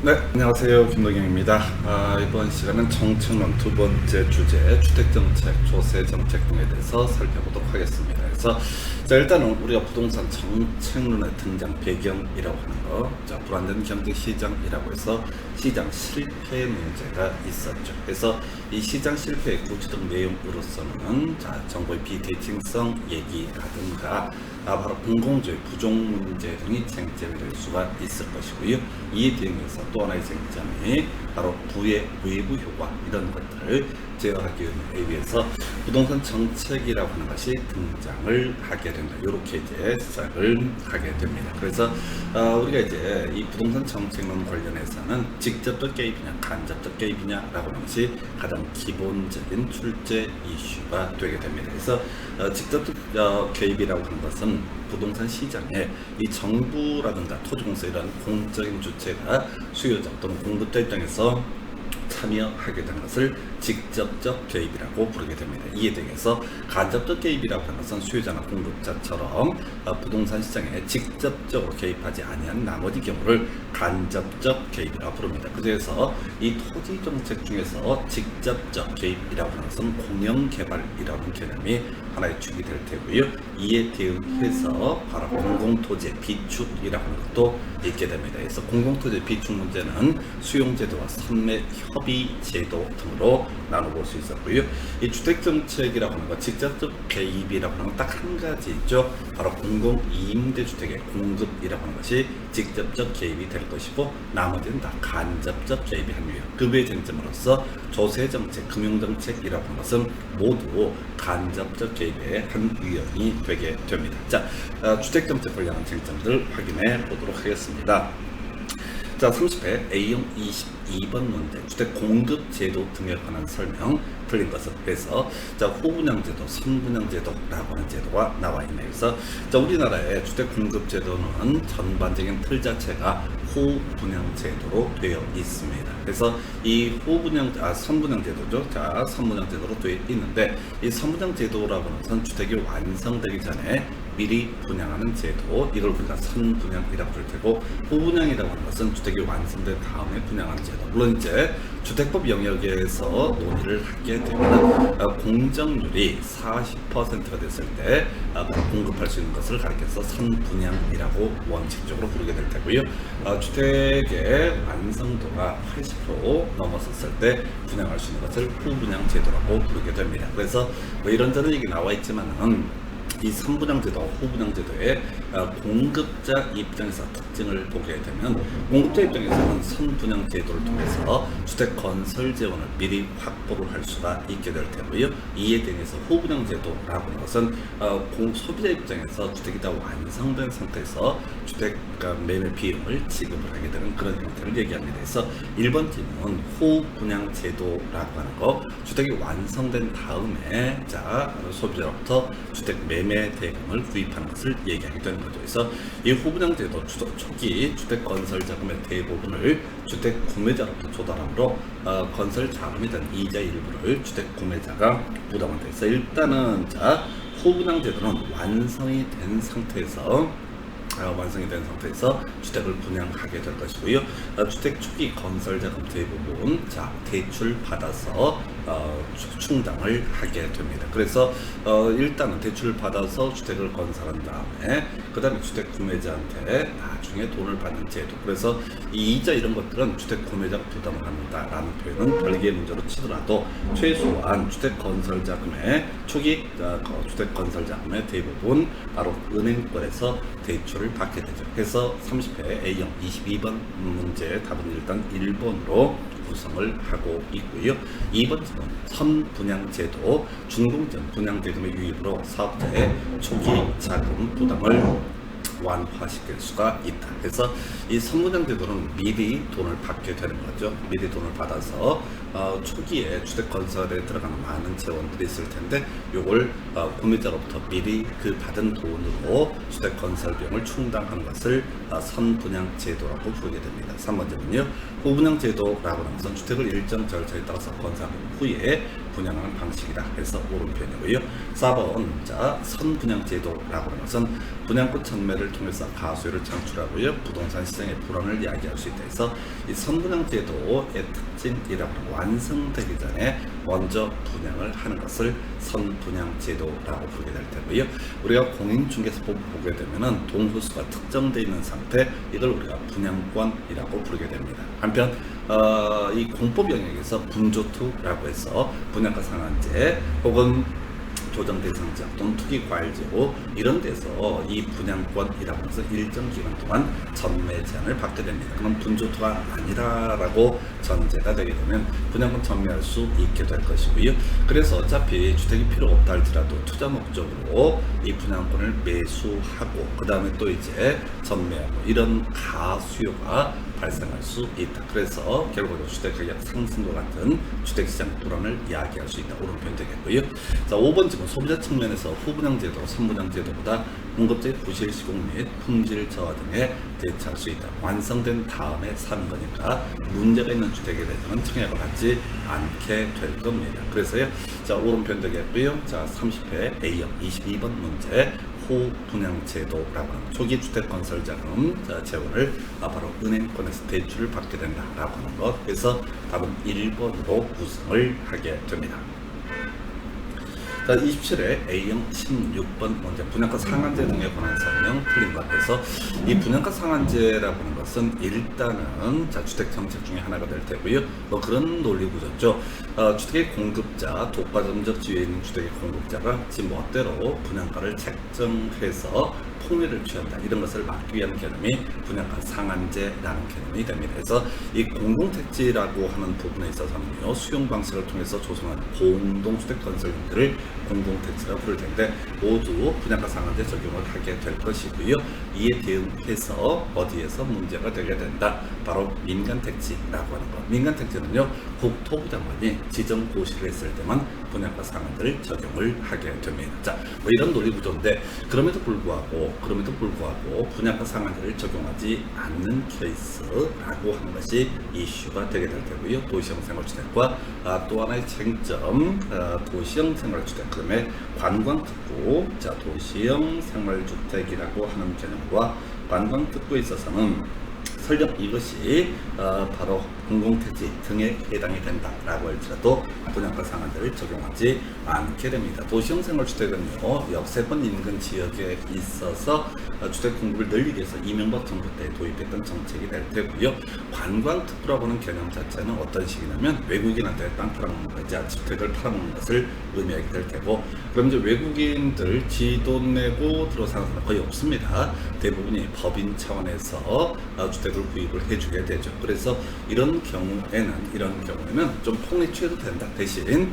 네, 안녕하세요. 김동영입니다. 이번 시간은 정책론 두 번째 주제, 주택정책, 조세정책 등에 대해서 살펴보도록 하겠습니다. 그래서 일단은 우리가 부동산 정책론의 등장 배경이라고 하는 거, 불안전 경제시장이라고 해서 시장 실패 문제가 있었죠. 그래서 이 시장 실패의 구체적 내용으로서는 정부의 비대칭성 얘기라든가 바로 공공조의 부족 문제 등이 쟁점이 될 수가 있을 것이고요. 이에 대응해서 또 하나의 쟁점이 바로 부의 외부 효과, 이런 것들을 제어하기 위해서 부동산 정책이라고 하는 것이 등장을 하게 된다. 이렇게 이제 시작을 하게 됩니다. 그래서 우리가 이제 이 부동산 정책론 관련해서는 직접적 개입이냐 간접적 개입이냐라고 하는 것이 가장 기본적인 출제 이슈가 되게 됩니다. 그래서 직접적 개입이라고 하는 것은 부동산 시장에 이 정부라든가 토지공사 이런 공적인 주체가 수요자 또는 공급자 입장에서 참여하게 된 것을 직접적 개입이라고 부르게 됩니다. 이에 대해서 간접적 개입이라고 하는 것은 수요자나 공급자처럼 부동산 시장에 직접적으로 개입하지 아니한 나머지 경우를 간접적 개입이라고 부릅니다. 그래서 이 토지 정책 중에서 직접적 개입이라고 하는 것은 공영개발이라는 개념이 하나의 축이 될 테고요. 이에 대응해서 바로 공공토지의 비축이라고 하는 것도 있게 됩니다. 그래서 공공토지의 비축 문제는 수용제도와 선매협의제도 등으로 나눠볼 수 있었고요. 이 주택정책이라고 하는 것, 직접적 개입이라고 하는 건 딱 한 가지 있죠. 바로 공공임대주택의 공급이라고 하는 것이 직접적 개입이 될 것이고, 나머지는 다 간접적 개입이 합니다. 그 외의 쟁점으로서 조세정책, 금융정책이라고 하는 것은 모두 간접적 개입의 한 유형이 되게 됩니다. 주택정책 관련한 쟁점들 확인해 보도록 하겠습니다. 30회 A형 22번 문제, 주택 공급 제도 등에 관한 설명 틀린 것은, 그래서 호분양제도, 선분양제도라고 하는 제도가 나와 있네요. 그래서 우리나라의 주택 공급 제도는 전반적인 틀 자체가 호분양제도로 되어 있습니다. 그래서 이 선분양제도죠. 선분양제도로 되어 있는데, 이 선분양제도라고 하는 것은 주택이 완성되기 전에 미리 분양하는 제도, 이걸 우리가 선분양이라고 부를 테고, 호분양이라고 하는 것은 주택이 완성된 다음에 분양하는 제도. 물론 이제 주택법 영역에서 논의를 하게 되면 공정률이 40%가 됐을 때 공급할 수 있는 것을 가리켜서 선분양이라고 원칙적으로 부르게 될 테고요. 주택의 완성도가 80% 넘었을 때 분양할 수 있는 것을 후분양 제도라고 부르게 됩니다. 그래서 이런저런 얘기 나와 있지만은 이 선분양제도, 후분양제도의 공급자 입장에서 특징을 보게 되면, 공급자 입장에서는 선분양제도를 통해서 주택 건설 재원을 미리 확보를 할 수가 있게 될 테고요. 이에 대해서 후분양제도라고 하는 것은 소비자 입장에서 주택이 다 완성된 상태에서 주택 매매 비용을 지급을 하게 되는 그런 형태를 얘기합니다. 그래서 1번 질문, 후분양제도라고 하는 거, 주택이 완성된 다음에 소비자로부터 주택 매매 대금을 구입하는 것을 얘기하게 되는 거죠. 그래서 이 후분양제도 초기 주택 건설 자금의 대부분을 주택 구매자로부터 조달하므로 건설 자금에 대한 이자 일부를 주택 구매자가 부담을 해서, 일단은 후분양제도는 완성이 된 상태에서 주택을 분양하게 될 것이고요. 주택 초기 건설 자금 대부분 대출 받아서 충당을 하게 됩니다. 그래서 일단은 대출 받아서 주택을 건설한 다음에 그 다음에 주택 구매자한테 나중에 돈을 받는 제도. 그래서 이 이자 이런 것들은 주택 구매자가 부담을 합니다라는 표현은 별개의 문제로 치더라도 최소한 주택 건설 자금의 초기 주택 건설 자금의 대부분 바로 은행권에서 대출을 받게 되죠. 그래서 30회 A형 22번 문제의 답은 일단 1번으로 구성을 하고 있고요. 2번 질문, 선분양제도, 준공전 분양대금의 유입으로 사업자의 초기 자금 부담을 완화시킬 수가 있다. 그래서 이 선분양제도는 미리 돈을 받게 되는 거죠. 미리 돈을 받아서 초기에 주택 건설에 들어가는 많은 재원들이 있을 텐데, 요걸 구매자로부터 미리 그 받은 돈으로 주택 건설 비용을 충당하는 것을 선분양제도라고 부르게 됩니다. 3번째는요, 후분양제도라고 하는 것은 주택을 일정 절차에 따라서 건설한 후에 분양하는 방식이다 해서 오른편이고요. 4번 자 선분양제도라고 하는 것은 분양권 전매를 통해서 가수요를 창출하고요. 부동산 시장의 불안을 야기할 수 있다 해서 이 선분양제도의 특징이라고 하는 완성되기 전에 먼저 분양을 하는 것을 선분양제도라고 부르게 될 테고요. 우리가 공인중개사 법 보게 되면은 동호수가 특정되어 있는 상태, 이걸 우리가 분양권이라고 부르게 됩니다. 한편 이 공법 영역에서 분조투라고 해서 분양가 상한제 혹은 조정 대상지역 또는 투기 과일제로 이런 데서 이 분양권이라고 해서 일정 기간 동안 전매 제한을 받게 됩니다. 그럼 분조투가 아니라라고 전제가 되게 되면 분양권 전매할 수 있게 될 것이고요. 그래서 어차피 주택이 필요 없다 할지라도 투자 목적으로 이 분양권을 매수하고 그 다음에 또 이제 전매하고 이런 가수요가 발생할 수 있다. 그래서 결국은 주택가격 상승과 같은 주택시장 불안을 야기할 수 있다. 오른편 되겠고요. 자, 5번 지금 소비자 측면에서 후분양제도, 선분양제도보다 공급자의 부실 시공 및 품질 저하 등에 대처할 수 있다. 완성된 다음에 사는 거니까 문제가 있는 주택에 대해서는 청약을 받지 않게 될 겁니다. 그래서요. 자, 오른편 되겠고요. 자, 30회 A형 22번 문제. 후분양제도라고 하는 초기 주택 건설 자금 재원을 바로 은행권에서 대출을 받게 된다라고 하는 것. 그래서 답은 1번으로 구성을 하게 됩니다. 자, 27회 A형 16번 문제 분양가 상한제 등에 관한 설명 틀린 것 같아서 이 분양가 상한제라고 하는 것은 일단은 자, 주택 정책 중에 하나가 될 테고요. 뭐 그런 논리 구조죠. 주택의 공급자, 독과점적 지위에 있는 주택의 공급자가 지 멋대로 분양가를 책정해서 폭리를 취한다. 이런 것을 막기 위한 개념이 분양가 상한제라는 개념이 됩니다. 그래서 이 공동택지라고 하는 부분에 있어서는요, 수용 방식을 통해서 조성한 공동주택 건설용지를 공동택지라고 부를 텐데 모두 분양가 상한제 적용을 하게 될 것이고요. 이에 대응해서 어디에서 문제가 되게 된다. 바로 민간택지라고 하는 것. 민간택지는요, 국토부 장관이 지정 고시를 했을 때만 분양가 상한제를 적용을 하게 됩니다. 자, 뭐 이런 논리 구조인데 그럼에도 불구하고 분양가 상한제를 적용하지 않는 케이스라고 하는 것이 이슈가 되게 될 테고요. 도시형 생활주택과 또 하나의 쟁점, 도시형 생활주택, 그다음에 관광특구, 자, 도시형 생활주택이라고 하는 개념과 관광특구에 있어서는 설령 이것이 바로 공공택지 등에 해당이 된다라고 할지라도 분양가 상한제를 적용하지 않게 됩니다. 도시형 생활주택은요, 역세권 인근 지역에 있어서 주택 공급을 늘리기 위해서 이명박 정부 때 도입했던 정책이 될 테고요. 관광특구라고 하는 개념 자체는 어떤 식이냐면 외국인한테 땅 팔아먹는 거지, 주택을 팔아먹는 것을 의미하게 될 테고, 그럼 이제 외국인들 지 돈 내고 들어사는 사람 거의 없습니다. 대부분이 법인 차원에서 주택을 구입을 해주게 되죠. 그래서 이런 경우에는 좀 폭리 취해도 된다. 대신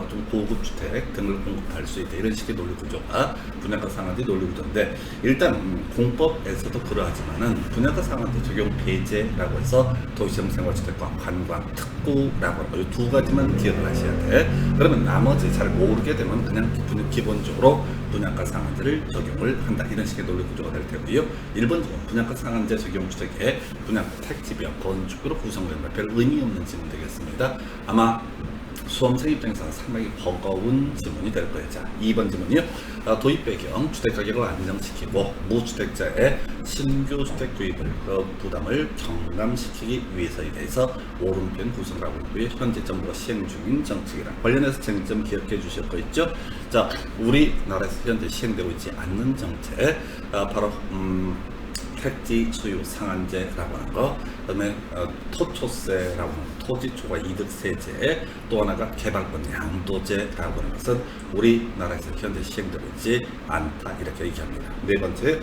좀 고급 주택 등을 공급할 수 있다. 이런 식의 논리 구조가 분양가 상한제 논리 구조인데, 일단 공법에서도 그러하지만은 분양가 상한제 적용 배제라고 해서 도시형 생활주택과 관광 특구라고 하는 이 두 가지만 기억을 하셔야 돼. 그러면 나머지 잘 모르게 되면 그냥 기본적으로 분양가 상한제를 적용을 한다. 이런 식의 논리 구조가 될 테고요. 1번 분양가 상한제 적용 주택의 분양가 택지비와 건축으로 구성된 별 의미 없는 질문 되겠습니다. 아마 수험생 입장에서는 상당히 버거운 질문이 될 거예요. 자, 2번 질문이요. 도입 배경, 주택 가격을 안정시키고 무주택자의 신규 주택 도입을 부담을 경감시키기 위해서에 대해서 오른편 구성을 하고 있고요. 현재 정부가 시행 중인 정책이랑 관련해서 쟁점 기억해 주실 거 있죠. 자, 우리나라에서 현재 시행되고 있지 않는 정책, 바로 택지 수요 상한제라고 하는 거, 그다음에 토초세라고 하는 토지 초과 이득 세제, 또 하나가 개발권 양도제라고 하는 것은 우리나라에서 현재 시행되고 있지 않다, 이렇게 얘기합니다. 네 번째,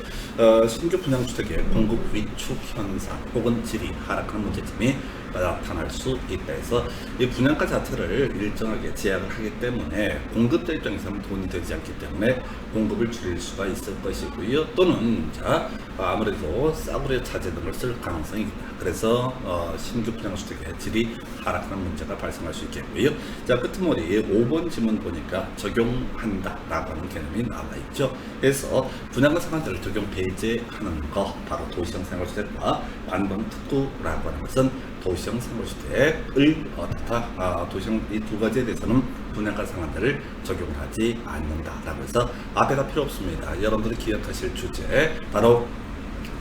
신규 분양주택의 공급 위축 현상 혹은 질이 하락하는 문제점이 나타날 수 있다 해서 이 분양가 자체를 일정하게 제약을 하기 때문에 공급자 입장에서는 돈이 되지 않기 때문에 공급을 줄일 수가 있을 것이고요. 또는 자, 아무래도 싸구려 자재 등을 쓸 가능성이 있다. 그래서 신규 분양주택의 질이 하락하는 문제가 발생할 수 있겠고요. 자, 끄트머리 5번 지문 보니까 적용한다 라고 하는 개념이 나와 있죠. 그래서 분양가 상한제를 적용 배제하는 거, 바로 도시형 생활주택과 관광특구라고 하는 것은 도시형 생활주택을 도시형 이 두 가지에 대해서는 분양가 상한제를 적용을 하지 않는다라고 해서 앞에가 필요 없습니다. 여러분들이 기억하실 주제 바로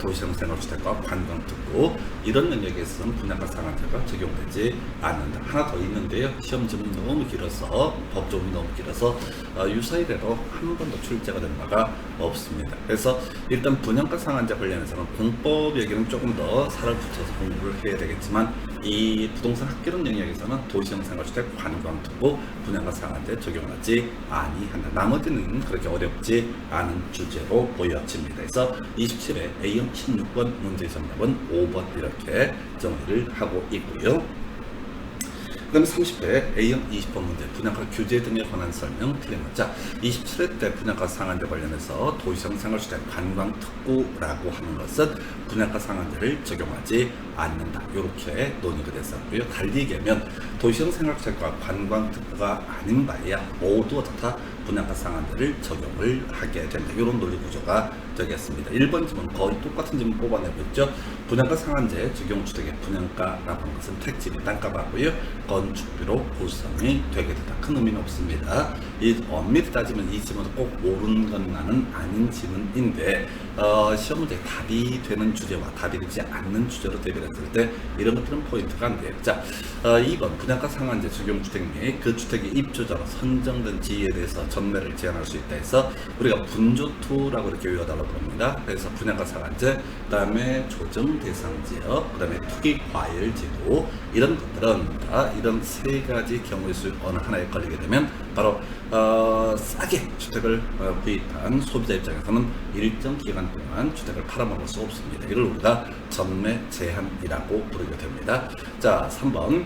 도시형 생활주택과 관광특구 이런 영역에 있어서는 분양가 상한제가 적용되지 않는다. 하나 더 있는데요. 시험지문이 너무 길어서 법조문이 너무 길어서 유사이래로 한 번도 출제가 된 바가 없습니다. 그래서 일단 분양가 상한제 관련해서는 공법 얘기는 조금 더 살을 붙여서 공부를 해야 되겠지만 이 부동산 학개론 영역에서는 도시형 생활주택 관광특구 분양가 상한제 적용하지 아니한다. 나머지는 그렇게 어렵지 않은 주제로 보여집니다. 그래서 27회 A형 16번 문제 정답은 5번 이렇게 정리를 하고 있고요. 그 다음에 30회 A형 20번 문제 분양가 규제 등에 관한 설명 틀린 문자 27회 때 분양가 상한제 관련해서 도시형 생활주택 관광특구라고 하는 것은 분양가 상한제를 적용하지 않는다. 이렇게 논의가 됐었고요. 달리 얘기하면 도시형 생활주택과 관광특구가 아닌 바에야 모두 다 분양가 상한제를 적용을 하게 된다. 이런 논리 구조가 되겠습니다. 1번 질문 거의 똑같은 질문 뽑아내고 분양가 상한제 적용 주택의 분양가라고 하는 것은 택지비 땅값하고요. 건축비로 구성이 되게 된다. 큰 의미는 없습니다. 이 엄밀히 따지면 이 질문은 꼭 옳은 건 나는 아닌 질문인데 시험 문제 답이 되는 주제와 답이 되지 않는 주제로 대비했을 때 이런 것들은 포인트가 안 돼요. 자, 2번 분양가 상한제 적용 주택 및 그 주택의 입주자로 선정된 지위에 대해서 전매를 제한할 수 있다 해서 우리가 분조투라고 이렇게 외워달라고 합니다. 그래서 분양가 상한제, 그 다음에 조정 대상 지역, 그 다음에 투기 과열 제도 이런 것들은 다 이런 세 가지 경우의 수 어느 하나에 걸리게 되면 바로 싸게 주택을 구입한 소비자 입장에서는 일정 기간 동안 주택을 팔아먹을 수 없습니다. 이걸 우리가 전매 제한이라고 부르게 됩니다. 자, 3번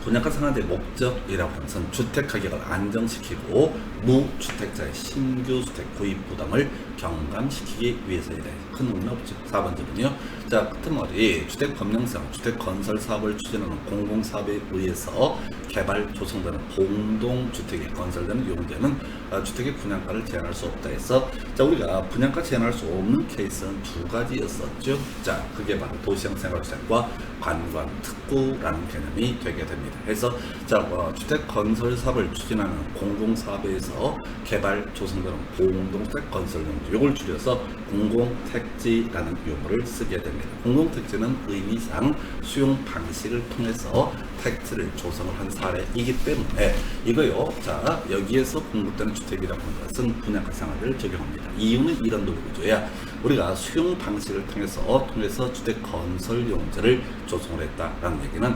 분양가 상한제 목적이라고 하는 것은 주택 가격을 안정시키고 무주택자의 신규 주택 구입 부담을 경감시키기 위해서이다. 큰 의미는 없죠. 4번 질문이요. 자, 끄트머리 주택법령상 주택건설 사업을 추진하는 공공사업에 의해서 개발 조성되는 공동주택이 건설되는 용도에는 주택의 분양가를 제한할 수 없다 해서 자, 우리가 분양가 제한할 수 없는 케이스는 두 가지였었죠. 자, 그게 바로 도시형 생활주택과 관광특구라는 개념이 되게 됩니다. 그래서 자, 주택 건설 사업을 추진하는 공공사업에서 개발 조성되는 공동주택 건설 용도, 이걸 줄여서 공공택지라는 용어를 쓰게 됩니다. 공공택지는 의미상 수용 방식을 통해서 택지를 조성을 한 사례이기 때문에 이거요. 자, 여기에서 공급되는 주택이라고 하는 것은 분양가 상한제를 적용합니다. 이유는 이런 논리 구조야. 우리가 수용 방식을 통해서 주택 건설 용지를 조성을 했다라는 얘기는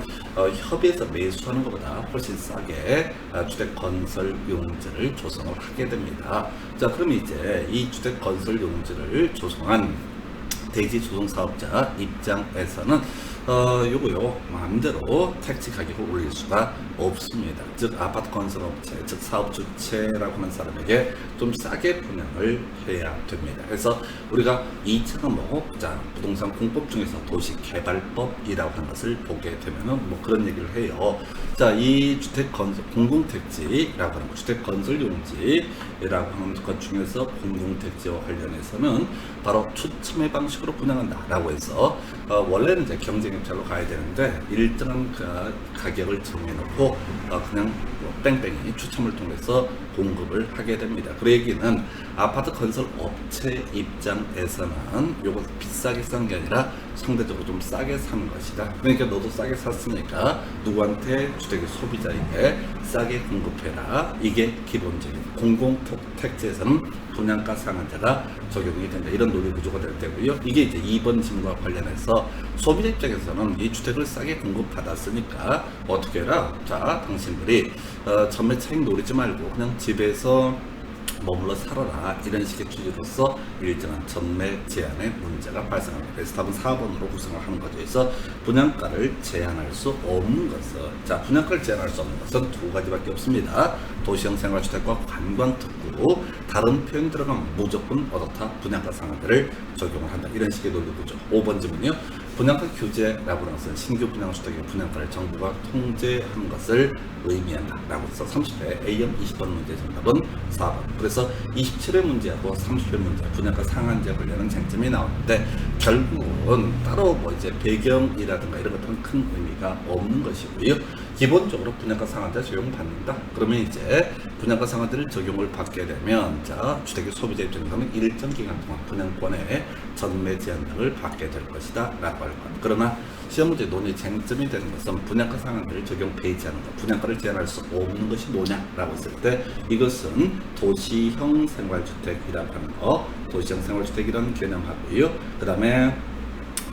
협의해서 매수하는 것보다 훨씬 싸게 주택 건설 용지를 조성을 하게 됩니다. 자, 그럼 이제 이 주택 건설 용지를 조성한 대지 조성 사업자 입장에서는 요거요 마음대로 택지 가격을 올릴 수가 없습니다. 즉 아파트 건설업체, 즉 사업주체라고 하는 사람에게 좀 싸게 분양을 해야 됩니다. 그래서 우리가 2차가 자, 부동산 공법 중에서 도시개발법이라고 하는 것을 보게 되면은 뭐 그런 얘기를 해요. 자, 이 주택 건설 공공택지라고 하는 거, 주택 건설 용지라고 하는 것 중에서 공공택지와 관련해서는 바로 추첨의 방식으로 분양한다라고 해서 원래는 이제 경쟁입찰로 가야 되는데 일정한 가격을 정해놓고 그냥 뺑뺑이 추첨을 통해서 공급을 하게 됩니다. 그 얘기는 아파트 건설 업체 입장에서는 요거 비싸게 산 게 아니라 상대적으로 좀 싸게 산 것이다. 그러니까 너도 싸게 샀으니까 누구한테 주택의 소비자에게 싸게 공급해라. 이게 기본적인 공공택지에서는 분양가 상한제가 적용이 된다. 이런 논리 구조가 될 때고요. 이게 이제 2번 질문과 관련해서 소비자 입장에서는 이 주택을 싸게 공급받았으니까 어떻게 해라? 자, 당신들이 전매 차익 노리지 말고 그냥 집에서 머물러 살아라, 이런 식의 취지로서 일정한 전매 제한의 문제가 발생합니다. 그래서 답은 4번으로 구성을 하는 거죠. 그래서 분양가를 제한할 수 없는 것은, 자, 분양가를 제한할 수 없는 것은 두 가지밖에 없습니다. 도시형 생활주택과 관광특구, 다른 표현이 들어가면 무조건 어떻다? 분양가 상한제를 적용을 한다. 이런 식의 논리 구조. 5번 질문이요. 분양가 규제라고 하는 것은 신규 분양주택의 분양가를 정부가 통제하는 것을 의미한다 라고 해서 30회 A형 20번 문제 정답은 4번. 그래서 27회 문제하고 30회 문제 분양가 상한제 관련한 쟁점이 나오는데 결국은 따로 뭐 이제 배경이라든가 이런 것들은 큰 의미가 없는 것이고요. 기본적으로 분양가 상한제 적용받는다. 그러면 이제 분양가 상한제를 적용을 받게 되면 자 주택의 소비자 입장에서는 일정 기간 동안 분양권의 전매 제한 등을 받게 될 것이다 라고 할 것. 그러나 시험 문제 논의 쟁점이 되는 것은 분양가 상한제를 적용 배제하는 것, 분양가를 제한할 수 없는 것이 뭐냐라고 했을 때 이것은 도시형 생활주택이라고 하는 거, 도시형 생활주택이라는 개념하고요. 그 다음에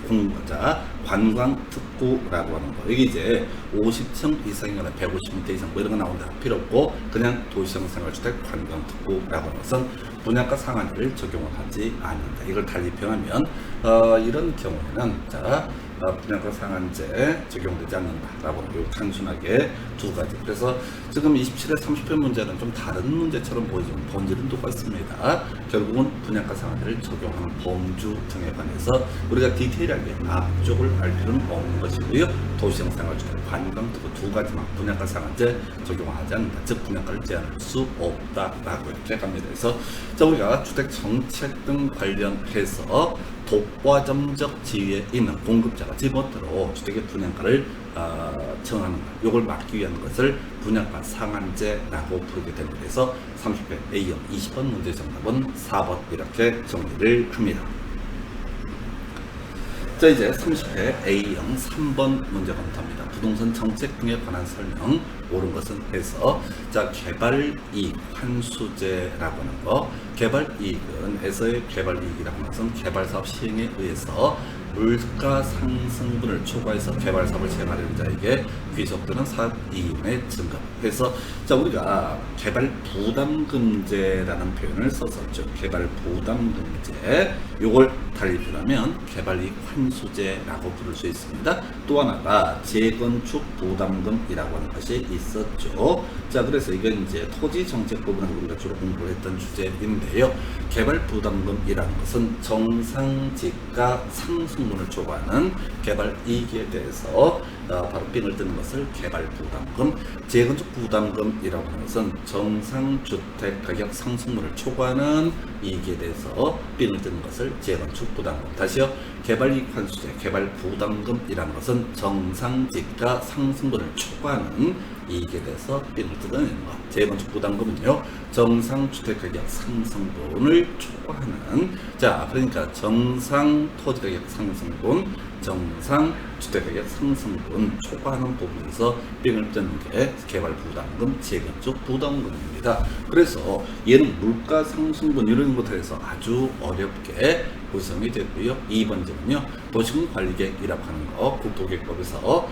공부자 관광특구라고 하는 거. 여기 이제 50층 이상이거나 150m 이상 뭐 이런 거 나오는데 필요 없고 그냥 도시형 생활주택 관광특구라고 하는 것은 분양가 상한제를 적용을 하지 않는다. 이걸 달리 표현하면 이런 경우에는 자 분양가 상한제 적용되지 않는다라고 하는 거 단순하게 두 가지. 그래서 지금 27에 30편 문제는 좀 다른 문제처럼 보이지만 본질은 똑같습니다. 결국은 분양가 상한제를 적용하는 범주 등에 관해서 우리가 디테일하게 앞쪽을 알 필요는 없는 것이고요. 도시형 생활주택 관광특구 두 가지만 분양가 상한제 적용하지 않는다. 즉 분양가를 제한할 수 없다라고 이렇게 갑니다. 그래서 자 우리가 주택 정책 등 관련해서 독과점적 지위에 있는 공급자가 지멋대로 주택의 분양가를 정하는 것, 이걸 막기 위한 것을 분양가 상한제라고 부르게 됩니다. 그래서 30회 A형 20번 문제 정답은 4번 이렇게 정리를 합니다. 자 이제 30회 A형 3번 문제 검토합니다. 부동산 정책 등에 관한 설명. 옳은 것은 해서 자 개발이익 환수제라고 하는 거. 개발이익은 에서의 개발이익이라고 하는 것은 개발사업 시행에 의해서 물가 상승분을 초과해서 개발사업을 시행하려는 자에게 귀속되는 사업 이윤의 증가. 그래서 자 우리가 개발 부담금제라는 표현을 썼었죠. 개발 부담금제. 요걸 달리 표현하면 개발이익 환수제라고 부를 수 있습니다. 또 하나가 재건축 부담금이라고 하는 것이 있었죠. 자 그래서 이건 이제 토지 정책 부분을 우리가 주로 공부를 했던 주제인데요. 개발 부담금이라는 것은 정상지가 상승분을 초과하는 개발 이익에 대해서 바로 빙을 뜨는 것을 개발 부담금, 재건축 부담금이라고 하는 것은 정상주택 가격 상승분을 초과하는 이익에 대해서 빙을 뜨는 것을 재건축 부담금. 다시요. 개발이익 환수제, 개발 부담금이라는 것은 정상지가 상승분을 초과하는 이익에 대해서 빙을 뜯어내는 것. 재건축 부담금은요, 정상 주택 가격 상승분을 초과하는, 자, 그러니까 정상 토지 가격 상승분, 정상 주택 가격 상승분 초과하는 부분에서 빙을 뜯는 게 개발 부담금, 재건축 부담금입니다. 그래서 얘는 물가 상승분 이런 것들에서 아주 어렵게 구성이 되고요. 2번째는요, 도시군 관리계획이라고 하는 거, 국토계획법에서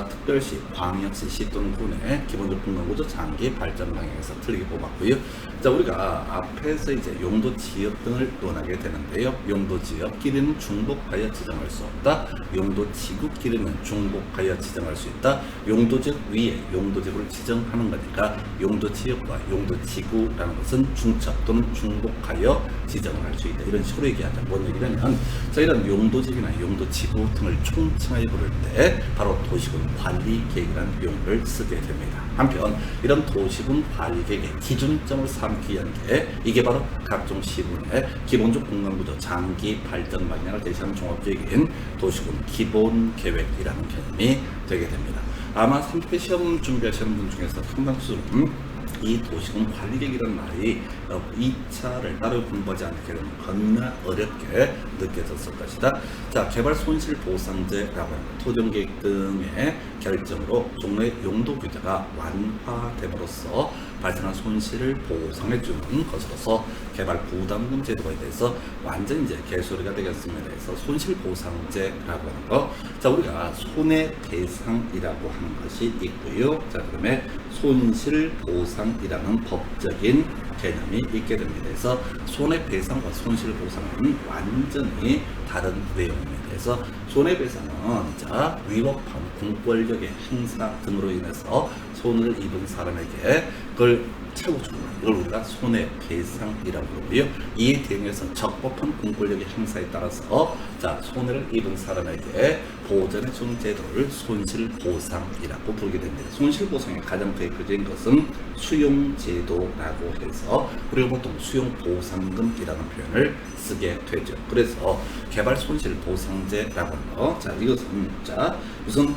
특별시, 광역시, 시 또는 군의 기본적 분간구조 장기 발전 방향에서 틀리게 뽑았고요. 자, 우리가 앞에서 이제 용도 지역 등을 논하게 되는데요. 용도 지역끼리는 중복하여 지정할 수 없다. 용도 지구끼리는 중복하여 지정할 수 있다. 용도 지역 위에 용도 지구를 지정하는 거니까 용도 지역과 용도 지구라는 것은 중첩 또는 중복하여 지정을 할 수 있다. 이런 식으로 얘기하자. 뭔 얘기냐면, 자, 이런 용도 지역이나 용도 지구 등을 총칭하여 부를 때 바로 도시군 관리 계획이라는 용어를 쓰게 됩니다. 한편 이런 도시군 관리 계획의 기준점을 삼기 위한 게 이게 바로 각종 시군의 기본적 공간구조 장기 발전 방향을 제시하는 종합계획인 도시군 기본계획이라는 개념이 되게 됩니다. 아마 30회 시험 준비하시는 분 중에서 상당수는 이 도시군 관리계획이라는 말이 2차를 따로 공부하지 않게 되면 겁나 어렵게 느껴졌을 것이다. 자, 개발 손실 보상제라고 하는 토정계획 등의 결정으로 종로의 용도 규제가 완화됨으로써 발생한 손실을 보상해주는 것으로서 개발 부담금 제도에 대해서 완전 이제 개소리가 되겠습니다. 그래서 손실 보상제라고 하는 거. 자, 우리가 손해배상이라고 하는 것이 있고요. 자, 그다음에 손실 보상이라는 법적인 개념이 있게 됩니다. 그래서 손해배상과 손실보상은 완전히 다른 내용입니다. 그래서 손해배상은 자, 위법한 공권력의 행사 등으로 인해서 손해를 입은 사람에게 그걸 채워주는 거. 이걸 우리가 손해배상이라고 그러고요. 이에 대응해서 적법한 공권력의 행사에 따라서 자 손해를 입은 사람에게 보전해주는 제도를 손실보상이라고 부르게 됩니다. 손실보상의 가장 대표적인 것은 수용제도라고 해서 우리가 보통 수용보상금이라는 표현을 쓰게 되죠. 그래서 개발손실보상제라고 하는 거. 자 이것은 자 우선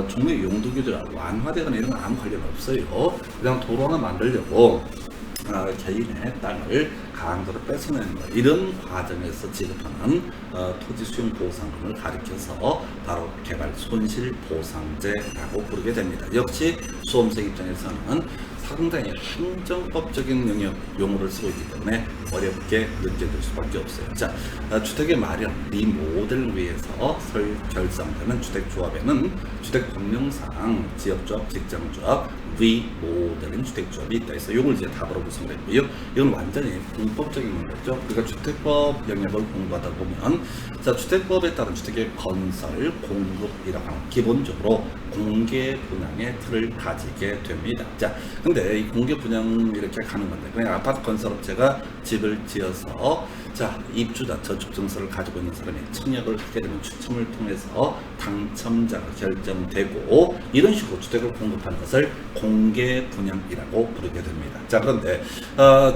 종의 용도 규제가 완화되거나 이런 건 아무 관련 없어요. 그냥 도로 하나 만들려고 개인의 땅을 강도로 뺏어내는 것, 이런 과정에서 지급하는 토지 수용 보상금을 가리켜서 바로 개발 손실 보상제라고 부르게 됩니다. 역시 수험생 입장에서는 상당히 행정법적인 영역 용어를 쓰고 있기 때문에 어렵게 느껴질 수밖에 없어요. 자, 주택의 마련, 리모델을 위해서 결성되는 주택조합에는 주택법령상 지역조합, 직장조합, 리모델링 주택조합이 있다 해서 이걸 이제 답으로 구성됐고요. 이건 완전히 공법적인 문제죠. 그러니까 주택법 영역을 공부하다 보면 자 주택법에 따른 주택의 건설, 공급이라고 하는 기본적으로 공개 분양의 틀을 가지게 됩니다. 자, 근데 이 공개 분양 이렇게 가는 건데 그냥 아파트 건설업체가 집을 지어서 자 입주자 저축 증서를 가지고 있는 사람이 청약을 하게 되면 추첨을 통해서 당첨자가 결정되고 이런 식으로 주택을 공급하는 것을 공개 분양이라고 부르게 됩니다. 자 그런데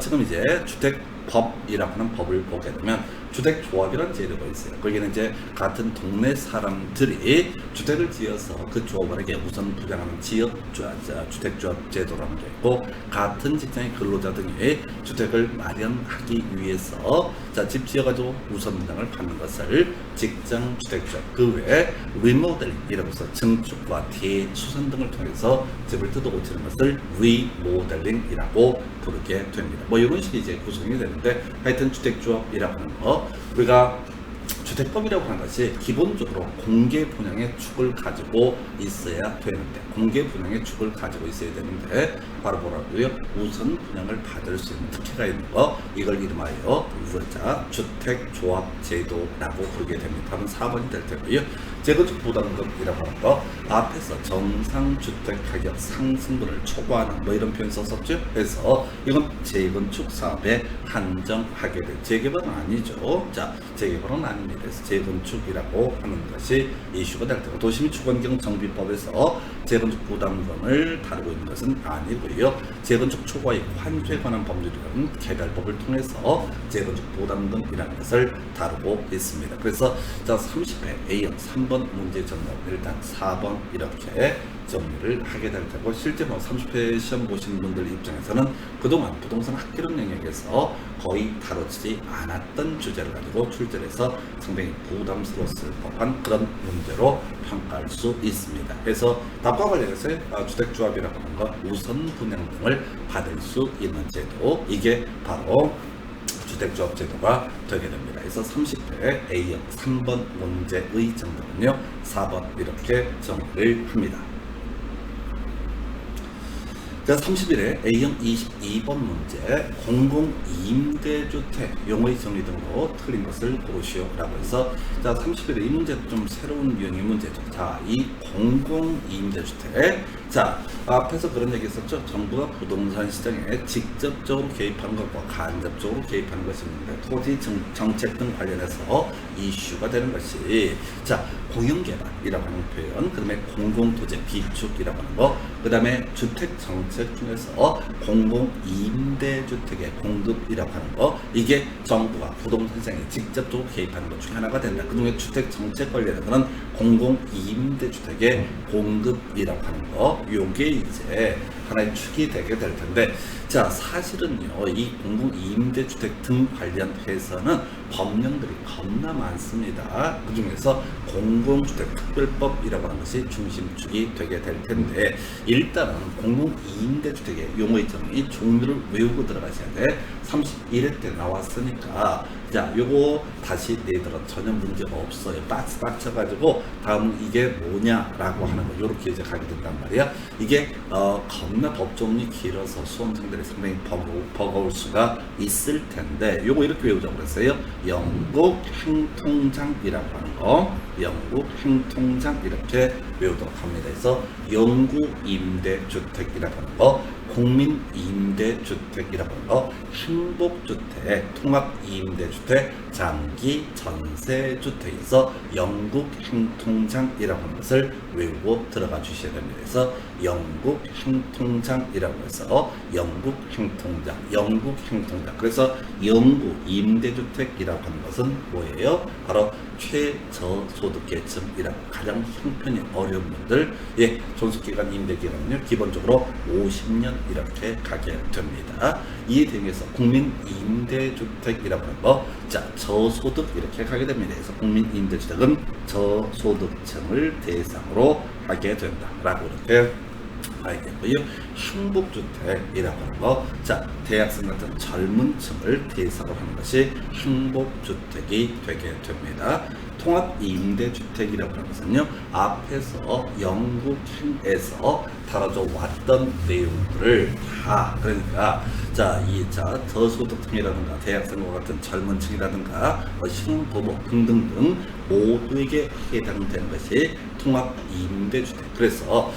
지금 이제 주택법이라고 하는 법을 보게 되면 주택조합이라는 제도가 있어요. 거기는 이제 같은 동네 사람들이 주택을 지어서 그 조합원에게 우선 부양하는 주택조합 제도라는 게 있고 같은 직장의 근로자 등이 주택을 마련하기 위해서 자, 집 지어가지고 우선 분양을 받는 것을 직장 주택조합 그 외에 리모델링이라고 해서 증축과 대수선 등을 통해서 집을 뜯어 고치는 것을 리모델링이라고 부르게 됩니다. 뭐 이런 식이 이제 구성이 되는데 하여튼 주택조합이라고 하는 거 우리가 주택법이라고 하는 것이 기본적으로 공개 분양의 축을 가지고 있어야 되는데 공개 분양의 축을 가지고 있어야 되는데 바로 뭐라고요? 우선 분양을 받을 수 있는 특혜가 있는 거 이걸 이름하여 우자 주택조합 제도라고 부르게 됩니다. 답은 4번이 될 테고요. 재건축 부담금이라고 하는 거 앞에서 정상 주택 가격 상승분을 초과하는 뭐 이런 표현 썼었죠. 그래서 이건 재건축 사업에 한정하게 될 재개발은 아니죠. 자 재개발은 아닙니다. 그래서 재건축이라고 하는 것이 이슈가 될 테고 도시민축원경 정비법에서 재건축 부담금을 다루고 있는 것은 아니고요. 재건축 초과이익 환수에 관한 법률이라는 개별법을 통해서 재건축 부담금이라는 것을 다루고 있습니다. 그래서 자 30회 A형 3번 문제 정답 일단 4번 이렇게 정리를 하게 될 테고 실제 뭐 30회 시험 보시는 분들 입장에서는 그동안 부동산 학개론 영역에서 거의 다루지 않았던 주제를 가지고 출제해서 상당히 부담스러웠을 법한 그런 문제로 평가할 수 있습니다. 그래서 답과 관련해서 주택조합이라고 하는 것 우선 분양 등을 받을 수 있는 제도 이게 바로 주택조합 제도가 되게 됩니다. 그래서 30회 A형 3번 문제의 정답은요 4번 이렇게 정리를 합니다. 자, 31회 A형 22번 문제 공공임대주택 용어의 정리 등으로 틀린 것을 고르시오라고 해서 자 31회 이 문제도 좀 새로운 유형의 문제죠. 자, 이 공공임대주택 자 앞에서 그런 얘기 했었죠. 정부가 부동산 시장에 직접적으로 개입하는 것과 간접적으로 개입하는 것이 있는데 토지 정책 등 관련해서 이슈가 되는 것이 자 공영개발이라고 하는 표현 그 다음에 공공토지 비축이라고 하는 거 그 다음에 주택정책 중에서 공공임대주택의 공급이라고 하는 거 이게 정부가 부동산 시장에 직접적으로 개입하는 것 중에 하나가 된다. 그 중에 주택정책 관련해서는 공공임대주택의 공급이라고 하는 거 요게 이제 하나의 축이 되게 될 텐데 자 사실은요 이 공공임대주택 등 관련해서는 법령들이 겁나 많습니다. 그 중에서 공공주택특별법이라고 하는 것이 중심축이 되게 될 텐데 일단은 공공임대주택의 용어의 정의 종류를 외우고 들어가셔야 돼. 31회 때 나왔으니까 자 요거 다시 내더라 전혀 문제가 없어요. 박스 쳐가지고 다음 이게 뭐냐라고 하는 거 요렇게 이제 가게 된단 말이야. 이게 겁나 법조문이 길어서 수험생들이 상당히 버거울 수가 있을 텐데 요거 이렇게 외우자고 그랬어요. 영국 행통장이라고 하는 거 영국 행통장 이렇게 외우도록 합니다. 그래서 영구 임대주택이라고 하는 거 국민임대주택이라고 하는 거, 행복주택, 통합임대주택, 장기 전세주택에서 영국행통장이라고 하는 것을 외우고 들어가 주셔야 됩니다. 그래서 영국행통장이라고 해서 영국행통장. 그래서 영구임대주택이라고 하는 것은 뭐예요? 바로 최저소득계층이라고, 가장 형편이 어려운 분들, 존속기간 임대기간은요 기본적으로 50년 이렇게 가게 됩니다. 이에 대해서 국민임대주택이라고 하는 거, 자, 저소득 이렇게 가게 됩니다. 그래서 국민임대주택은 저소득층을 대상으로 하게 된다라고 이렇게 알겠고요. 행복주택이라고 하는 거, 자, 대학생 같은 젊은 층을 대상으로 하는 것이 행복주택이 되게 됩니다. 통합임대주택이라고 하는 것은요, 앞에서 영국행에서 다뤄져 왔던 내용들을 다, 그러니까 저소득층이라든가 대학생과 같은 젊은 층이라든가 신혼부부 등등등 모두에게 해당되는 것이 통합임대주택. 그래서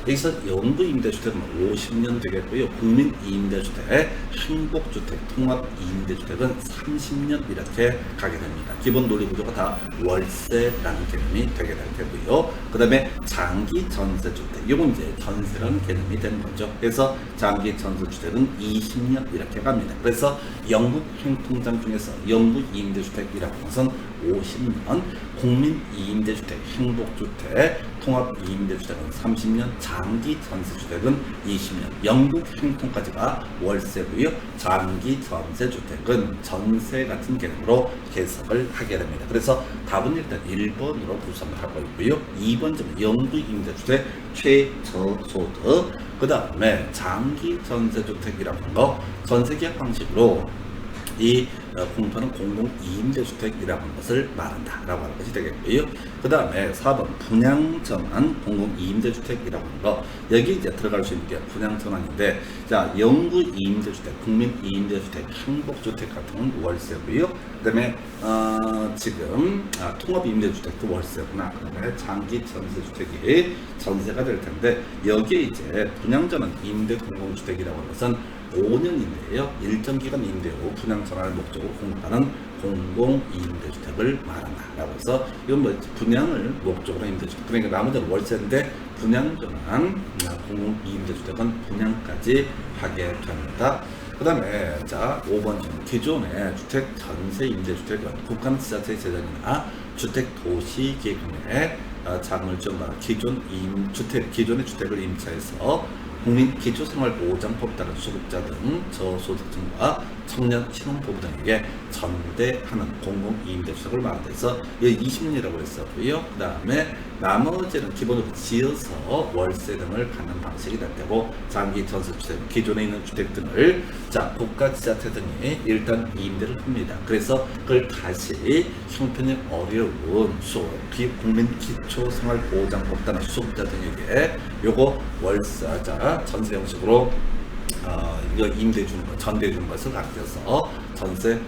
여기서 영구임대주택은 50년 되겠고요. 국민임대주택, 행복주택, 통합임대주택은 30년 이렇게 가게 됩니다. 기본 논리구조가 다 월세라는 개념이 되게 될 테고요. 그 다음에 장기 전세주택, 이건 이제 전세라는 개념이 되는 거죠. 그래서 장기 전세주택은 20년 이렇게 갑니다. 그래서 영국행통장 중에서 영구임대주택이라고 하는 것은 50년, 국민임대주택, 행복주택, 통합임대주택은 30년, 장기 전세주택은 20년, 영국행통까지가 월세고요. 장기 전세주택은 전세 같은 개념으로 해석을 하게 됩니다. 그래서 답은 일단 1번으로 구성을 하고 있고요. 2번쯤은 영구임대주택 최저소득, 그 다음에 장기 전세주택이라는 거, 전세계약 방식으로 이 공터는 공공임대주택이라고 하는 것을 말한다라고 하는 것이 되겠고요. 그 다음에 4번 분양전환 공공임대주택이라고 하는 거, 여기 이제 들어갈 수 있는 게 분양전환인데, 자, 영구임대주택, 국민임대주택, 행복주택 같은 건 월세고요. 그 다음에 지금 통합임대주택도 월세구나. 그 다음에 장기 전세주택이 전세가 될 텐데, 여기에 이제 분양전환 임대공공주택이라고 하는 것은 5년인데요. 일정 기간 임대 후 분양 전환을 목적으로 공급하는 공공임대주택을 말한다라고 해서, 이건 뭐 분양을 목적으로 임대주택, 그러니까 나머지는 월세인데 분양 전환 공공임대주택은 분양까지 하게 됩니다. 그 다음에 5번 중 기존의 주택 전세 임대주택은 국가는 지자체 재정이나 주택 도시 계획에 자금을 지원받아 기존의 주택을 임차해서 국민 기초생활보장법 따른 수급자 등 저소득층과 청년 신혼부부 등에게 전대하는 공공임대주택을 말한다 해서 20년이라고 했었고요. 그 다음에 나머지는 기본으로 지어서 월세 등을 받는 방식이 될 테고, 장기 전세주택, 기존에 있는 주택 등을 국가 지자체 등이 일단 임대를 합니다. 그래서 그걸 다시 형편이 어려운 국민 기초생활보장법 따른 수급자 등에게 요거 월세자 전세 형식으로 이거 임대 주는 것, 전대 주는 것을 아껴서 전세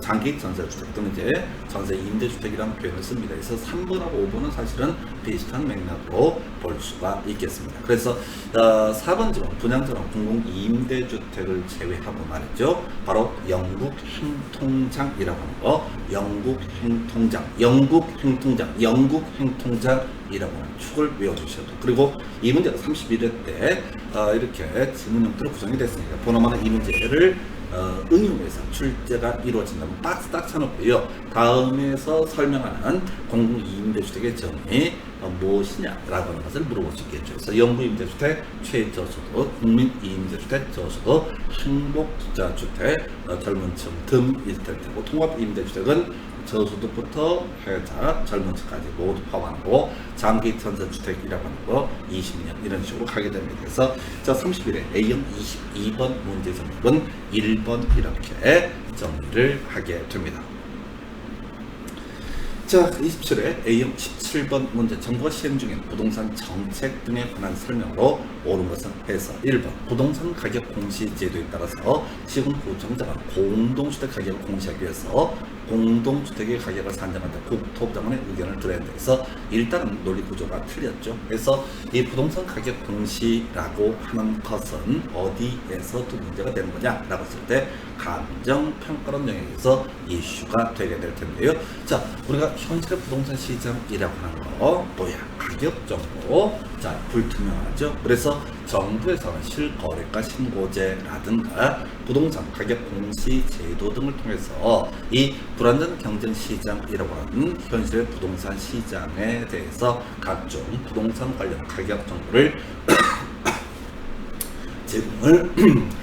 장기 전세주택 또는 이제 전세 임대주택이라는 표현을 씁니다. 그래서 3번하고 5번은 사실은 비슷한 맥락으로 볼 수가 있겠습니다. 그래서 4번 지금 분양전환 공공임대주택을 제외하고 말이죠. 바로 영국행통장이라고 하는 거, 영국행통장이라고 하는 축을 외워주셔도. 그리고 이 문제가 31회 때 이렇게 지문 형태로 구성이 됐습니다. 보나마나 이 문제를 응용해서 출제가 이루어진다면 박스 딱 쳐놓고요. 다음에서 설명하는 공공임대주택의 정의 무엇이냐라고 하는 것을 물어볼 수 있겠죠. 그래서 영구임대주택 최저소득, 국민임대주택 저소득, 행복주택 젊은층 등일 테고, 통합임대주택은 저소득부터 해자 젊은층까지 모두 포함하고, 장기 전세주택이라고 하는 거 20년 이런 식으로 가게 됩니다. 그래서 31회 A형 22번 문제 정답은 1번 이렇게 정리를 하게 됩니다. 27회 A형 17번 문제, 정부가 시행 중인 부동산 정책 등에 관한 설명으로 옳은 것은 해서 1번 부동산 가격 공시 제도에 따라서 시군 구청장은 공동주택 가격을 공시하기 위해서 공동주택의 가격을 산정한다. 국토부 장관의 의견을 들어야 된다. 그래서 일단은 논리 구조가 틀렸죠. 그래서 이 부동산 가격 공시라고 하는 것은 어디에서 또 문제가 되는 거냐라고 했을 때 감정평가론 영역에서 이슈가 되게 될 텐데요. 자, 우리가 현실의 부동산 시장이라고 하는 거 뭐야? 가격 정보. 자, 불투명하죠. 그래서 정부에서는 실거래가 신고제라든가 부동산 가격 공시 제도 등을 통해서 이 불안전 경쟁 시장이라고 하는 현실의 부동산 시장에 대해서 각종 부동산 관련 가격 정보를 제공을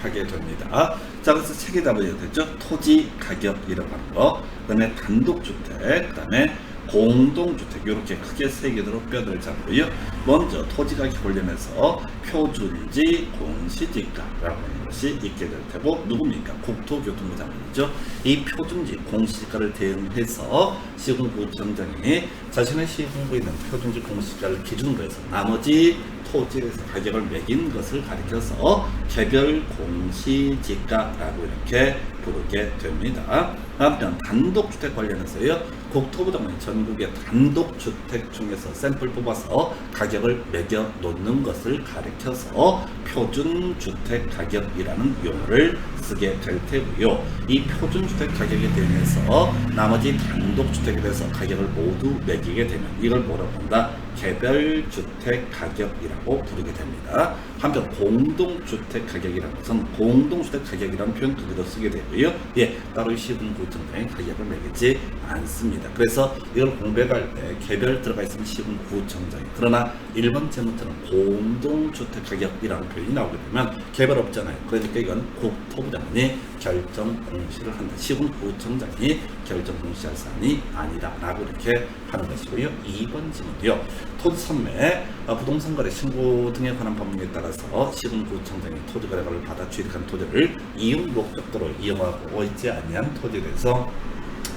하게 됩니다. 자, 그래서 책에 담아야 되죠. 토지 가격이라고 하는 거, 그다음에 단독주택, 그다음에 공동주택, 이렇게 크게 세 개로 뼈를 잡고요. 먼저 토지 가격 관련해서 표준지 공시지가라고 하는 것이 있게 될 테고, 누굽니까? 국토교통부 장관이죠. 이 표준지 공시지가를 대응해서 시군구청장이 자신의 시군구에 있는 표준지 공시지가를 기준으로 해서 나머지 토지에서 가격을 매긴 것을 가리켜서 개별 공시지가라고 이렇게 부르게 됩니다. 한편 단독주택 관련해서요, 국토부 장관이 전국의 단독주택 중에서 샘플 뽑아서 가격을 매겨 놓는 것을 가리켜서 표준주택 가격이라는 용어를 쓰게 될 테고요. 이 표준주택 가격에 대해서 나머지 단독주택에 대해서 가격을 모두 매기게 되면 이걸 뭐라고 한다? 개별주택 가격이라고 부르게 됩니다. 한편 공동주택 가격이라는 것은 공동주택 가격이라는 표현 그대로 쓰게 되고요. 예, 따로 시군구청장이 가격을 매기지 않습니다. 그래서 이걸 공백할 때 개별 들어가 있으면 시군구청장이, 그러나 일반 제목처럼 공동주택 가격이라는 표현이 나오게 되면 개별 없잖아요. 그러니까 이건 국토부 장관이 결정 공시를 한다. 시군구청장이 결정 공시할 사안이 아니다 라고 이렇게 하는 것이고요. 2번 질문이요. 토지 판매, 부동산 거래 신고 등에 관한 법률에 따라서 시군구청장이 토지 거래가를 받아 취득한 토지를 이용 목적도로 이용하고 있지 아니한 토지에 대해서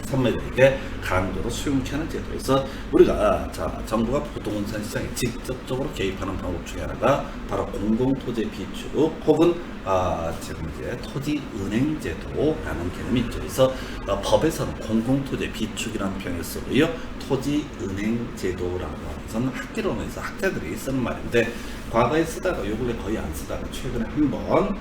선매자에게 강도로 수용케 하는 제도에서 우리가 정부가 부동산 시장에 직접적으로 개입하는 방법 중에 하나가 바로 공공토지 비축 혹은 지금 이제 토지은행제도라는 개념이 있죠. 그래서 법에서는 공공토지 비축이라는 표현을 쓰고요, 토지은행제도라고 하는 것은 학계론에서 학자들이 쓰는 말인데, 과거에 쓰다가 요 근래 거의 안 쓰다가 최근에 한번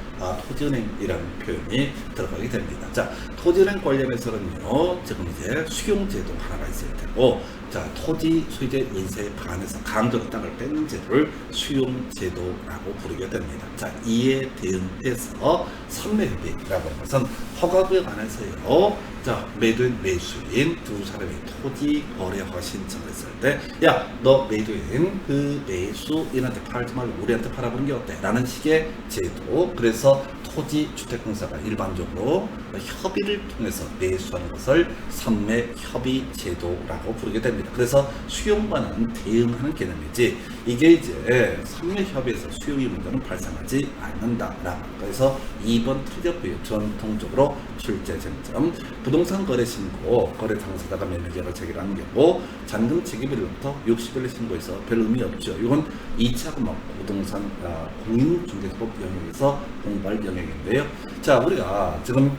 토지은행이라는 표현이 들어가게 됩니다. 자, 토지은행 관련해서는요, 지금 이제 수용제도 하나가 있을 테고, 자, 토지 소유자 인세에 반해서 강제로 땅을 뺏는 제도를 수용제도라고 부르게 됩니다. 자, 이에 대응해서 선매협의라고 하는 것은 허가구에 관해서요, 자, 매도인 매수인 두 사람이 토지 거래허가 신청을 했을 때, 야, 너 매도인 그 매수인한테 팔지 말고 우리한테 팔아보는 게 어때? 라는 식의 제도. 그래서 토지주택공사가 일반적으로 협의를 통해서 매수하는 것을 선매협의제도라고 부르게 됩니다. 그래서 수용과는 대응하는 개념이지, 이게 이제 선매협의에서 수용의 문제는 발생하지 않는다라고. 그래서 2번 틀렸고요. 전통적으로 출제쟁점, 부동산 거래 신고, 거래 당사자가 매매계약을 체결하는 경우 잔금 체계일로부터 60일의 신고에서 별 의미 없죠. 이건 2차 부동산 공인중개법 영역에서 공부할 영역인데요. 자, 우리가 지금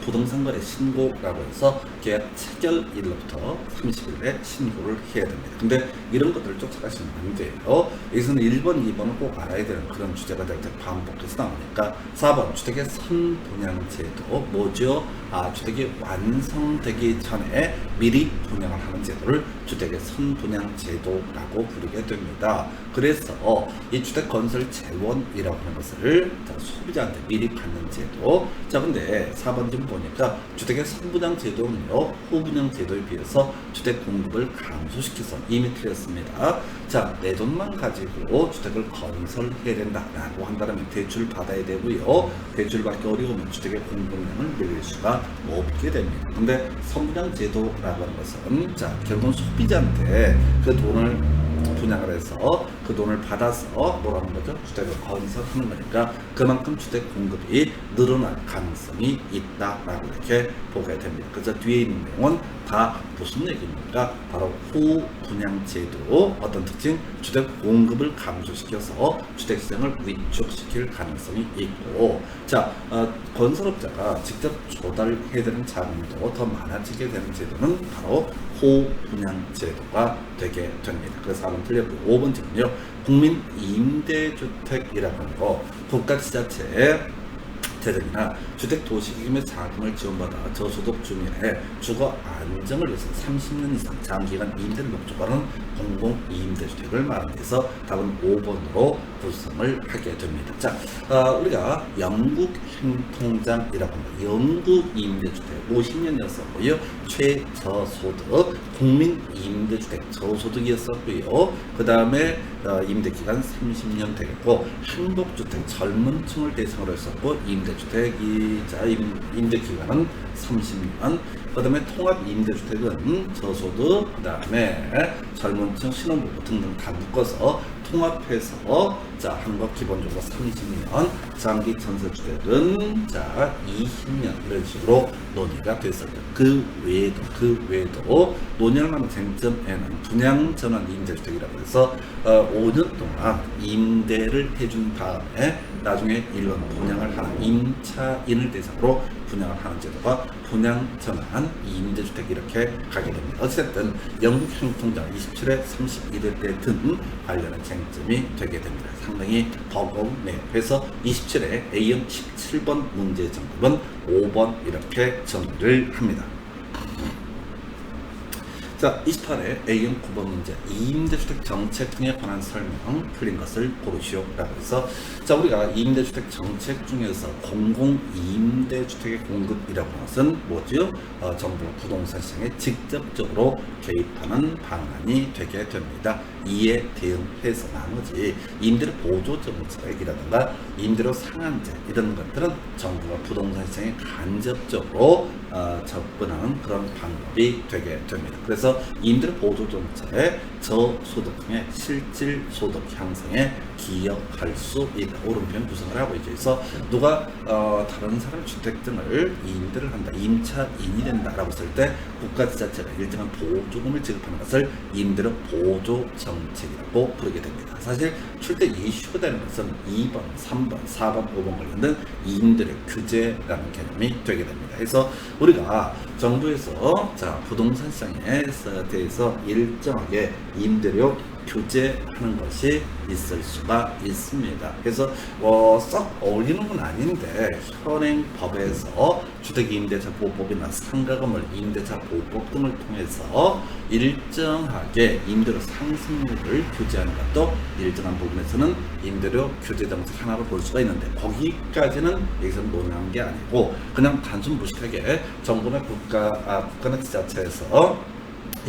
부동산 거래 신고라고 해서 계약 체결일로부터 30일에 신고를 해야 됩니다. 근데 이런 것들을 쫓아가시면 안 돼요. 여기서는 1번, 2번은 꼭 알아야 되는 그런 주제가 될 때 반복해서 나오니까 4번 주택의 선분양제도 뭐죠? 주택이 완성되기 전에 미리 분양을 하는 제도를 주택의 선분양제도라고 부르게 됩니다. 그래서 이 주택 건설 재원이라고 하는 것을 소비자한테 미리 받는 제도. 자, 근데 4번 좀 보니까 주택의 선분양제도는요, 후분양제도에 비해서 주택 공급을 감소시켜서 이미 틀렸습니다. 자, 내 돈만 가지고 주택을 건설해야 된다라고 한다면 대출 받아야 되고요. 대출 받기 어려우면 주택의 공급량을 늘릴 수가 없게 됩니다. 근데 선분양제도라고 하는 것은, 자, 결국은 소비자한테 그 돈을 분양을 해서 그 돈을 받아서 뭐라는 거죠? 주택을 건설하는 거니까 그만큼 주택 공급이 늘어날 가능성이 있다라고 이렇게 보게 됩니다. 그래서 뒤에 있는 내용은 다 무슨 얘기입니까? 겁니까? 바로 후분양제도. 어떤 특징? 주택 공급을 감소시켜서 주택시장을 위축시킬 가능성이 있고, 자, 건설업자가 직접 조달해야 되는 자금도 더 많아지게 되는 제도는 바로 후분양제도가 되게 됩니다. 그래서 한번 틀렸고요. 5번째는요, 국민임대주택이라고 하는 거, 국가지자체의 재정이나 주택도시기금의 자금을 지원받아 저소득 주민의 주거 안정을 위해서 30년 이상 장기간 임대를 목적으로 하는 공공임대주택을 말하는 데서 답은 5번으로 구성을 하게 됩니다. 자, 우리가 영국 행통장이라고 합니다. 영국 임대주택 50년이었었고요. 최저소득 국민임대주택 저소득이었었고요. 그 다음에 임대기간 30년 되겠고, 한복주택 젊은 층을 대상으로 했었고, 임대주택이자 임대기간은 30년. 그 다음에 통합임대주택은 저소득, 그 다음에 젊은층, 신혼부부 등등 다 묶어서 통합해서 자, 한국 기본적으로 30년, 장기 전세주택은 자 20년 이런 식으로 논의가 됐었죠. 그 외에도 논의할 만한 쟁점에는 분양전환 임대주택이라고 해서 5년 동안 임대를 해준 다음에 나중에 1년 분양을 하는 임차인을 대상으로 분양을 하는 제도가 분양전환 임대주택 이렇게 가게 됩니다. 어쨌든 영국 행통장 27회 31회 때 든 관련한 쟁점이 되게 됩니다. 상당히 버거운 내용에서 27회 A형 17번 문제 정답은 5번 이렇게 정리를 합니다. 자, 28회 A형 9번 문제, 임대주택 정책 등에 관한 설명 틀린 것을 고르시오 라고 해서, 자, 우리가 임대주택 정책 중에서 공공임대주택의 공급이라고 하는 것은 뭐죠? 정부가 부동산 시장에 직접적으로 개입하는 방안이 되게 됩니다. 이에 대응해서 나머지 임대료 보조 정책이라든가 임대료 상한제 이런 것들은 정부가 부동산 시장에 간접적으로 접근하는 그런 방법이 되게 됩니다. 그래서 임대료 보조 정책의 저소득층의 실질 소득 향상에 기여할 수 있다. 오른편 구성을 하고 있죠. 그래서 누가 다른 사람 주택 등을 임대를 한다, 임차인이 된다라고 했을 때 국가지자체가 일정한 보조금을 지급하는 것을 임대료 보조 정책이라고 부르게 됩니다. 사실 출대 이슈가 되는 것은 2번, 3번, 4번, 5번 관련된 임대료 규제라는 개념이 되게 됩니다. 그래서 우리가 정부에서 자, 부동산 시장에 대해서 일정하게 임대료 규제하는 것이 있을 수가 있습니다. 그래서 썩 어울리는 건 아닌데 현행 법에서 주택임대차 보호법이나 상가건물 임대차 보호법 등을 통해서 일정하게 임대료 상승률을 규제하는 것도 일정한 부분에서는 임대료 규제 정책 하나로 볼 수가 있는데, 거기까지는 여기서 논의한 게 아니고 그냥 단순 무식하게 정부나 국가나 지자체에서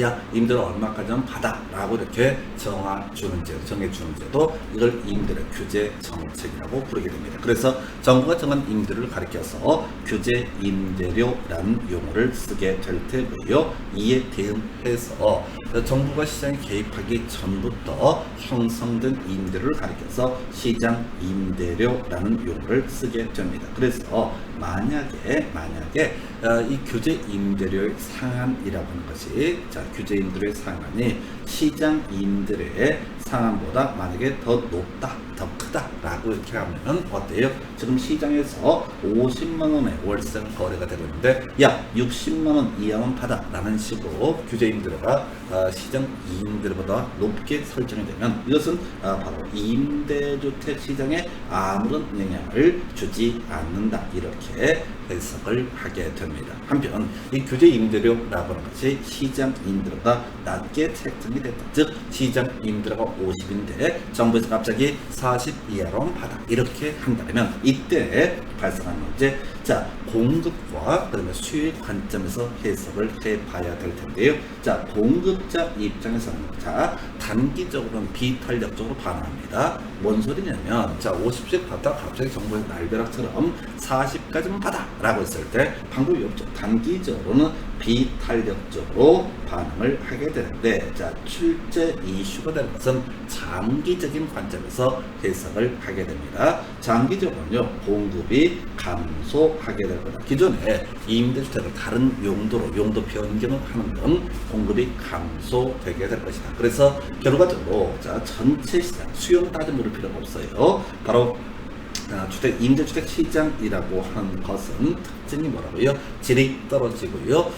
야, 임대료 얼마까지는 받아 라고 이렇게 정해주는 제도, 이걸 임대료 규제 정책이라고 부르게 됩니다. 그래서 정부가 정한 임대료를 가리켜서 규제 임대료라는 용어를 쓰게 될 테고요. 이에 대응해서 정부가 시장에 개입하기 전부터 형성된 임대료를 가리켜서 시장 임대료라는 용어를 쓰게 됩니다. 그래서 만약에 이 규제 임대료의 상한이라고 하는 것이, 자, 규제 임대료의 상한이 시장 임대료의 상한보다 만약에 더 높다, 더 크다라고 이렇게 하면 어때요? 지금 시장에서 50만 원의 월세 거래가 되고 있는데, 야, 60만 원 이하만 받아라는 식으로 규제 임대료가 시장 임대료보다 높게 설정이 되면 이것은 바로 임대주택 시장에 아무런 영향을 주지 않는다, 이렇게 해석을 하게 됩니다. 한편 이 규제 임대료라고 하는 것이 시장 임대료가 낮게 책정이 됐다, 즉 시장 임대료가 50인데 정부에서 갑자기 40 이하로 받아 이렇게 한다면 이때 발생하는 문제, 자, 공급과 그다음에 수요의 관점에서 해석을 해봐야 될 텐데요. 자, 공급자 입장에서는 자, 단기적으로는 비탄력적으로 반응합니다. 뭔 소리냐면 자 50씩 받다 갑자기 정부에서 날벼락처럼 40까지만 받아 라고 했을 때 방법이 없죠. 단기적으로는 비탄력적으로 반응을 하게 되는데 자 출제 이슈가 되는 것은 장기적인 관점에서 해석을 하게 됩니다. 장기적으로는요 공급이 감소하게 될 거다. 기존에 임대주택을 다른 용도로 용도 변경을 하는 건 공급이 감소되게 될 것이다. 그래서 결과적으로 자 전체 시장 수요는 따져 물을 필요가 없어요. 바로 임대주택 시장이라고 하는 것은 특징이 뭐라고요? 질이 떨어지고요.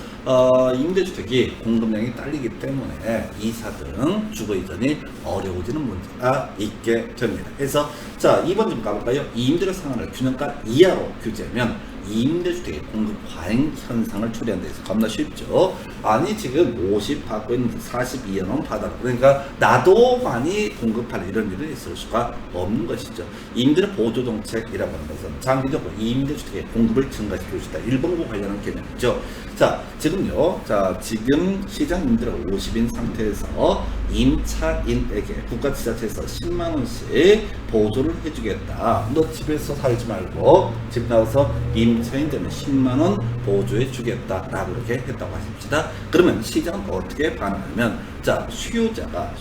임대주택이 공급량이 딸리기 때문에 이사 등 주거 이전이 어려워지는 문제가 있게 됩니다. 그래서 자 2번 좀 가볼까요? 임대료 상한을 균형가 이하로 규제하면 임대주택의 공급 과잉 현상을 초래한다 해서 겁나 쉽죠. 아니 지금 50 받고 있는데 42원 받아라. 그러니까 나도 많이 공급할 이런 일은 있을 수가 없는 것이죠. 임대료 보조 정책이라고 하는 것은 장기적으로 임대주택의 공급을 증가시킬 수 있다. 일본과 관련한 개념이죠. 자 지금요. 자 지금 시장 임대료가 50인 상태에서 임차인에게 국가 지자체에서 10만 원씩 보조를 해주겠다. 너 집에서 살지 말고 집 나와서 임차인 되면 10만 원 보조해 주겠다라고 이렇게 했다고 하십시다. 그러면 시장은 어떻게 반응하면 자 수요가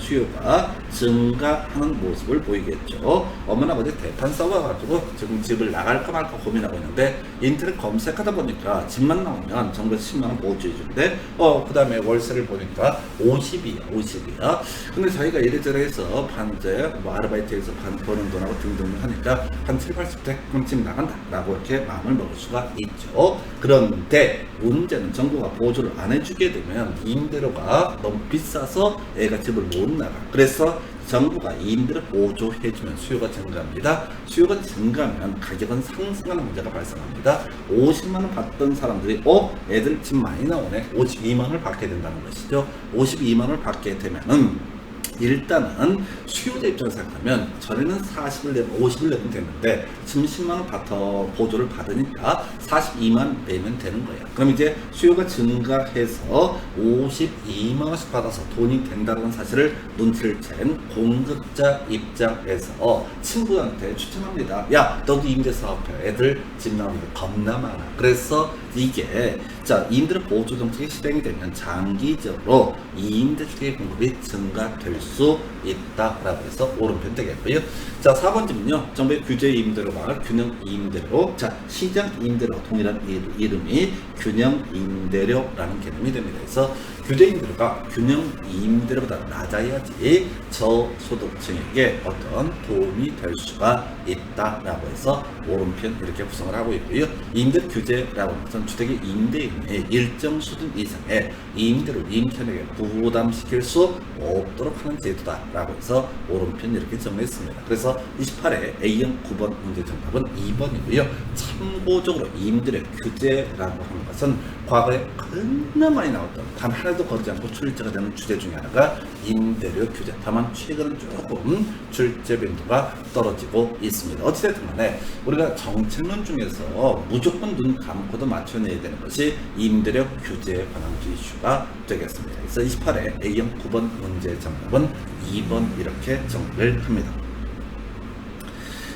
증가하는 모습을 보이겠죠. 어머나 어디 대판 싸워가지고 지금 집을 나갈까 말까 고민하고 있는데 인터넷 검색하다 보니까 집만 나오면 정부에서 10만 원 보조해 주는데 그 다음에 월세를 보니까 50이야. 근데 자기가 이래저래 해서 반제 뭐 아르바이트에서 버는 돈하고 등등을 하니까 한 7, 80대 그럼 집 나간다 라고 이렇게 마음을 먹을 수가 있죠. 그런데 문제는 정부가 보조를 안 해주게 되면 임대료가 너무 비싸서 애가 집을 못 나가. 그래서 정부가 임대료 보조해주면 수요가 증가합니다. 수요가 증가하면 가격은 상승하는 문제가 발생합니다. 50만 원 받던 사람들이 애들 집 많이 나오네 52만 원을 받게 된다는 것이죠. 52만 원을 받게 되면은 일단은 수요자 입장에서 생각하면 전에는 40을 내면 50을 내면 되는데 지금 10만 원 보조를 받으니까 42만 원 내면 되는 거예요. 그럼 이제 수요가 증가해서 52만 원씩 받아서 돈이 된다는 사실을 눈치를 챈 공급자 입장에서 친구한테 추천합니다. 야 너도 임대 사업해. 애들 집 나오는 게 겁나 많아. 그래서 이게 자 임대료 보조 정책이 실행이 되면 장기적으로 임대주택의 공급이 증가될 수 있다라고 해서 오른편 되겠고요. 자 4번쯤은요 정부의 규제 임대료와 균형 임대료. 자 시장 임대료 동일한 이름이 균형 임대료라는 개념이 됩니다. 그래서 규제 임대료가 균형 임대료보다 낮아야지 저소득층에게 어떤 도움이 될 수가 있다라고 해서 오른편 이렇게 구성을 하고 있고요. 임대 규제라고 하는 것은 주택의 임대인이 일정 수준 이상의 임대료를 임차인에게 부담시킬 수 없도록 하는 제도다라고 해서 오른편 이렇게 정했습니다. 그래서 28회 A형 9번 문제 정답은 2번이고요. 참고적으로 임대료 규제라고 하는 것은 과거에 겁나 많이 나왔던 단 하나도 거르지 않고 출제가 되는 주제 중에 하나가 임대료 규제. 다만 최근은 조금 출제 빈도가 떨어지고 있습니다. 어찌됐든 간에 우리가 정책론 중에서 무조건 눈 감고도 맞춰내야 되는 것이 임대료 규제에 관한 이슈가 되겠습니다. 그래서 28회 A형 9번 문제 정답은 2번 이렇게 정리를 합니다.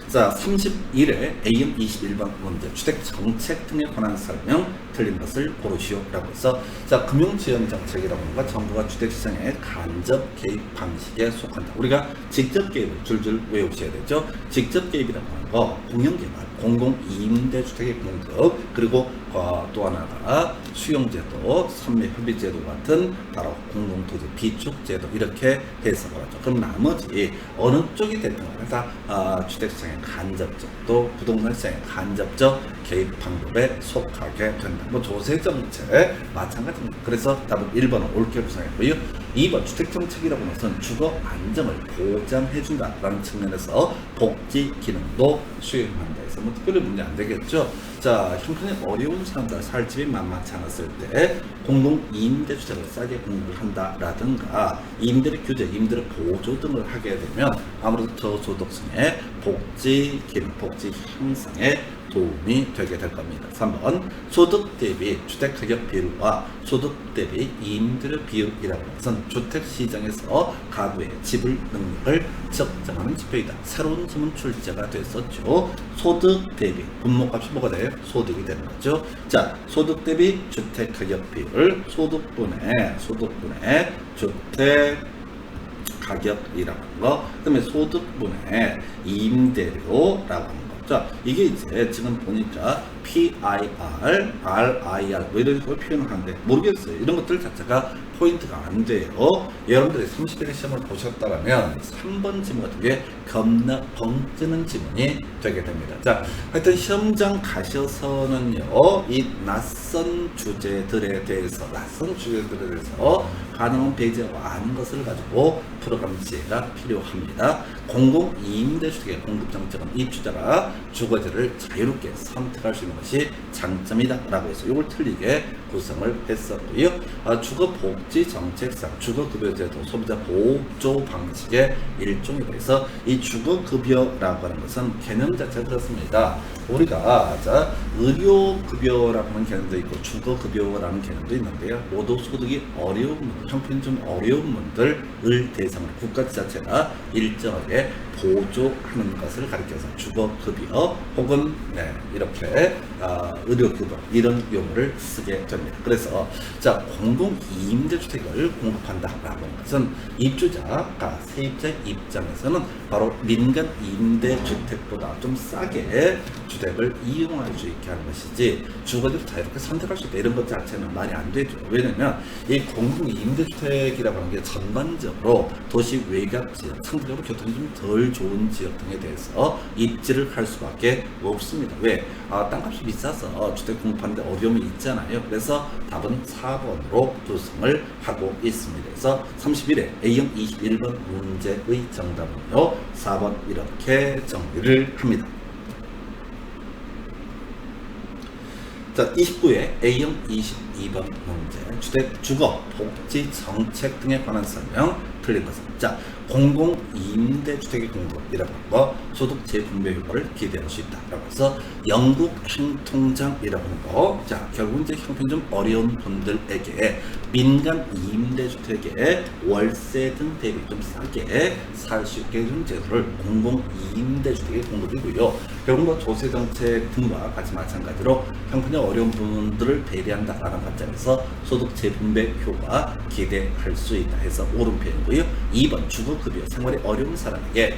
자, 31회 A형 21번 문제 주택 정책 등에 관한 설명 틀린 것을 고르시오라고 해서 자 금융지원 정책이라고 하는 건 정부가 주택시장의 간접 개입 방식에 속한다. 우리가 직접 개입을 줄줄 외우셔야 되죠. 직접 개입이라고 하는 거 공영개발, 공공임대주택의 공급 그리고 또 하나가 수용제도, 선매협의제도 같은 바로 공공토지 비축제도 이렇게 해석을 하죠. 그럼 나머지 어느 쪽이 됐든 간에 다 주택시장의 간접적 또 부동산 시장의 간접적 개입 방법에 속하게 된다. 뭐 조세정책 마찬가지입니다. 그래서 답은 1번은 옳게 구성했고요. 2번 주택정책이라고 하는 것은 주거 안정을 보장해준다라는 측면에서 복지 기능도 수행한다 해서 뭐 특별히 문제 안 되겠죠. 자, 형편이 어려운 사람들 살 집이 만만치 않았을 때 공동임대주택을 싸게 공급을 한다라든가 임대료 규제, 임대료 보조 등을 하게 되면 아무래도 저소득층의 복지 기능, 복지 향상에 도움이 되게 될 겁니다. 3번 소득 대비 주택가격 비율과 소득 대비 임대료 비율이라는 것은 주택시장에서 가구의 지불 능력을 측정하는 지표이다. 새로운 지문 출제가 됐었죠. 소득 대비 분모값이 뭐가 돼요? 소득이 되는 거죠. 자, 소득 대비 주택가격 비율 소득분의 주택 가격이라고 하는 거, 그 다음에 소득분의 임대료라고 하는 거. 자, 이게 이제 지금 보니까 PIR, RIR 뭐 이런 식으로 표현을 하는데 모르겠어요. 이런 것들 자체가 포인트가 안 돼요. 여러분들이 31회 시험을 보셨다면 3번 지문 같은 게 겁나 벙뜨는 지문이 되게 됩니다. 자, 하여튼 시험장 가셔서는요, 이 낯선 주제들에 대해서 가능한 배제와 아는 것을 가지고 풀어가는 지혜가 필요합니다. 공공임대주택의 공급정책은 입주자가 주거지를 자유롭게 선택할 수 있는 것이 장점이다 라고 해서 이걸 틀리게 구성을 했었고요. 주거복지정책상 주거급여제도 소비자 보호조 방식의 일종이라 해서 이 주거급여라고 하는 것은 개념 자체가 그렇습니다. 우리가 의료급여라고 하는 개념도 있고 주거급여라는 개념도 있는데요. 모두 소득이 어려운 분들, 형편이 좀 어려운 분들을 대상으로 국가 자체가 일정하게 보조하는 것을 가리켜서 주거급여 혹은 이렇게 의료급여 이런 용어를 쓰게 됩니다. 그래서 자, 공공임대주택을 공급한다라고 하는 것은 입주자가 세입자 입장에서는 바로 민간 임대주택보다 좀 싸게 주택을 이용할 수 있게 하는 것이지 주거지를 자유롭게 선택할 수 있다 이런 것 자체는 말이 안 되죠. 왜냐면 이 공공임대주택이라고 하는 게 전반적으로 도시 외곽 지역, 상대적으로 교통이 좀 덜 좋은 지역 등에 대해서 입지를 할 수밖에 없습니다. 왜? 땅값이 비싸서 주택 공급하는데 어려움이 있잖아요. 그래서 답은 4번으로 구성을 하고 있습니다. 그래서 31회 A형 21번 문제의 정답은요 4번 이렇게 정리를 합니다. 자, 29회 A형 22번 문제 주택, 주거, 복지, 정책 등에 관한 설명 틀린 것은 자, 공공임대주택의 공급이라고 하고 소득 재분배 효과를 기대할 수 있다라고 해서 영국 행통장이라고 하는 거. 자, 결국 이제 형편이 좀 어려운 분들에게 민간 임대주택의 월세 등 대비 좀 싸게 살 수 있게 해주는 제도를 공공임대주택의 공급이고요. 결국 뭐 조세정책 등과 같이 마찬가지로 형편이 어려운 분들을 배려한다라는 관점에서 소득 재분배 효과 기대할 수 있다 해서 옳은 표현이고요. 2번 주거급여, 생활이 어려운 사람에게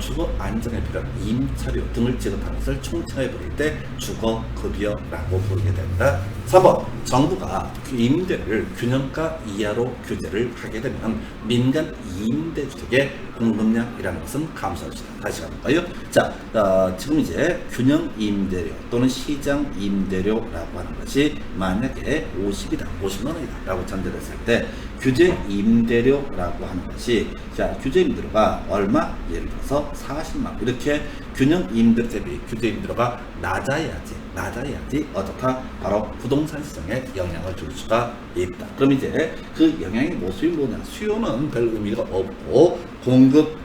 주거 안정에 필요한 임차료 등을 지급하는 것을 총칭해 부를 때 주거급여라고 부르게 됩니다. 4번 정부가 임대를 균형가 이하로 규제를 하게 되면 민간 임대주택의 공급량이라는 것은 감소할 수 있다. 다시 가볼까요? 자, 지금 이제 균형 임대료 또는 시장 임대료라고 하는 것이 만약에 50이다, 50만 원이다 라고 전제했을 때 규제 임대료라고 하는 것이 자, 규제 임대료가 얼마? 예를 들어서 40만 원 이렇게 균형 임대료 대비 규제 임대료가 낮아야지 어떻다? 바로 부동산 시장에 영향을 줄 수가 있다. 그럼 이제 그 영향의 모습이 뭐냐? 수요는 별 의미가 없고 공급이라고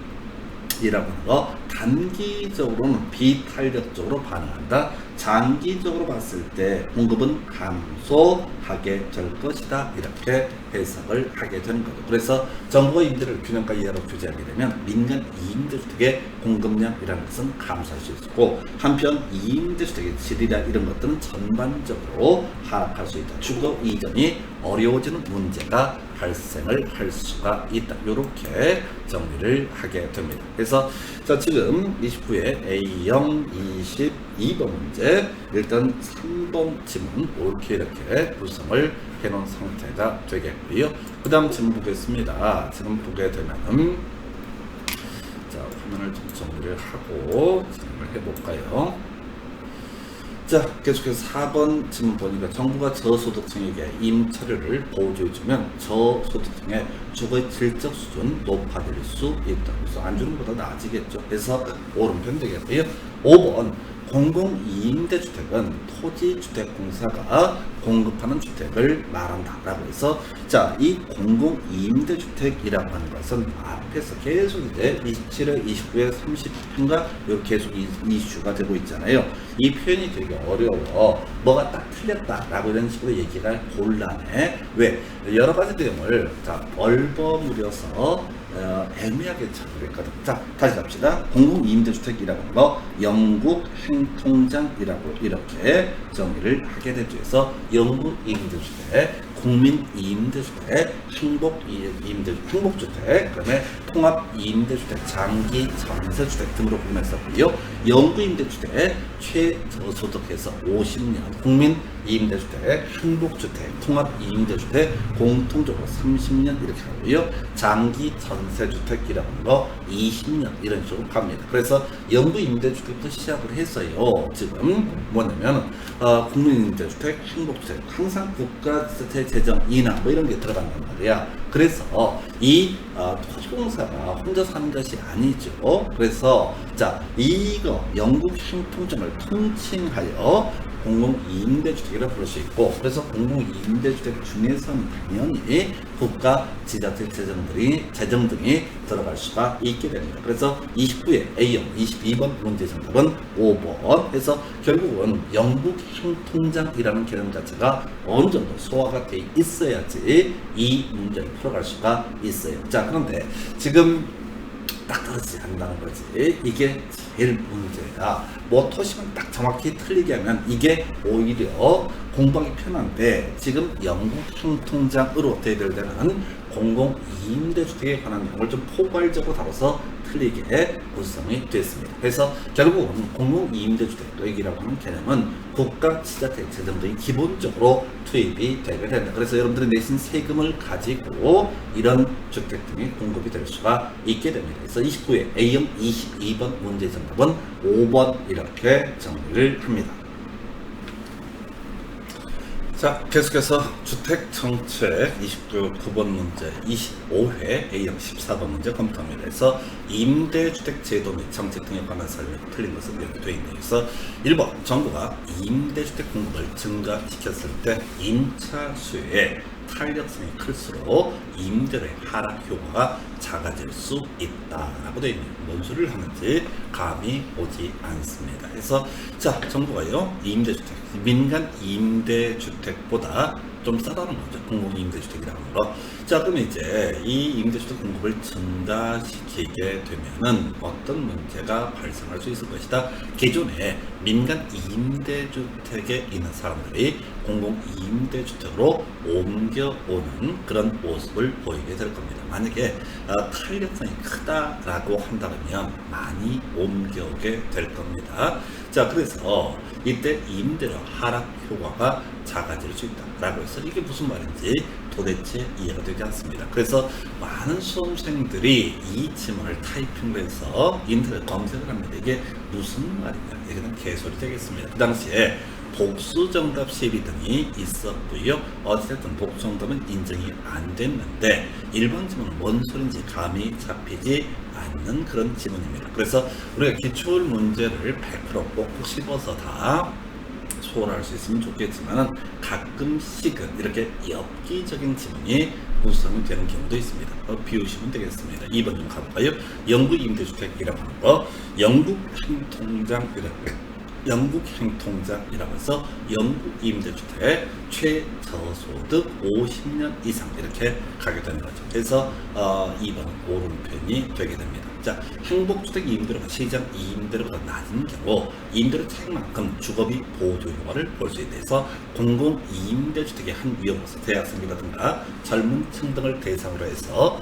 하는 거 단기적으로는 비탄력적으로 반응한다. 장기적으로 봤을 때 공급은 감소하게 될 것이다. 이렇게 해석을 하게 되는 거죠. 그래서 정부가 임대를 균형가 이하로 규제하게 되면 민간 임대주택의 공급량이라는 것은 감소할 수 있고 한편 임대주택의 질이나 이런 것들은 전반적으로 하락할 수 있다. 주거 이전이 어려워지는 문제가 발생을 할 수가 있다. 이렇게 정리를 하게 됩니다. 그래서 자, 지금 29회 A형 22번 문제 일단 3번 지문 옳게 이렇게 구성을 해놓은 상태가 되겠고요. 그 다음 지문 보겠습니다. 지금 보게 되면은 자, 화면을 좀 정리를 하고 진행을 해볼까요? 자, 계속해서 4번 지문 보니까 정부가 저소득층에게 임차료를 보조해주면 저소득층의 주거의 질적 수준 높아질 수 있다. 그래서 안 주는 것보다 나아지겠죠. 그래서 옳은 편 되겠고요. 5번 공공이임대주택은 토지주택공사가 공급하는 주택을 말한다라고 해서 자, 이 공공이임대주택이라고 하는 것은 앞에서 계속 이제 27회, 29회, 30회인가 이렇게 계속 이슈가 되고 있잖아요. 이 표현이 되게 어려워. 뭐가 딱 틀렸다라고 이런 식으로 얘기가 곤란해. 왜? 여러 가지 내용을 자, 벌버무려서 애매하게 처리했거든. 자, 다시 갑시다. 공공이임대주택이라고 하는 거 영국 행통장이라고 이렇게 정의를 하게 되죠. 그래서 영국이임대주택, 국민이임대주택, 행복주택, 그다음에 통합이임대주택, 장기전세주택 등으로 구분했었고요. 영구임대주택, 최저소득에서 50년, 국민이임대주택, 행복주택, 통합이임대주택, 공통적으로 30년 이렇게 하고요. 장기전세주택이라고 하는 거 20년 이런 식으로 갑니다. 그래서 영구임대주택부터 시작을 했어요. 지금 뭐냐면 국민임대주택, 행복주택, 항상 국가주택 재정 인하 뭐 이런 게 들어간단 말이야. 그래서 이 토지공사가 혼자 사는 것이 아니죠. 그래서 자, 이거 영국 행통정을 통칭하여 공공이임대주택이라고 부를 수 있고, 그래서 공공이임대주택 중에서는 당연히 국가 지자체 재정 등이 들어갈 수가 있게 됩니다. 그래서 29의 A형 22번 문제 정답은 5번 해서 결국은 영국 행통장이라는 개념 자체가 어느 정도 소화가 돼 있어야지 이 문제를 풀어갈 수가 있어요. 자, 그런데 지금 딱 떨어지지 않는다는 거지. 이게 제일 문제야. 뭐 토식은 딱 정확히 틀리게 하면 이게 오히려 공부하기 편한데, 지금 영국 행통장으로 대별되는 공공이임대주택에 관한 내용을 좀 포괄적으로 다뤄서 틀리게 구성이 됐습니다. 그래서 결국은 공공이임대주택이라고 하는 개념은 국가 지자체 재정 등이 기본적으로 투입이 되게 된다. 그래서 여러분들이 내신 세금을 가지고 이런 주택 등이 공급이 될 수가 있게 됩니다. 그래서 29회 A형 22번 문제 정답은 5번 이렇게 정리를 합니다. 자, 계속해서 주택정책 29번 문제 25회 A형 14번 문제 검토합니다. 그래서 임대주택 제도 및 정책 등에 관한 설명이 틀린 것은 여기 되어 있네요. 그래서 1번 정부가 임대주택 공급을 증가시켰을 때 임차수의 탄력성이 클수록 임대료의 하락 효과가 작아질 수 있다라고 되어 있네요. 뭔 소리를 하는지 감이 오지 않습니다. 그래서 자, 정부가요 임대주택, 민간 임대주택보다 좀 싸다는 거죠. 공공임대주택이라는 거. 자, 그러면 이제 이 임대주택 공급을 증가시키게 되면은 어떤 문제가 발생할 수 있을 것이다. 기존에 민간 임대주택에 있는 사람들이 공공임대주택으로 옮겨오는 그런 모습을 보이게 될 겁니다. 만약에 탄력성이 크다라고 한다면 많이 옮겨오게 될 겁니다. 자, 그래서 이때 임대료 하락 효과가 작아질 수 있다라고 해서 이게 무슨 말인지 도대체 이해가 되지 않습니다. 그래서 많은 수험생들이 이 지문을 타이핑을 해서 인터넷 검색을 합니다. 이게 무슨 말이냐, 이거는 개소리 되겠습니다. 그 당시에 복수정답 시비 등이 있었고요. 어쨌든 복수정답은 인정이 안 됐는데 일반 지문은 뭔 소린지 감이 잡히지 않는 그런 지문입니다. 그래서 우리가 기출 문제를 100% 꼭 씹어서 다 소홀할 수 있으면 좋겠지만 가끔씩은 이렇게 엽기적인 지문이 구성이 되는 경우도 있습니다. 비우시면 되겠습니다. 2번 좀 가볼까요? 영국 임대주택이라고 하는 거, 영국 행통장이라고 해서 영국 임대주택 최저소득 50년 이상 이렇게 가게 되는 거죠. 그래서 2번 오른편이 되게 됩니다. 자, 행복주택 임대료가 시장 임대료보다 낮은 경우 임대료 차익만큼 주거비 보조 효과를 볼 수 있어서 공공임대주택의 한 위험으로서 대학생이라든가 젊은 층 등을 대상으로 해서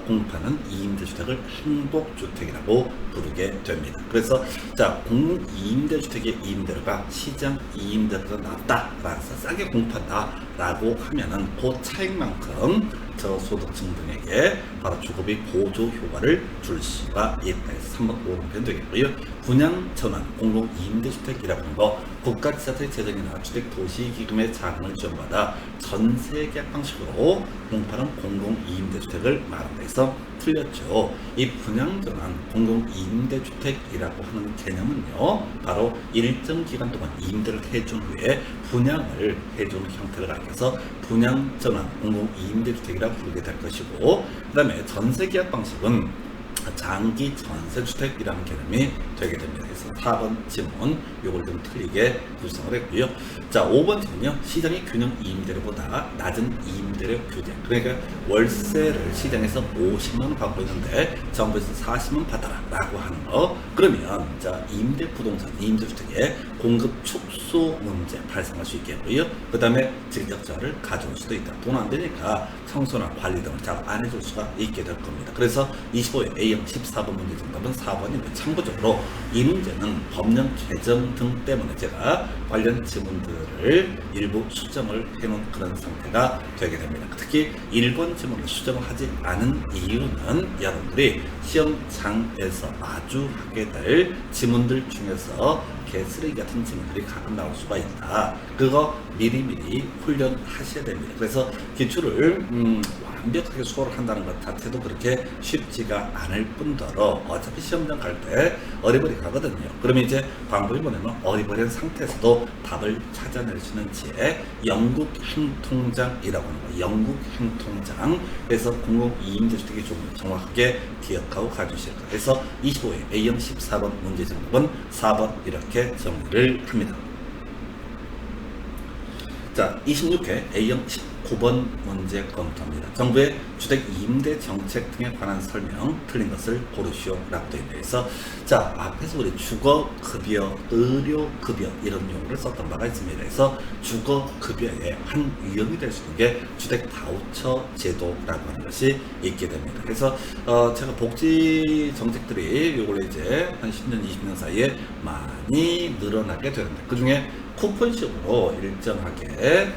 공급하는 이임대주택을 행복주택이라고 부르게 됩니다. 그래서 자, 공공임대주택의 임대료가 시장 임대료보다 낮다라서 싸게 공급한다라고 하면은 그 차익만큼 저소득층 등에게 바로 주거비 보조 효과를 줄 수가 있다 해서 3번 오른편 되겠고요. 분양 전환 공공임대주택이라고 하는 거 국가지자체 재정이나 주택도시기금의 자금을 지원받아 전세계약 방식으로 공파는 공공임대주택을 말한다 해서 틀렸죠. 이 분양전환 공공임대주택이라고 하는 개념은요, 바로 일정 기간 동안 임대를 해준 후에 분양을 해주는 형태를 가리켜서 분양전환 공공임대주택이라고 부르게 될 것이고, 그 다음에 전세계약 방식은 장기 전세주택이라는 개념이 되게 됩니다. 그래서 4번 질문 요걸 좀 틀리게 구성을 했고요. 자, 5번 질문은요. 시장의 균형 임대료보다 낮은 임대료 규제. 그러니까 월세를 시장에서 50만 원 받고 있는데 정부에서 40만 원 받아라 라고 하는 거. 그러면 자, 임대부동산, 임대주택의 공급 축소 문제 발생할 수 있겠고요. 그 다음에 질적자를 가져올 수도 있다. 돈 안 되니까 청소나 관리 등을 잘 안 해줄 수가 있게 될 겁니다. 그래서 25의 A형 14번 문제 정답은 4번입니다. 참고적으로 이 문제는 법령 개정 등 때문에 제가 관련 지문들을 일부 수정을 해놓은 그런 상태가 되게 됩니다. 특히 1번 지문을 수정을 하지 않은 이유는 여러분들이 시험장에서 마주하게 될 지문들 중에서 개쓰레기 같은 지문들이 가끔 나올 수가 있다. 그거 미리미리 훈련하셔야 됩니다. 그래서 기출을 완벽하게 수호를 한다는 것 자체도 그렇게 쉽지가 않을 뿐더러 어차피 시험장 갈 때 어리버리하거든요. 그러면 이제 방법이 뭐냐면 어리버리한 상태에서도 답을 찾아낼 수 있는 지혜 영국 행통장이라고 하는 거예요. 영국 행통장. 그래서 공공임대주택이 좀 정확하게 기억하고 가주실 거예요. 그래서 25회 A형 14번 문제 정답은 4번 이렇게 정리를 합니다. 자, 26회 A형 19번 문제 검토합니다. 정부의 주택 임대 정책 등에 관한 설명 틀린 것을 고르시오라고 되어 있어서 자, 앞에서 우리 주거급여, 의료급여 이런 용어를 썼던 바가 있습니다. 그래서 주거급여의 한 유형이 될 수 있는 게 주택 바우처 제도라고 하는 것이 있게 됩니다. 그래서 제가 복지 정책들이 요걸 이제 한 10년, 20년 사이에 많이 늘어나게 되는데 그 중에 쿠폰식으로 일정하게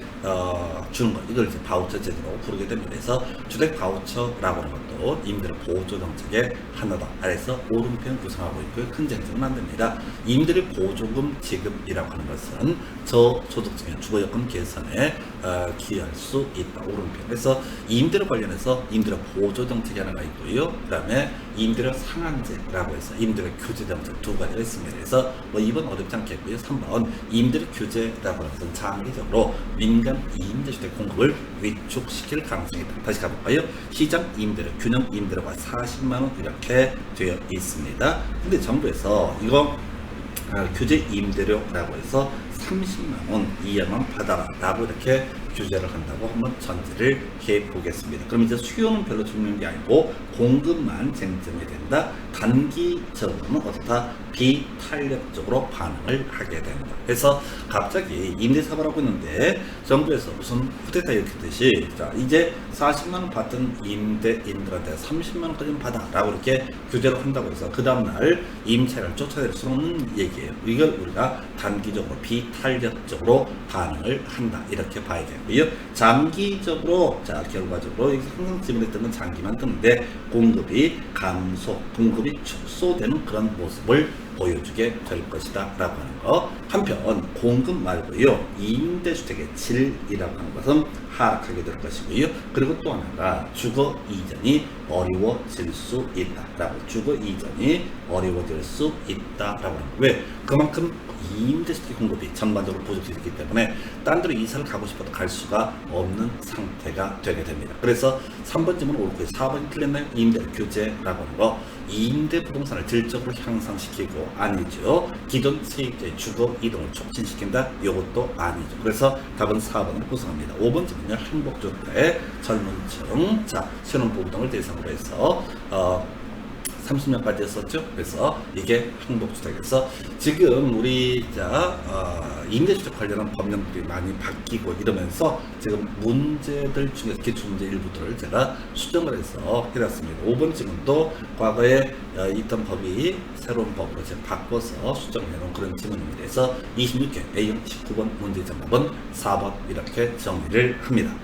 주는 것, 이걸 이제 바우처 제도라고 부르게 됩니다. 그래서 주택 바우처라고 하는 것도 임대료 보조 정책의 하나다. 아래서 오른편 구성하고 있고요. 큰 쟁점은 안 됩니다. 임대료 보조금 지급이라고 하는 것은 저소득층의 주거여건 개선에 기여할 수 있다. 오른편. 그래서 임대료 관련해서 임대료 보조 정책이 하나가 있고요. 그 다음에 임대료 상한제라고 해서 임대료 규제 정책 두 가지가 있습니다. 그래서 뭐 2번 어렵지 않겠고요. 3번 임대료 규제라고 하는 것은 장기적으로 민간 임대주택 공급을 위축시킬 가능성이 있다. 다시 가볼까요? 시장 임대료, 균형 임대료가 40만 원 이렇게 되어 있습니다. 근데 정부에서 이거 규제 임대료라고 해서 30만 원 이하만 받아라 라고 이렇게 규제를 한다고 한번 전제를 해 보겠습니다. 그럼 이제 수요는 별로 중요한 게 아니고 공급만 쟁점이 된다. 단기적으로는 어떻다? 비탄력적으로 반응을 하게 된다. 그래서 갑자기 임대사업을 하고 있는데 정부에서 무슨 쿠데타 일으켰듯이 자, 이제 40만 원 받던 임대인들한테 30만 원까지는 받아 라고 이렇게 규제를 한다고 해서 그 다음날 임차를 쫓아낼 수 없는 얘기예요. 이걸 우리가 단기적으로 비탄력적으로 반응을 한다 이렇게 봐야 되고요. 장기적으로 자, 결과적으로 항상 지불했던 건 장기만 뜨는데 공급이 감소, 공급이 축소되는 그런 모습을 보여주게 될 것이다 라고 하는 거. 한편 공급 말고요, 임대주택의 질이라고 하는 것은 하락하게 될 것이고요. 그리고 또 하나가 주거 이전이 어려워질 수 있다 라고, 주거 이전이 어려워질 수 있다 라고 하는 거. 왜? 그만큼 임대주택 공급이 전반적으로 부족했기 때문에 딴 데로 이사를 가고 싶어도 갈 수가 없는 상태가 되게 됩니다. 그래서 3번 질문 옳고요. 4번이 틀렸나요? 임대 규제라고 하는 거. 임대 부동산을 질적으로 향상시키고 아니죠. 기존 세입자의 주거 이동을 촉진시킨다. 이것도 아니죠. 그래서 답은 4번을 구성합니다. 5번 질문은 행복주택 젊은층 자 신혼부부 등을 대상으로 해서 30년까지 했었죠. 그래서 이게 행복주택에서 지금 우리 임대주택 관련한 법령들이 많이 바뀌고 이러면서 지금 문제들 중에서 기출문제 일부들을 제가 수정을 해서 해놨습니다. 5번 질문도 과거에 있던 법이 새로운 법으로 제가 바꿔서 수정해놓은 그런 질문입니다. 그래서 26회 A형 19번 문제 정답은 4번 이렇게 정리를 합니다.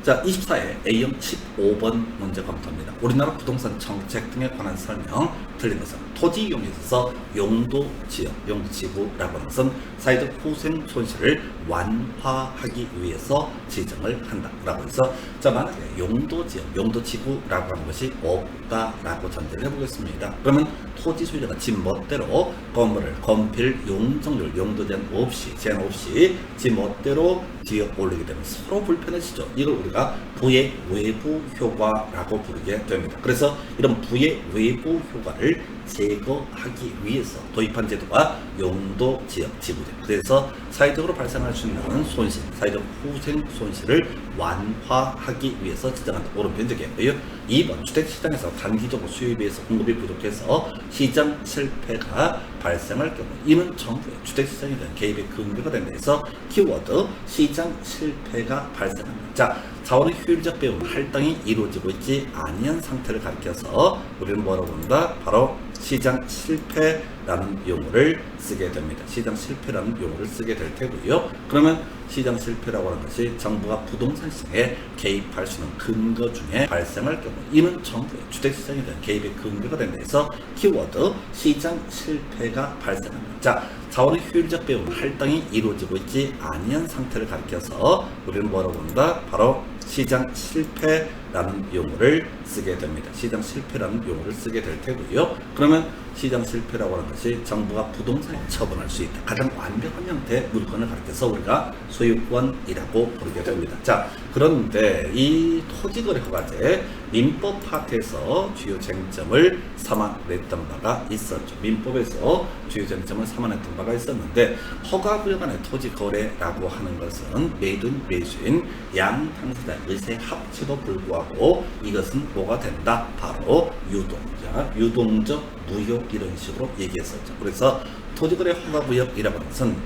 자, 24회 A형 15번 문제 검토입니다. 우리나라 부동산 정책 등에 관한 설명. 틀린 것은 토지 이용에 있어서 용도 지역, 용도 지구라고 하는 것은 사회적 후생 손실을 완화하기 위해서 지정을 한다라고 해서, 자, 만약에 용도 지역, 용도 지구라고 하는 것이 없다라고 전제를 해보겠습니다. 그러면 토지 소유자가 지 멋대로 건물을 건필 용적률, 용도 제한 없이 지 멋대로 지어 올리게 되면 서로 불편해지죠. 이걸 우리가 부의 외부 효과라고 부르게 됩니다. 그래서 이런 부의 외부 효과를 제거하기 위해서 도입한 제도가 용도 지역 지구제. 그래서 사회적으로 발생할 수 있는 손실, 사회적 후생 손실을 완화하기 위해서 지정한다. 옳은 변적이고요. 2번 주택시장에서 단기적으로 수요에 비해서 공급이 부족해서 시장 실패가 발생할 경우 이는 정부의 주택시장에 대한 개입의 근거가 된다 해서 키워드 시장 실패가 발생합니다. 자, 자원의 효율적 배분 할당이 이루어지고 있지 아니한 상태를 가리켜서 우리는 뭐라고 본다? 바로 시장 실패라는 용어를 쓰게 됩니다. 시장 실패라는 용어를 쓰게 될 테고요. 그러면 시장 실패라고 하는 것이 정부가 부동산 시장에 개입할 수 있는 근거 중에 발생할 경우 이는 정부의 주택시장에 대한 개입의 근거가 된다 해서 키워드 시장 실패가 발생합니다. 자, 자원의 효율적 배분 할당이 이루어지고 있지 아니한 상태를 가리켜서 우리는 뭐라고 본다? 바로 시장 실패라는 용어를 쓰게 됩니다. 시장 실패라는 용어를 쓰게 될 테고요. 그러면 시장 실패라고 하는 것이 정부가 부동산에 처분할 수 있다. 가장 완벽한 형태의 물건을 가리켜서 우리가 소유권이라고 부르게 됩니다. 자, 그런데 이 토지거래 허가제 민법 파트에서 주요 쟁점을 삼아냈던 바가 있었죠. 민법에서 주요 쟁점을 삼아냈던 바가 있었는데, 허가구역 안의 토지거래라고 하는 것은 매도인 매수인 양 당사자 의세 합치도 불구하고 이것은 뭐가 된다? 바로 유동자, 유동적 무효 이런 식으로 얘기했었죠. 그래서 토지거래 허가구역이라고 하는 것은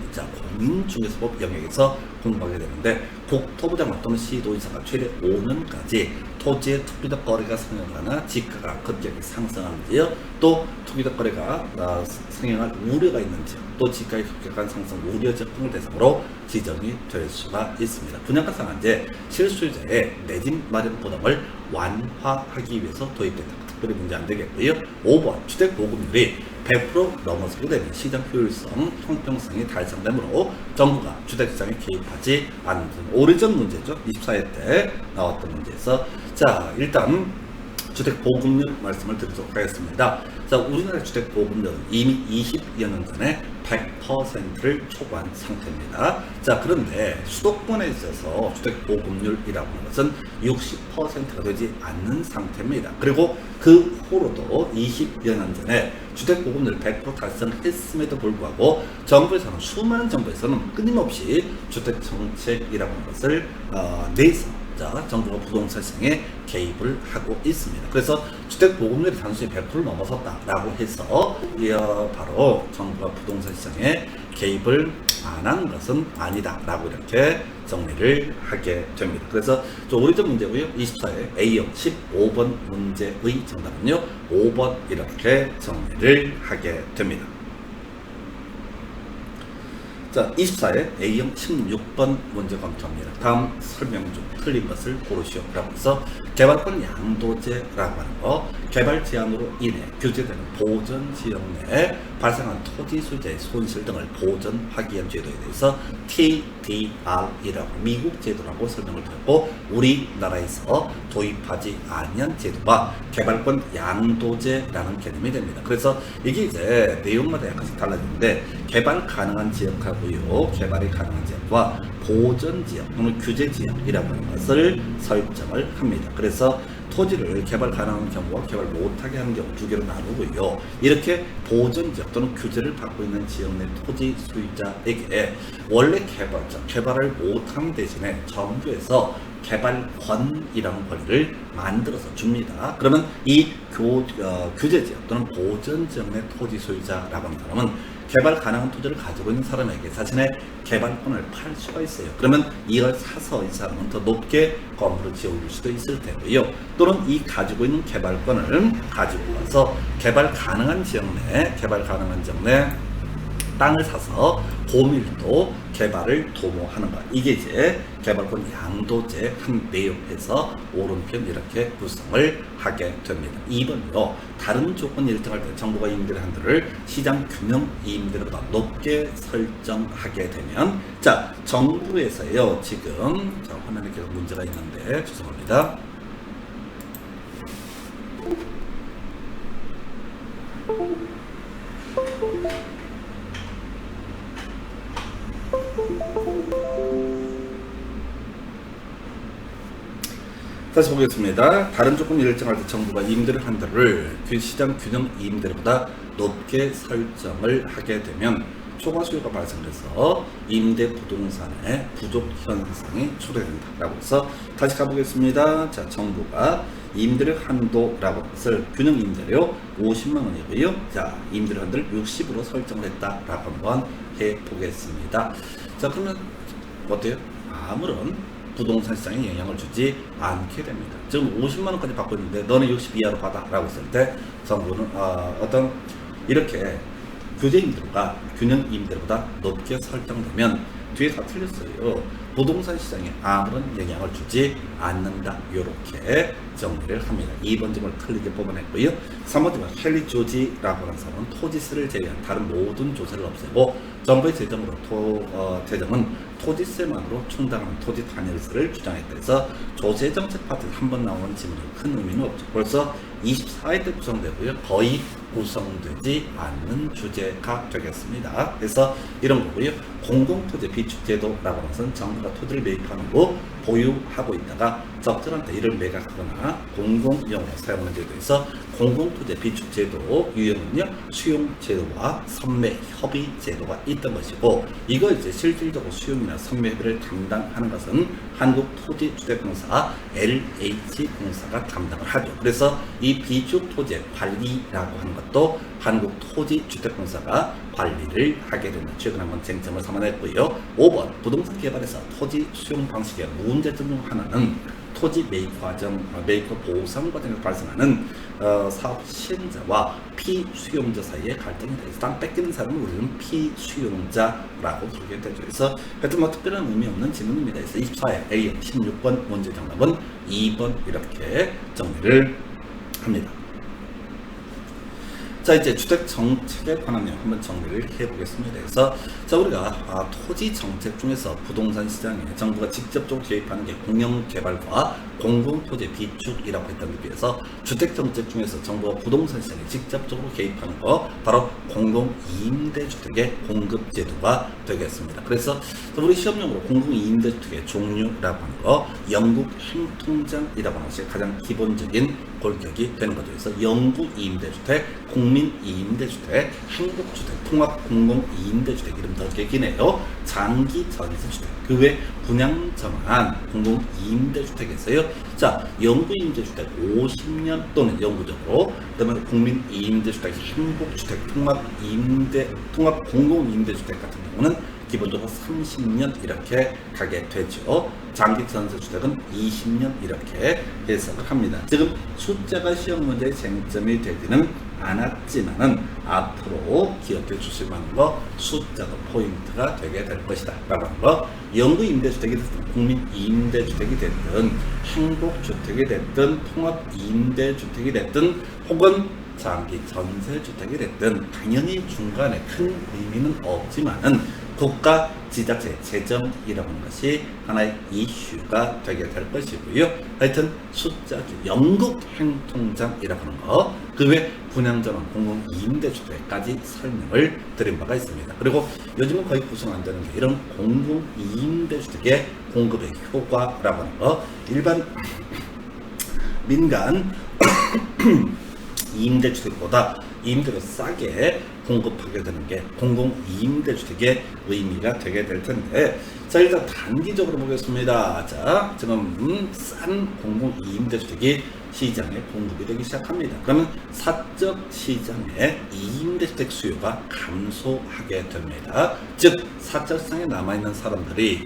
공인중개사법 영역에서 공부하게 되는데, 국토부장관 또는 시도의사가 최대 5년까지 토지의 투기적 거래가 성행하거나 지가가 급격히 상승하는지요, 또 투기적 거래가 성행할 우려가 있는지, 또 지가의 급격한 상승 우려적 등을 대상으로 지정이 될 수가 있습니다. 분양가 상한제 실수요자의 내집 마련 부담을 완화하기 위해서 도입된다. 특별히 문제 안 되겠고요. 5번 주택 보급률이 100% 넘어서게 되면 시장 효율성, 형평성이 달성되므로 정부가 주택시장에 개입하지 않는 오래전 문제죠. 24회 때 나왔던 문제에서, 자, 일단 주택 보급률 말씀을 드리도록 하겠습니다. 자, 우리나라 주택 보급률은 이미 20여 년 전에 100%를 초과한 상태입니다. 자, 그런데 수도권에 있어서 주택 보급률이라고 하는 것은 60%가 되지 않는 상태입니다. 그리고 그 후로도 20여 년 전에 주택 보급률 100% 달성했음에도 불구하고 정부에서는, 수많은 정부에서는 끊임없이 주택 정책이라고 하는 것을 내서 정부가 부동산 시장에 개입을 하고 있습니다. 그래서 주택 보급률이 단순히 100%를 넘어섰다라고 해서 바로 정부가 부동산 시장에 개입을 안 한 것은 아니다라고 이렇게 정리를 하게 됩니다. 그래서 좀 오래전 문제고요. 24회 A형 15번 문제의 정답은요 5번 이렇게 정리를 하게 됩니다. 자, 24회 A형 16번 문제 검토합니다. 다음 설명 중 틀린 것을 고르시오 라고 해서, 개발권 양도제라고 하는 거, 개발 제한으로 인해 규제되는 보전 지역 내에 발생한 토지 소유자의 손실 등을 보전하기 위한 제도에 대해서 TDR이라고 미국 제도라고 설명을 드렸고, 우리나라에서 도입하지 아니한 제도가 개발권 양도제라는 개념이 됩니다. 그래서 이게 이제 내용마다 약간씩 달라지는데, 개발 가능한 지역하고요, 개발이 가능한 지역과 보전 지역 또는 규제 지역이라고 하는 것을 설정을 합니다. 그래서 토지를 개발 가능한 경우와 개발 못하게 하는 경우 두 개로 나누고요. 이렇게 보전 지역 또는 규제를 받고 있는 지역 내 토지 소유자에게 원래 개발을 못하는 대신에 정부에서 개발권이라는 권리를 만들어서 줍니다. 그러면 이 규제 지역 또는 보전 지역 내 토지 소유자라고 하는 사람은 개발 가능한 토지를 가지고 있는 사람에게 자신의 개발권을 팔 수가 있어요. 그러면 이걸 사서 이 사람은 더 높게 건물을 지어올 수도 있을 테고요. 또는 이 가지고 있는 개발권을 가지고 와서 개발 가능한 지역 내 땅을 사서 고밀도 개발을 도모하는 것. 이게 이제 개발권 양도제 한 내용에서 오른편 이렇게 구성을 하게 됩니다. 2번으로 다른 조건 일정할 때 정부가 임대를 한도를 시장 균형 임대료보다 높게 설정하게 되면, 자, 정부에서요 지금 자, 화면에 계속 문제가 있는데 죄송합니다. 다시 보겠습니다. 다른 조건 일정할 때 정부가 임대를 한도를 시장 균형 임대료보다 높게 설정을 하게 되면 초과 수요가 발생해서 임대 부동산의 부족 현상이 초래된다라고 해서, 다시 가보겠습니다. 자, 정부가 임대료 한도라고 것을 균형 임대료 50만 원이고요. 자, 임대료 한도를 60으로 설정을 했다라고 한번 해보겠습니다. 자, 그러면 어때요? 아무런 부동산 시장에 영향을 주지 않게 됩니다. 지금 50만 원까지 받고 있는데 너는 60 이하로 받아 라고 했을 때 정부는 어떤 이렇게 규제 임대료가 균형 임대료보다 높게 설정되면 뒤에 다 틀렸어요. 부동산 시장에 아무런 영향을 주지 않는다. 이렇게 정리를 합니다. 2번 점을 틀리게 뽑아냈고요. 3번 점은 헨리 조지라고 하는 사람은 토지세를 제외한 다른 모든 조세를 없애고 정부의 재정은 토지세만으로 충당하는 토지 단일세를 주장했다 해서 조세정책 파트에 한번 나오는 지문은 큰 의미는 없죠. 벌써 24회 때 구성되고요. 거의 구성되지 않는 주제가 되겠습니다. 그래서 이런 거고요. 공공토지 비축제도라고 하는 것은 정부가 토지를 매입하고 보유하고 있다가 적절한 때 이를 매각하거나 공공용으로 사용하는 제도에서 공공토지 비축제도 유형은요, 수용제도와 선매협의제도가 있던 것이고, 이거 이제 실질적으로 수용이나 선매협의를 담당하는 것은 한국토지주택공사 LH공사가 담당을 하죠. 그래서 이 비축토지의 관리라고 하는 것도 한국토지주택공사가 관리를 하게 됩니다. 최근 한번 쟁점을 삼아냈고요. 5번 부동산 개발에서 토지 수용 방식의 문제점 중 하나는 토지 매입 과정, 매입과 보상 과정에서 발생하는 사업 시행자와 피수용자 사이의 갈등이 되어서 땅 뺏기는 사람을 우리는 피수용자라고 부르게 되죠. 그래서 하여튼 뭐 특별한 의미 없는 질문입니다. 그래서 24회 A형 16번 문제 정답은 2번 이렇게 정리를 합니다. 자, 이제 주택 정책에 관한 내용 한번 정리를 해보겠습니다. 그래서 자, 우리가 토지 정책 중에서 부동산 시장에 정부가 직접적으로 개입하는 게 공영개발과 공공토지 비축이라고 했던 데 비해서 주택 정책 중에서 정부가 부동산 시장에 직접적으로 개입하는 거 바로 공공임대주택의 공급제도가 되겠습니다. 그래서 우리 시험용으로 공공임대주택의 종류라고 하는 거 영국 행통장이라고 하는 것이 가장 기본적인 골격이 되는 거죠. 그래서 영구임대주택, 국민임대주택, 행복주택, 통합공공임대주택, 이름 더 기네요. 장기전세주택, 그 외 분양 정한 공공임대주택에서요. 자, 영구임대주택 50년 또는 영구적으로, 그다음에 국민임대주택, 행복주택, 통합공공임대주택 같은 경우는 기본적으로 30년 이렇게 가게 되죠. 장기전세주택은 20년 이렇게 해석을 합니다. 지금 숫자가 시험 문제의 쟁점이 되지는 않았지만은 앞으로 기억해 주실 만한 거 숫자도 포인트가 되게 될 것이다 라고 하는 거. 영구임대주택이 됐든 국민임대주택이 됐든 행복주택이 됐든 통합임대주택이 됐든 혹은 장기전세주택이 됐든 당연히 중간에 큰 의미는 없지만은 국가 지자체 재정이라고 하는 것이 하나의 이슈가 되게 될 것이고요. 하여튼 숫자 영국 행통장이라고 하는 거, 그 외 분양전환 공공임대주택까지 설명을 드린 바가 있습니다. 그리고 요즘은 거의 구성 안 되는 게 이런 공공임대주택의 공급의 효과라고 하는 거, 일반 민간 임대주택보다 임대료 싸게 공급하게 되는 게 공공임대주택의 의미가 되게 될 텐데, 자, 일단 단기적으로 보겠습니다. 자, 지금 싼 공공임대주택이 시장에 공급이 되기 시작합니다. 그러면 사적 시장에 임대주택 수요가 감소하게 됩니다. 즉 사적 시장에 남아있는 사람들이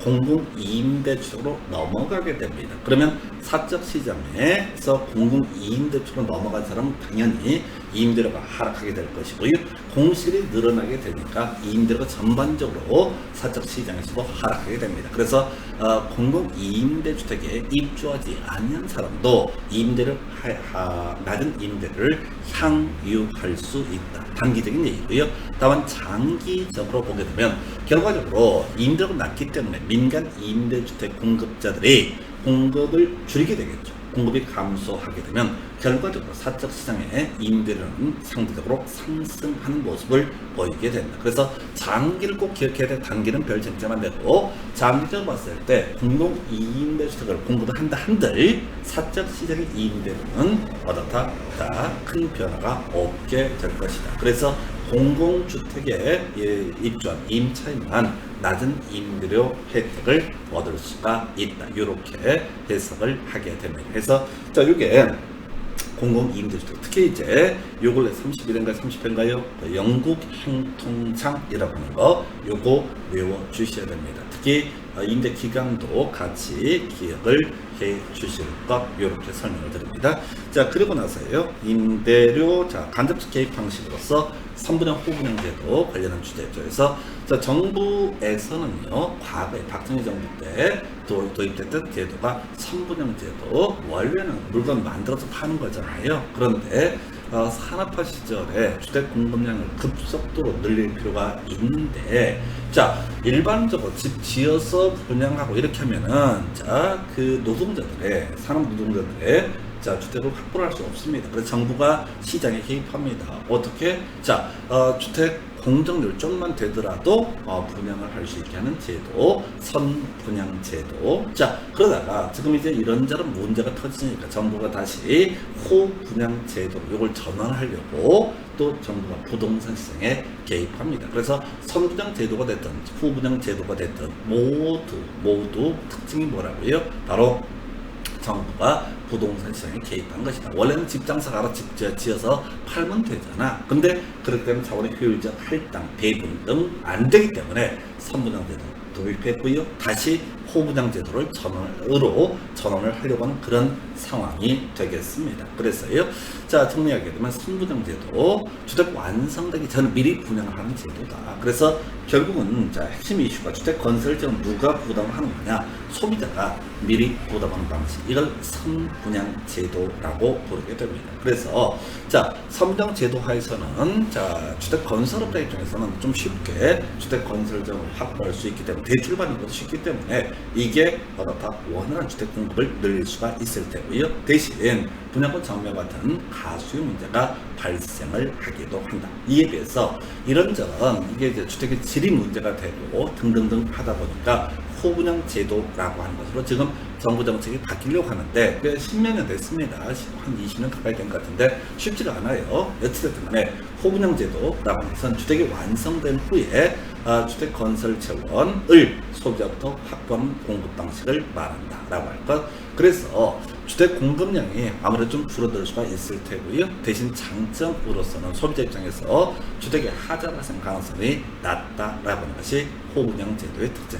공공임대주택으로 넘어가게 됩니다. 그러면 사적 시장에서 공공임대주택으로 넘어간 사람은 당연히 임대료가 하락하게 될 것이고요. 공실이 늘어나게 되니까 임대료가 전반적으로 사적 시장에서도 하락하게 됩니다. 그래서 공공 임대주택에 입주하지 않는 사람도 낮은 임대료를 향유할 수 있다. 단기적인 얘기고요. 다만 장기적으로 보게 되면 결과적으로 임대료가 낮기 때문에 민간 임대주택 공급자들이 공급을 줄이게 되겠죠. 공급이 감소하게 되면 결과적으로 사적 시장의 임대료는 상대적으로 상승하는 모습을 보이게 된다. 그래서 장기를 꼭 기억해야 돼. 단기는 별 쟁점 안 되고 장기적으로 봤을 때 공공 임대주택을 공급을 한다 한들 사적 시장의 임대료는 어떻다? 큰 변화가 없게 될 것이다. 그래서 공공주택에 입주한 임차인만 낮은 임대료 혜택을 얻을 수가 있다. 이렇게 해석을 하게 됩니다. 그래서 이게 공공임대주택, 특히 이제 요 근래 31회인가요 30회인가요 영국 행통장이라고 하는 거 요거 외워 주셔야 됩니다. 특히 임대 기간도 같이 기억을 해 주실 것 이렇게 설명을 드립니다. 자, 그리고 나서요 임대료 간접적 개입 방식으로서 선분양 후분양 제도 관련한 주제죠. 그래서 정부에서는요 과거에 박정희 정부 때 도입됐던 제도가 선분양 제도, 원래는 물건 만들어서 파는 거잖아요. 그런데 산업화 시절에 주택 공급량을 급속도로 늘릴 필요가 있는데, 일반적으로 집 지어서 분양하고 이렇게 하면은 그 노동자들의 산업 노동자들의 주택을 확보를 할 수 없습니다. 그래서 정부가 시장에 개입합니다. 어떻게? 주택 공정률 좀만 되더라도 분양을 할 수 있게 하는 제도, 선분양 제도. 그러다가 지금 이제 이런저런 문제가 터지니까 정부가 다시 호분양 제도로 이걸 전환하려고 또 정부가 부동산 시장에 개입합니다. 그래서 선분양 제도가 됐든 후분양 제도가 됐든 모두 특징이 뭐라고요? 바로 정부가 부동산 시장에 개입한 것이다. 원래는 집 장사가 알아 집 지어서 팔면 되잖아. 근데 그렇기 때문에 자원의 효율적 할당, 배분 등 안 되기 때문에 선분양 제도 도입했고요. 다시 호분양 제도를 전환을 하려고 하는 그런 상황이 되겠습니다. 그래서요. 정리하게 되면 선분양 제도, 주택 완성되기 전에 미리 분양을 하는 제도다. 그래서 결국은 핵심 이슈가 주택 건설자는 누가 부담하는 거냐? 소비자가 미리 부담하는 방식. 이걸 선분양 제도라고 부르게 됩니다. 그래서 선분양 제도 하에서는 주택 건설업자 입장에서는 좀 쉽게 주택 건설자를 확보할 수 있기 때문에 대출받는 것도 쉽기 때문에 이게 원활한 주택 공급을 늘릴 수가 있을 테고요. 대신 분양권 전매 같은 가수의 문제가 발생을 하기도 한다. 이에 비해서 이런저런 이게 이제 주택의 질이 문제가 되고 등등등 하다 보니까 호분양 제도라고 하는 것으로 지금 정부 정책이 바뀌려고 하는데 꽤 10몇 년 됐습니다. 한 20년 가까이 된 것 같은데 쉽지가 않아요. 어찌됐든 간에 호분양 제도라고 하는 것은 주택이 완성된 후에 주택 건설 재원을 소비자부터 확보하는 공급 방식을 말한다라고 할 것. 그래서 주택 공급량이 아무래도 좀 줄어들 수가 있을 테고요. 대신 장점으로서는 소비자 입장에서 주택의 하자 발생 가능성이 낮다라고 하는 것이 호분양 제도의 특징.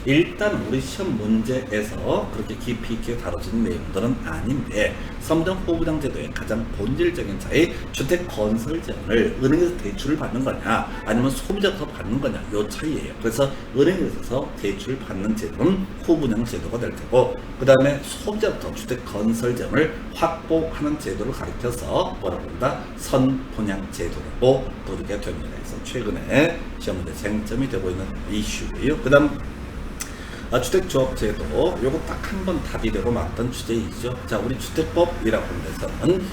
일단 우리 시험 문제에서 그렇게 깊이 있게 다뤄지는 내용들은 아닌데 선분양 호분양 제도의 가장 본질적인 차이, 주택 건설 재원을 은행에서 대출을 받는 거냐 아니면 소비자부터 받는 거냐 요 차이예요. 그래서 은행에서 대출을 받는 제도는 호분양 제도가 될 테고, 그 다음에 소비자부터 주택 건설 재원을 확보하는 제도를 가리켜서 뭐라고 한다? 선분양 제도라고 부르게 됩니다. 그래서 최근에 시험 문제 쟁점이 되고 있는 이슈고요. 그 다음 주택조합제도, 요거 딱 한 번 답이 되고 맞던 주제이죠. 우리 주택법이라고 하는 데서는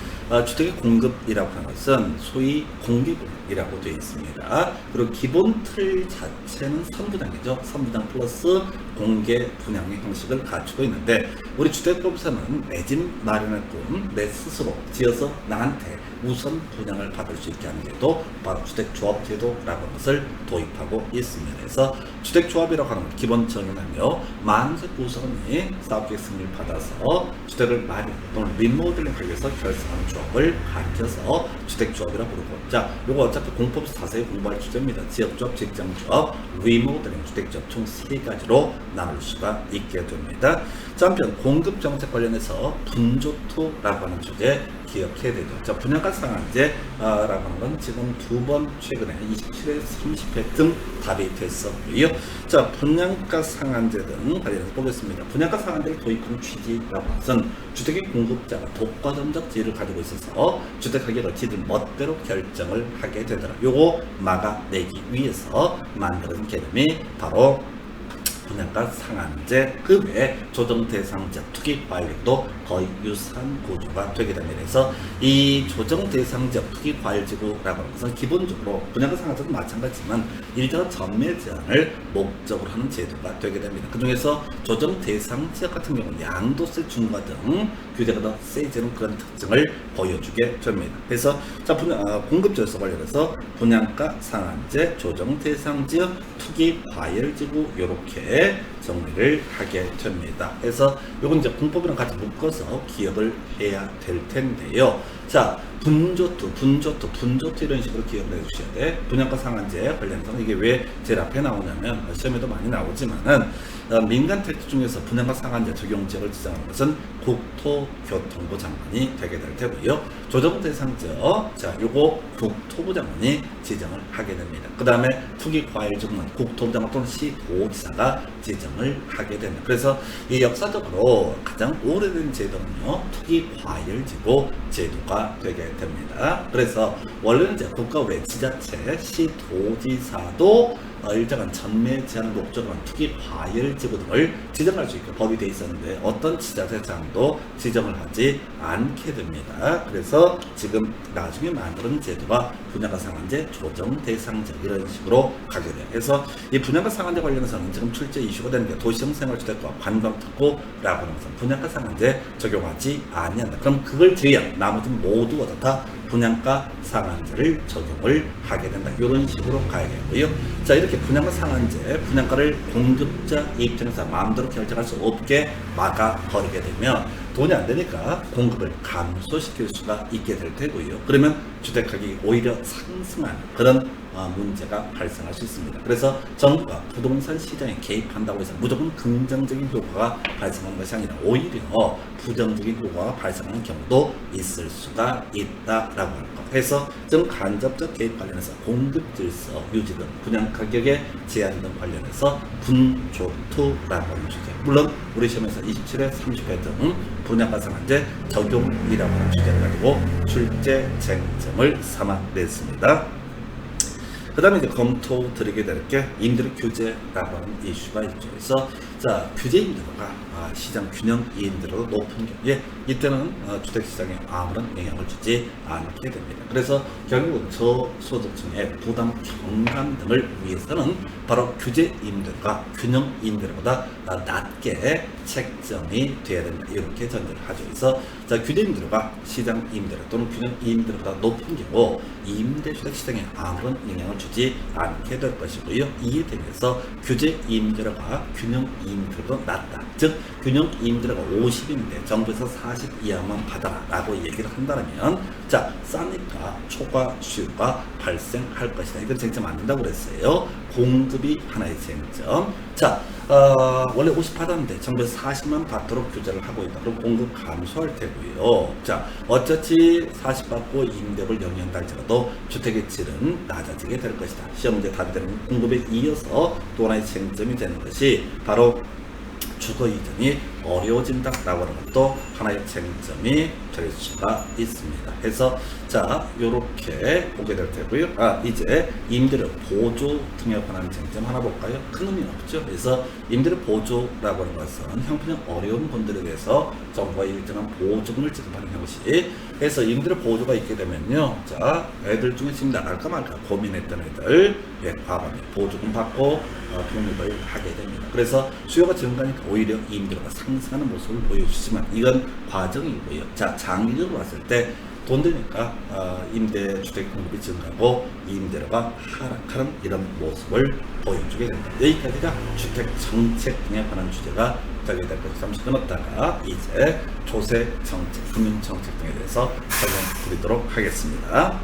주택의 공급이라고 하는 것은 소위 공개분양이라고 되어 있습니다. 그리고 기본 틀 자체는 선분양이죠. 선분양 플러스 공개 분양의 형식을 갖추고 있는데, 우리 주택법에서는 내 집 마련의 꿈 내 스스로 지어서 나한테 우선 분양을 받을 수 있게 하는 제도, 바로 주택조합제도라고 하는 것을 도입하고 있습니다. 그래서 주택조합이라고 하는 것 기본 정의는요, 만세 구성원이 사업계획 승인을 받아서 주택을 마련 또는 리모델링하기 위해서 결성하는 조합을 가리켜서 주택조합이라고 부르고, 요거 어차피 공법에서 자세히 공부할 주제입니다. 지역조합, 직장조합, 리모델링, 주택조합 총 3가지로 나눌 수가 있게 됩니다. 한편 공급 정책 관련해서 분조투라고 하는 주제 기억해야 되죠. 자, 분양가 상한제라고 하는 건 지금 두 번 최근에 27회, 30회 등 답이 됐었고요. 자, 분양가 상한제 등 관련해서 보겠습니다. 분양가 상한제를 도입하는 취지라고 하는 것은 주택의 공급자가 독과점적 지위를 가지고 있어서 주택 가격을 지들 멋대로 결정을 하게 되더라. 요거 막아내기 위해서 만들어진 개념이 바로 분양가 상한제, 그 외에 조정 대상자 투기 과열지구도 거의 유사한 구조가 되게 됩니다. 그래서 이 조정 대상자 투기 과열지구라고 하는 것은 기본적으로 분양가 상한제도 마찬가지지만 일정한 전매 제한을 목적으로 하는 제도가 되게 됩니다. 그 중에서 조정 대상 지역 같은 경우는 양도세 중과 등 규제가 더 세지는 그런 특징을 보여주게 됩니다. 그래서 자, 공급조에서 관련해서 분양가 상한제, 조정 대상 지역, 투기 과열지구 이렇게 정리를 하게 됩니다. 그래서 이건 이제 공법이랑 같이 묶어서 기억을 해야 될 텐데요. 자, 분조투 이런 식으로 기억을 해주셔야 돼. 분양가 상한제 관련해서는 이게 왜 제일 앞에 나오냐면 시험에도 많이 나오지만은 민간 택지 중에서 분양가 상한제 적용 지역을 지정하는 것은 국토교통부 장관이 되게 될 테고요. 조정 대상지역, 자, 요거 국토부 장관이 지정을 하게 됩니다. 그 다음에 투기 과열지구는 국토부 장관 또는 시도지사가 지정을 하게 됩니다. 그래서 이 역사적으로 가장 오래된 제도는요, 투기 과열지구 제도가 되게 됩니다. 그래서 원래는 이제 국가 외 지자체, 시도지사도 일정한 전매 제한을 목적으로 한 투기 과열지구 등을 지정할 수 있게 법이 되어 있었는데 어떤 지자체장도 지정을 하지 않게 됩니다. 그래서 지금 나중에 만드는 제도가 분양가 상한제, 조정 대상자 이런 식으로 가게 돼요. 그래서 이 분양가 상한제 관련해서는 지금 출제 이슈가 되는 게 도시형생활주택과 관광특구라고 하는 것은 분양가 상한제 적용하지 아니한다. 그럼 그걸 제외한 나머지는 모두가 다 분양가 상한제를 적용을 하게 된다. 이런 식으로 가야겠고요. 자, 이렇게 분양가 상한제, 분양가를 공급자 입장에서 마음대로 결정할 수 없게 막아버리게 되면 돈이 안 되니까 공급을 감소시킬 수가 있게 될 테고요. 그러면 주택 가격이 오히려 상승하는 그런 문제가 발생할 수 있습니다. 그래서 정부가 부동산 시장에 개입한다고 해서 무조건 긍정적인 효과가 발생하는 것이 아니라 오히려 부정적인 효과가 발생하는 경우도 있을 수가 있다라고 할 것. 해서 좀 간접적 개입 관련해서 공급 질서 유지 등 분양 가격의 제한 등 관련해서 분조투라고 하는 주제. 물론 우리 시험에서 27회, 30회 등 분양가 상한제 적용이라고 하는 주제를 가지고 출제 쟁점을 삼아냈습니다. 그 다음에 이제 검토 드리게 될 게 임대료 규제라고 하는 이슈가 있죠. 그래서 자, 규제 임대료가 시장 균형 임대료가 높은 경우에 이때는 주택시장에 아무런 영향을 주지 않게 됩니다. 그래서 결국은 저소득층의 부담 경감 등을 위해서는 바로 규제 임대료가 균형 임대료보다 낮게 책정이 돼야 된다. 이렇게 전제를 하죠. 그래서 자, 규제 임대료가 시장 임대료 또는 균형 임대료보다 높은 경우 임대주택 시장에 아무런 영향을 주지 않게 될 것이고요. 이에 대해서 규제 임대료가 균형 임대료보다 낮다. 즉 균형 임대료가 50인데 정부에서 40 이하만 받아라라고 얘기를 한다면 자, 싸니까 초과 수요가 발생할 것이다. 이건 쟁점 안 된다고 그랬어요. 공급이 하나의 쟁점. 자, 원래 50 받았는데 정부에서 40만 받도록 규제를 하고 있다. 그럼 공급 감소할 테고요. 자, 어차피 40 받고 임대를 영위한다 할지라도 주택의 질은 낮아지게 될 것이다. 시험 문제 답이 되는 공급에 이어서 또 하나의 쟁점이 되는 것이 바로 주거 이전이 어려워진다라고 하는 것도 하나의 쟁점이 될 수가 있습니다. 그래서 자, 요렇게 보게 될 테고요. 이제 임대료 보조 등에 관한 쟁점 하나 볼까요? 큰 의미는 없죠. 그래서 임대료 보조라고 하는 것은 형편이 어려운 분들에 대해서 정부가 일정한 보조금을 지급하는 형식. 그래서 임대료 보조가 있게 되면요. 자, 애들 중에 지금 나갈까 말까 고민했던 애들 과감히 보조금 받고 독립을 하게 됩니다. 그래서 수요가 증가하니까 오히려 임대료가 상승하는 모습을 보여주지만 이건 과정이고요. 자, 장기적으로 봤을 때 돈 되니까 임대주택 공급이 증가하고 임대료가 하락하는 이런 모습을 보여주게 된다. 여기까지가 주택 정책 등에 관한 주제가 되게 될 것을 잠시 끊었다가 이제 조세 정책, 금융 정책 등에 대해서 설명드리도록 하겠습니다.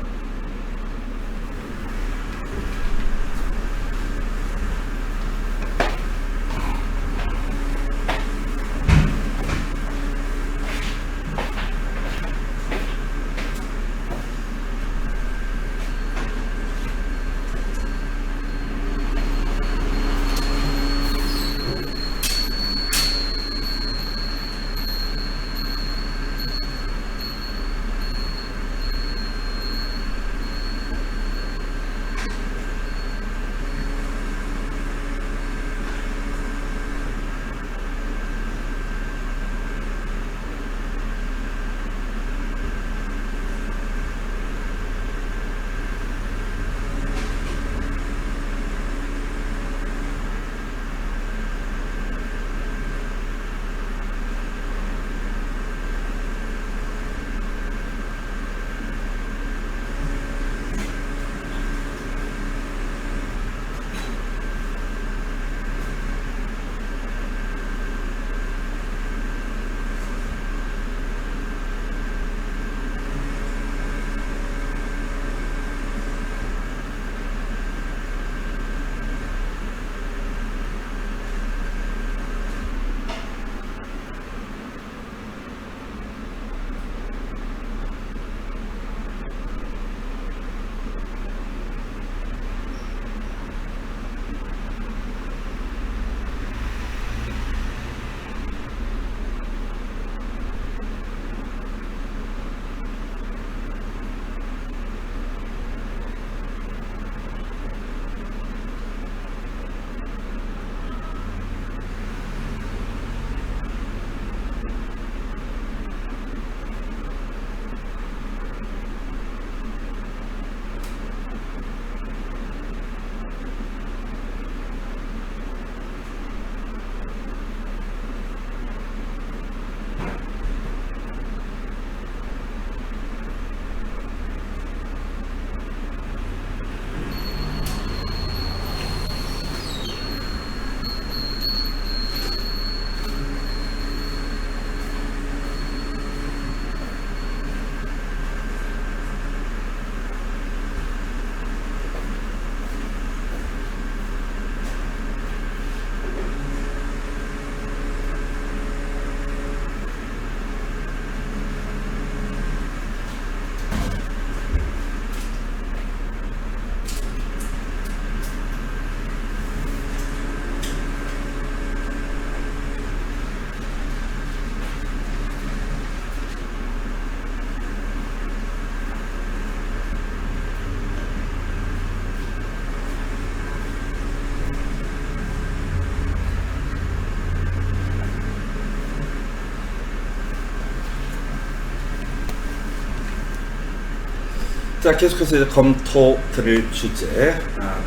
자, 계속해서 이제 검토 드릴 주제,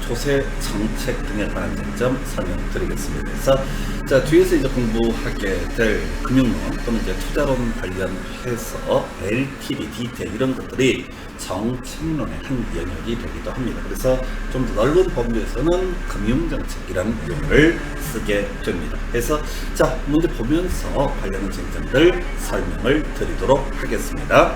조세 정책 등에 관한 쟁점 설명드리겠습니다. 그래서 자, 뒤에서 이제 공부하게 될 금융론 또는 이제 투자론 관련해서 LTV, DTI 이런 것들이 정책론의 한 영역이 되기도 합니다. 그래서 좀 더 넓은 범위에서는 금융정책이라는 용어를 쓰게 됩니다. 그래서 자, 문제 보면서 관련한 쟁점들 설명을 드리도록 하겠습니다.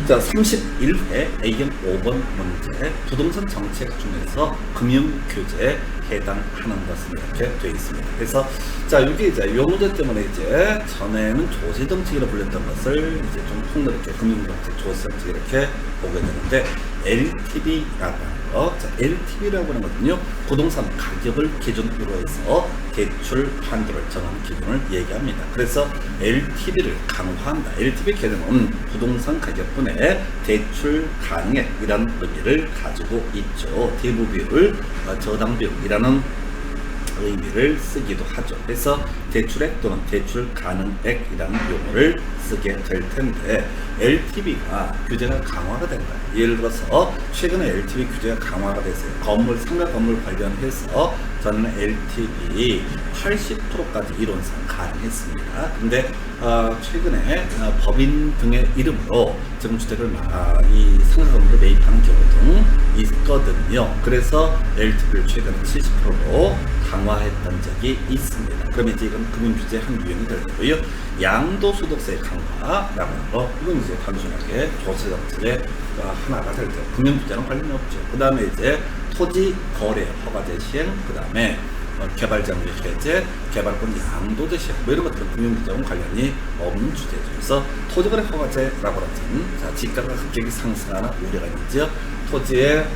자, 31회 A형 5번 문제, 부동산 정책 중에서 금융규제에 해당하는 것은 이렇게 되어 있습니다. 그래서 자, 여기 이제 요 문제 때문에 이제 전에는 조세정책이라고 불렸던 것을 이제 좀 폭넓게 금융정책, 조세정책 이렇게 보게 되는데, LTV라고 하는 거, 자, LTV라고 하는 것은요, 부동산 가격을 기준으로 해서 대출 한도를 정하는 기준을 얘기합니다. 그래서 LTV를 강화한다. LTV 개념은 부동산 가격분의 대출 가능액 이런 의미를 가지고 있죠. 대부 비율, 저당 비율이라는 의미를 쓰기도 하죠. 그래서 대출액 또는 대출 가능액이라는 용어를 쓰게 될 텐데, LTV가 규제가 강화가 된다. 예를 들어서 최근에 LTV 규제가 강화가 됐어요. 건물, 상가 건물 관련해서 저는 LTV 80%까지 이론상 가능했습니다. 근데 최근에 법인 등의 이름으로 정주택을 이 상가 건물을 매입하는 경우 등 있거든요. 그래서 LTV를 최근에 70%로 강화했던 적이 있습니다. 그러면 이제 이건 금융규제 한 유형이 될 거고요. 양도소득세 강화라고 하는 거, 이건 이제 단순하게 조세정책의 하나가 될 거예요. 금융규제랑 관련이 없죠. 그 다음에 이제 토지 거래 허가제 시행, 그 다음에 개발장비 해제, 개발권 양도제 시행, 뭐 이런 것들은 금융규제랑 관련이 없는 주제죠. 그래서 토지거래 허가제라고 하는, 자, 지가가 갑자기 상승하는 우려가 있죠. 토지의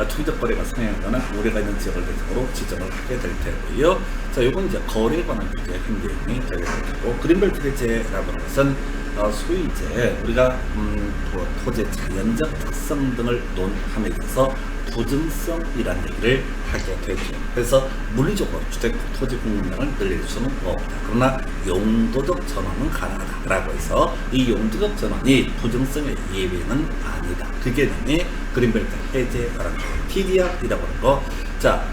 투기적 거래가 상향하거나 우려가 있는 지역을 대상으로 지정을 하게 될 테고요. 자, 이건 이제 거래에 관한 규제 한 내용이 되게 될 테고, 그린벨트 해제라고 하는 것은 소위 이제 우리가 토지의 자연적 특성 등을 논함에 있어서 부증성이라는 얘기를 하게 되죠. 그래서 물리적으로 주택 토지 공급량을 늘릴 수는 없다. 그러나 용도적 전환은 가능하다라고 해서 이 용도적 전환이 부증성의 예외는 아니다. 그 개념이 그린벨트 해제라는 거, TDR이라고 하는 거. 자,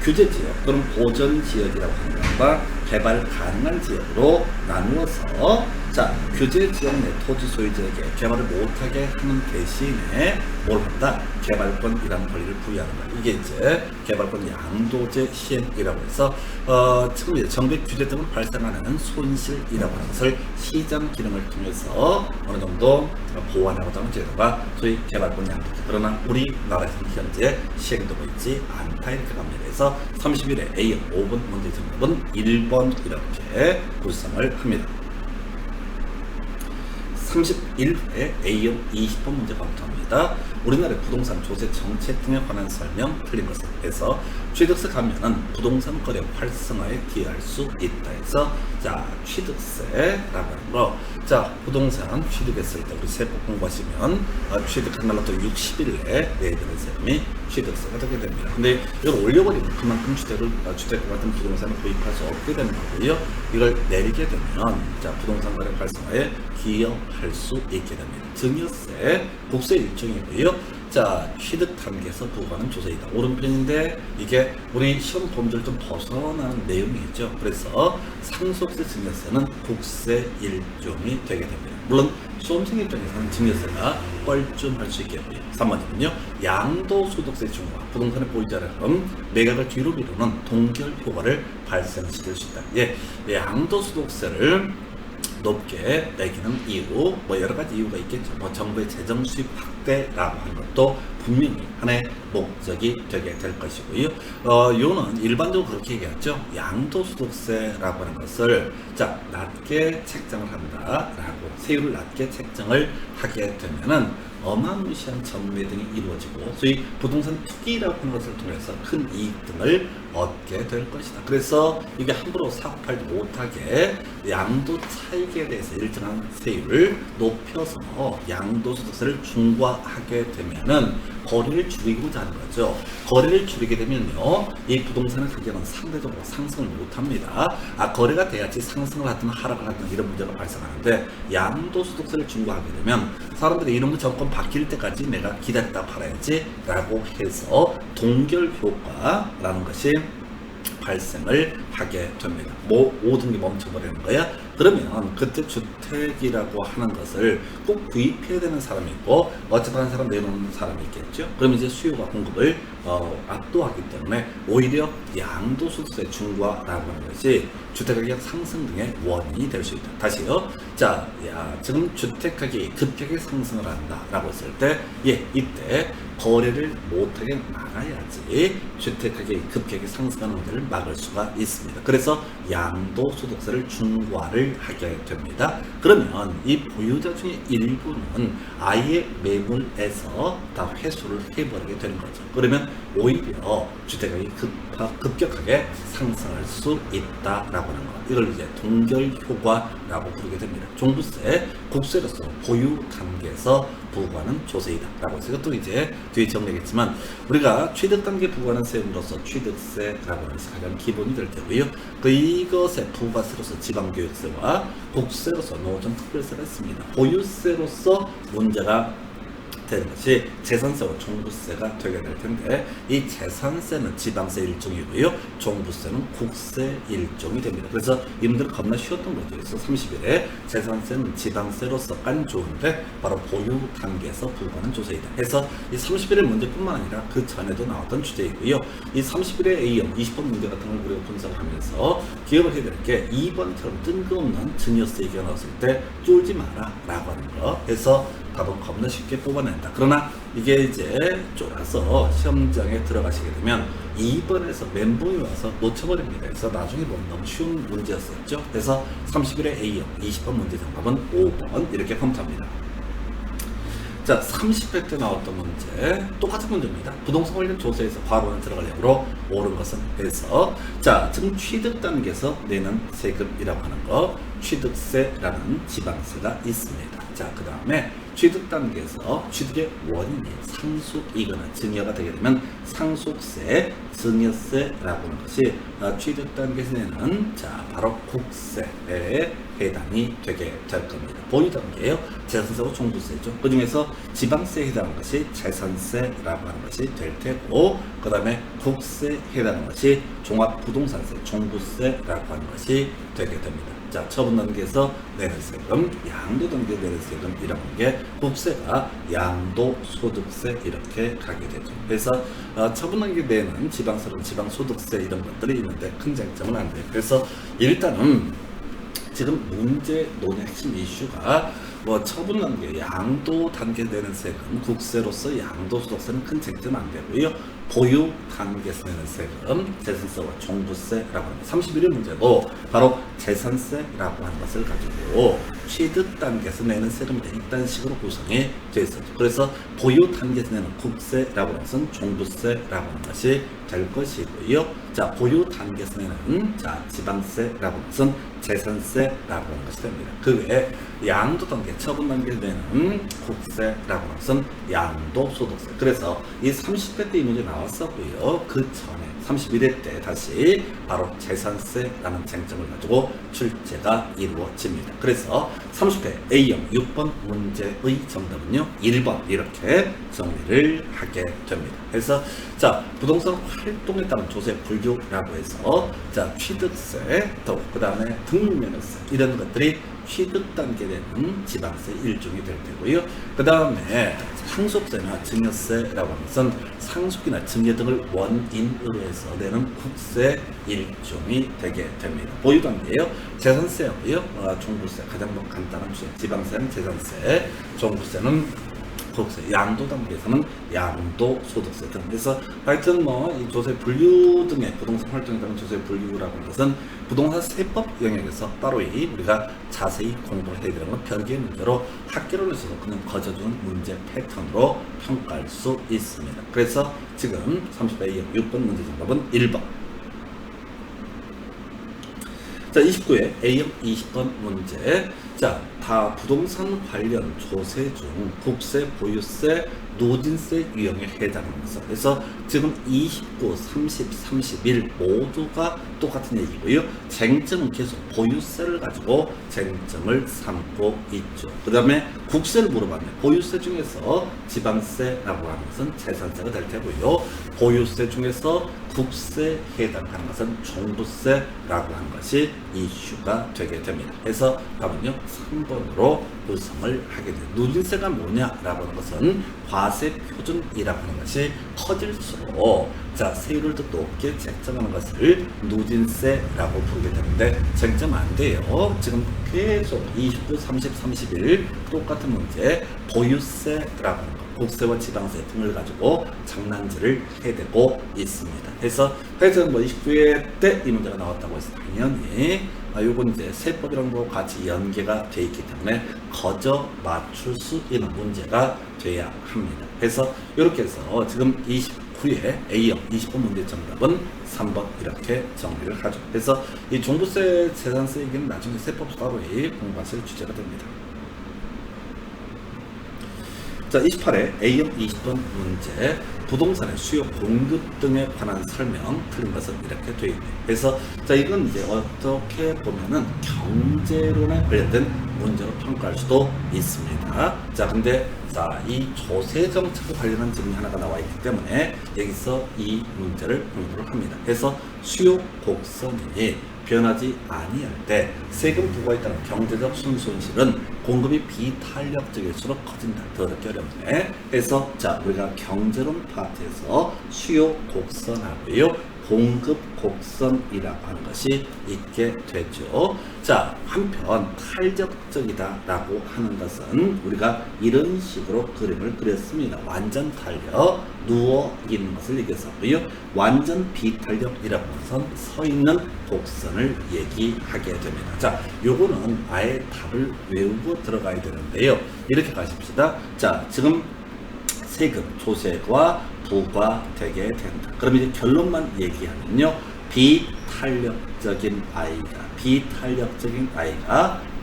규제 지역 또는 보전 지역이라고 하는 것과 개발 가능한 지역으로 나누어서, 자, 규제 지역 내 토지 소유자에게 개발을 못하게 하는 대신에 뭘 한다? 개발권이라는 권리를 부여하는 거예요. 이게 이제 개발권 양도제 시행이라고 해서 지금 이제 정책 규제 등으로 발생하는 손실이라고 하는 것을 시장 기능을 통해서 어느 정도 보완하고자 하는 제도가 소위 개발권 양도제. 그러나 우리나라에서는 현재 시행되고 있지 않다 이렇게 갑니다. 그래서 31회 A형 5번 문제 정답은 1번 이렇게 구성을 합니다. 31회 A형 20번 문제 검토합니다. 우리나라의 부동산 조세 정책 등에 관한 설명 틀린 것을 해서 취득세 감면은 부동산 거래 활성화에 기여할 수 있다 해서, 자, 취득세라고 하는 거, 자, 부동산 취득했을 때 우리 세법 공부하시면 취득한 날로 또 60일 내에 내야 되는 세금이 취득세가 되게 됩니다. 근데 이걸 올려버리면 그만큼 주택과 같은 부동산을 구입할 수 없게 되는 거고요. 이걸 내리게 되면, 자, 부동산 거래 활성화에 기여할 수 있게 됩니다. 증여세, 국세 일종이고요. 자, 취득 단계에서 부과하는 조세이다. 오른편인데 이게 우리 시험 범주를 좀 벗어나는 내용이죠. 그래서 상속세 증여세는 국세 일종이 되게 됩니다. 물론 수험생 입장에서는 증여세가 뻘쭘할 수 있겠고요. 3번이군요. 양도소득세 중과 부동산의 보유자라는 매각을 뒤로 미루는 동결 효과를 발생시킬 수 있다. 예, 양도소득세를 높게 매기는 이유, 뭐 여러 가지 이유가 있겠죠. 뭐 정부의 재정 수입 확대라고 하는 것도 분명히 하나의 목적이 되게 될 것이고요. 요는 일반적으로 그렇게 얘기하죠. 양도소득세라고 하는 것을, 자, 낮게 책정을 한다라고, 세율을 낮게 책정을 하게 되면은 어마무시한 전매 등이 이루어지고 소위 부동산 투기라고 하는 것을 통해서 큰 이익 등을 얻게 될 것이다. 그래서 이게 함부로 사고 팔지 못하게 양도 차익에 대해서 일정한 세율을 높여서 양도소득세를 중과하게 되면은 거래를 줄이고자 하는 거죠. 거래를 줄이게 되면요, 이 부동산의 가격은 상대적으로 상승을 못합니다. 거래가 돼야지 상승을 하든 하락을 하든 이런 문제가 발생하는데, 양도소득세를 중과하게 되면 사람들이 이런 거 정권 바뀔 때까지 내가 기다렸다 팔아야지 라고 해서 동결효과라는 것이 발생을 하게 됩니다. 모든 게 멈춰버리는 거야. 그러면 그때 주택이라고 하는 것을 꼭 구입해야 되는 사람이 있고 어쨌든 사람 내놓는 사람이 있겠죠. 그럼 이제 수요가 공급을 압도하기 때문에 오히려 양도소득세 중과라고 하는 것이 주택가격 상승 등의 원인이 될 수 있다. 다시요. 자, 지금 주택가격이 급격하게 상승을 한다라고 했을 때, 이때 거래를 못하게 막아야지 주택가격이 급격하게 상승하는 문제를 막을 수가 있습니다. 그래서 양도소득세를 중과를 하게 됩니다. 그러면 이 보유자 중에 일부는 아예 매물에서 다 회수를 해버리게 되는 거죠. 그러면 오히려 주택가격이 급격하게 상승할 수 있다라고 하는 거. 이걸 이제 동결효과라고 부르게 됩니다. 종부세, 국세로서 보유 단계에서 부과하는 조세이다라고 해서 이것도 이제 뒤에 정리하겠지만, 우리가 취득 단계 부과하는 세금으로서 취득세라고 해서 가장 기본이 될 테고요. 이것의 부가세로서 지방교육세와 국세로서 노정특별세가 있습니다. 보유세로서 문제가 되는 것이 재산세와 종부세가 되게 될 텐데, 이 재산세는 지방세 일종이고요, 종부세는 국세 일종이 됩니다. 그래서 이분들은 겁나 쉬웠던 거죠. 그래서 30일에 재산세는 지방세로서 깐 좋은데 바로 보유 단계에서 부과하는 조세이다 해서 이 30일의 문제뿐만 아니라 그 전에도 나왔던 주제이고요. 이 30일의 A형 20번 문제 같은 걸 우리가 분석을 하면서 기억을 해야 될 게 2번처럼 뜬금없는 증여세 얘기가 나왔을 때 쫄지 마라 라고 하는 거 해서 답은 겁나 쉽게 뽑아낸다. 그러나 이게 이제 쫄아서 시험장에 들어가시게 되면 2번에서 멘붕이 와서 놓쳐버립니다. 그래서 나중에 보면 너무 쉬운 문제였었죠. 그래서 30일의 A형 20번 문제 정답은 5번 이렇게 컴퓨터입니다. 자, 30회 때 나왔던 문제 똑같은 문제입니다. 부동산 관련 조세에서 과로는 들어갈 역으로 옳은 것은 해서, 자, 지금 취득 단계에서 내는 세금이라고 하는 거 취득세라는 지방세가 있습니다. 자, 그 다음에 취득 단계에서 취득의 원인이 상속이거나 증여가 되게 되면 상속세, 증여세라고 하는 것이 취득 단계에서 내는 바로 국세에 해당이 되게 될 겁니다. 보유 단계예요. 재산세와 종부세죠. 그 중에서 지방세에 해당하는 것이 재산세라고 하는 것이 될 테고, 그 다음에 국세에 해당하는 것이 종합부동산세, 종부세라고 하는 것이 되게 됩니다. 자, 처분 단계에서 내는 세금, 양도 단계에 내는 세금이라는 게 국세가 양도소득세 이렇게 가게 되죠. 그래서 처분 단계에 내는 지방세는 지방소득세 이런 것들이 있는데 큰 쟁점은 안 돼요. 그래서 일단은 지금 문제 논의 핵심 이슈가 처분 단계, 양도 단계 내는 세금, 국세로서 양도소득세는 큰 쟁점 안 되고요. 보유 단계에서 내는 세금, 재산세와 종부세라고 하는 31일 문제도 바로 재산세라고 하는 것을 가지고 취득 단계에서 내는 세금이 있다는 식으로 구성이 되어 있었죠. 그래서 보유 단계에서 내는 국세라고 하는 것은 종부세라고 하는 것이 될 것이고요. 자, 보유 단계에서 내는 지방세라고 하는 것은 재산세라고 하는 것이 됩니다. 그 외에 양도 단계, 처분 단계에서 내는 국세라고 하는 것은 양도소득세. 그래서 이 30회 때 이 문제 나왔었고요. 그 전에 31회 때 다시 바로 재산세라는 쟁점을 가지고 출제가 이루어집니다. 그래서 30회 A형 6번 문제의 정답은요 1번 이렇게 정리를 하게 됩니다. 그래서 자, 부동산 활동에 따른 조세 분류라고 해서 취득세, 또 그 다음에 등록면허세 이런 것들이 취득 단계 되는 지방세 일종이 될 테고요. 그 다음에 상속세나 증여세라고 하는 것은 상속이나 증여 등을 원인으로 해서 내는 국세 일종이 되게 됩니다. 보유 단계예요. 재산세하고요. 종부세 가장 간단한 주제. 지방세는 재산세, 종부세는 국세, 양도 단계에서는 양도소득세 등. 그래서 하여튼 뭐 이 조세 분류 등의 부동산 활동에 따른 조세 분류라고 하는 것은 부동산 세법 영역에서 따로 우리가 자세히 공부를 해야 되는 건 별개의 문제로 학계론에서도 그냥 거저주는 문제 패턴으로 평가할 수 있습니다. 그래서 지금 30회 6번 문제 정답은 1번. 자, 29회 A형 20번 문제. 자, 다 부동산 관련 조세 중 국세, 보유세, 누진세 유형에 해당합니다. 그래서 지금 29, 30, 31 모두가 똑같은 얘기고요. 쟁점은 계속 보유세를 가지고 쟁점을 삼고 있죠. 그 다음에 국세를 물어봤네요. 보유세 중에서 지방세라고 하는 것은 재산세가 될 테고요. 보유세 중에서 국세에 해당하는 것은 종부세라고 하는 것이 이슈가 되게 됩니다. 그래서 답은요 3번으로 구성을 하게 돼요. 누진세가 뭐냐라고 하는 것은 과세 표준이라고 하는 것이 커질수록 자 세율을 더 높게 책정하는 것을 누진세라고 부르게 되는데 쟁점 안 돼요. 지금 계속 29, 30, 31 똑같은 문제 보유세라고 하는 것 국세와 지방세 등을 가지고 장난질을 해대고 있습니다. 그래서 하여튼 뭐 29회 때 이 문제가 나왔다고 해서 당연히 요건 이제 세법이랑도 같이 연계가 돼 있기 때문에 거저 맞출 수 있는 문제가 돼야 합니다. 그래서 이렇게 해서 지금 29회 A형 20번 문제 정답은 3번 이렇게 정리를 하죠. 그래서 이 종부세, 재산세 얘기는 나중에 세법 따로 공부하실 주제가 됩니다. 자, 28회 A형 20번 문제. 부동산의 수요 공급 등에 관한 설명 틀린 것은 이렇게 되어 있네요. 그래서 자 이건 이제 어떻게 보면은 경제론에 관련된 문제로 평가할 수도 있습니다. 자 근데 자 이 조세 정책 관련한 질문이 하나가 나와 있기 때문에 여기서 이 문제를 공부를 합니다. 그래서 수요 곡선이 변하지 아니할 때 세금 부과에 따른 경제적 순손실은 공급이 비탄력적일수록 커진다. 더 어렵게 어렵네. 그래서 자 우리가 경제론 파트에서 수요 곡선하고요 공급 곡선이라고 하는 것이 있게 되죠. 자 한편 탄력적이다라고 하는 것은 우리가 이런 식으로 그림을 그렸습니다. 완전 탄력 누워 있는 것을 얘기했었고요. 완전 비탄력이라고 하는 것은 서 있는 곡선을 얘기하게 됩니다. 자 요거는 아예 답을 외우고 들어가야 되는데요. 이렇게 가십시다. 자 지금 세금, 조세가 부과되게 된다. 그럼 이제 결론만 얘기하면요. 비탄력적인 아이가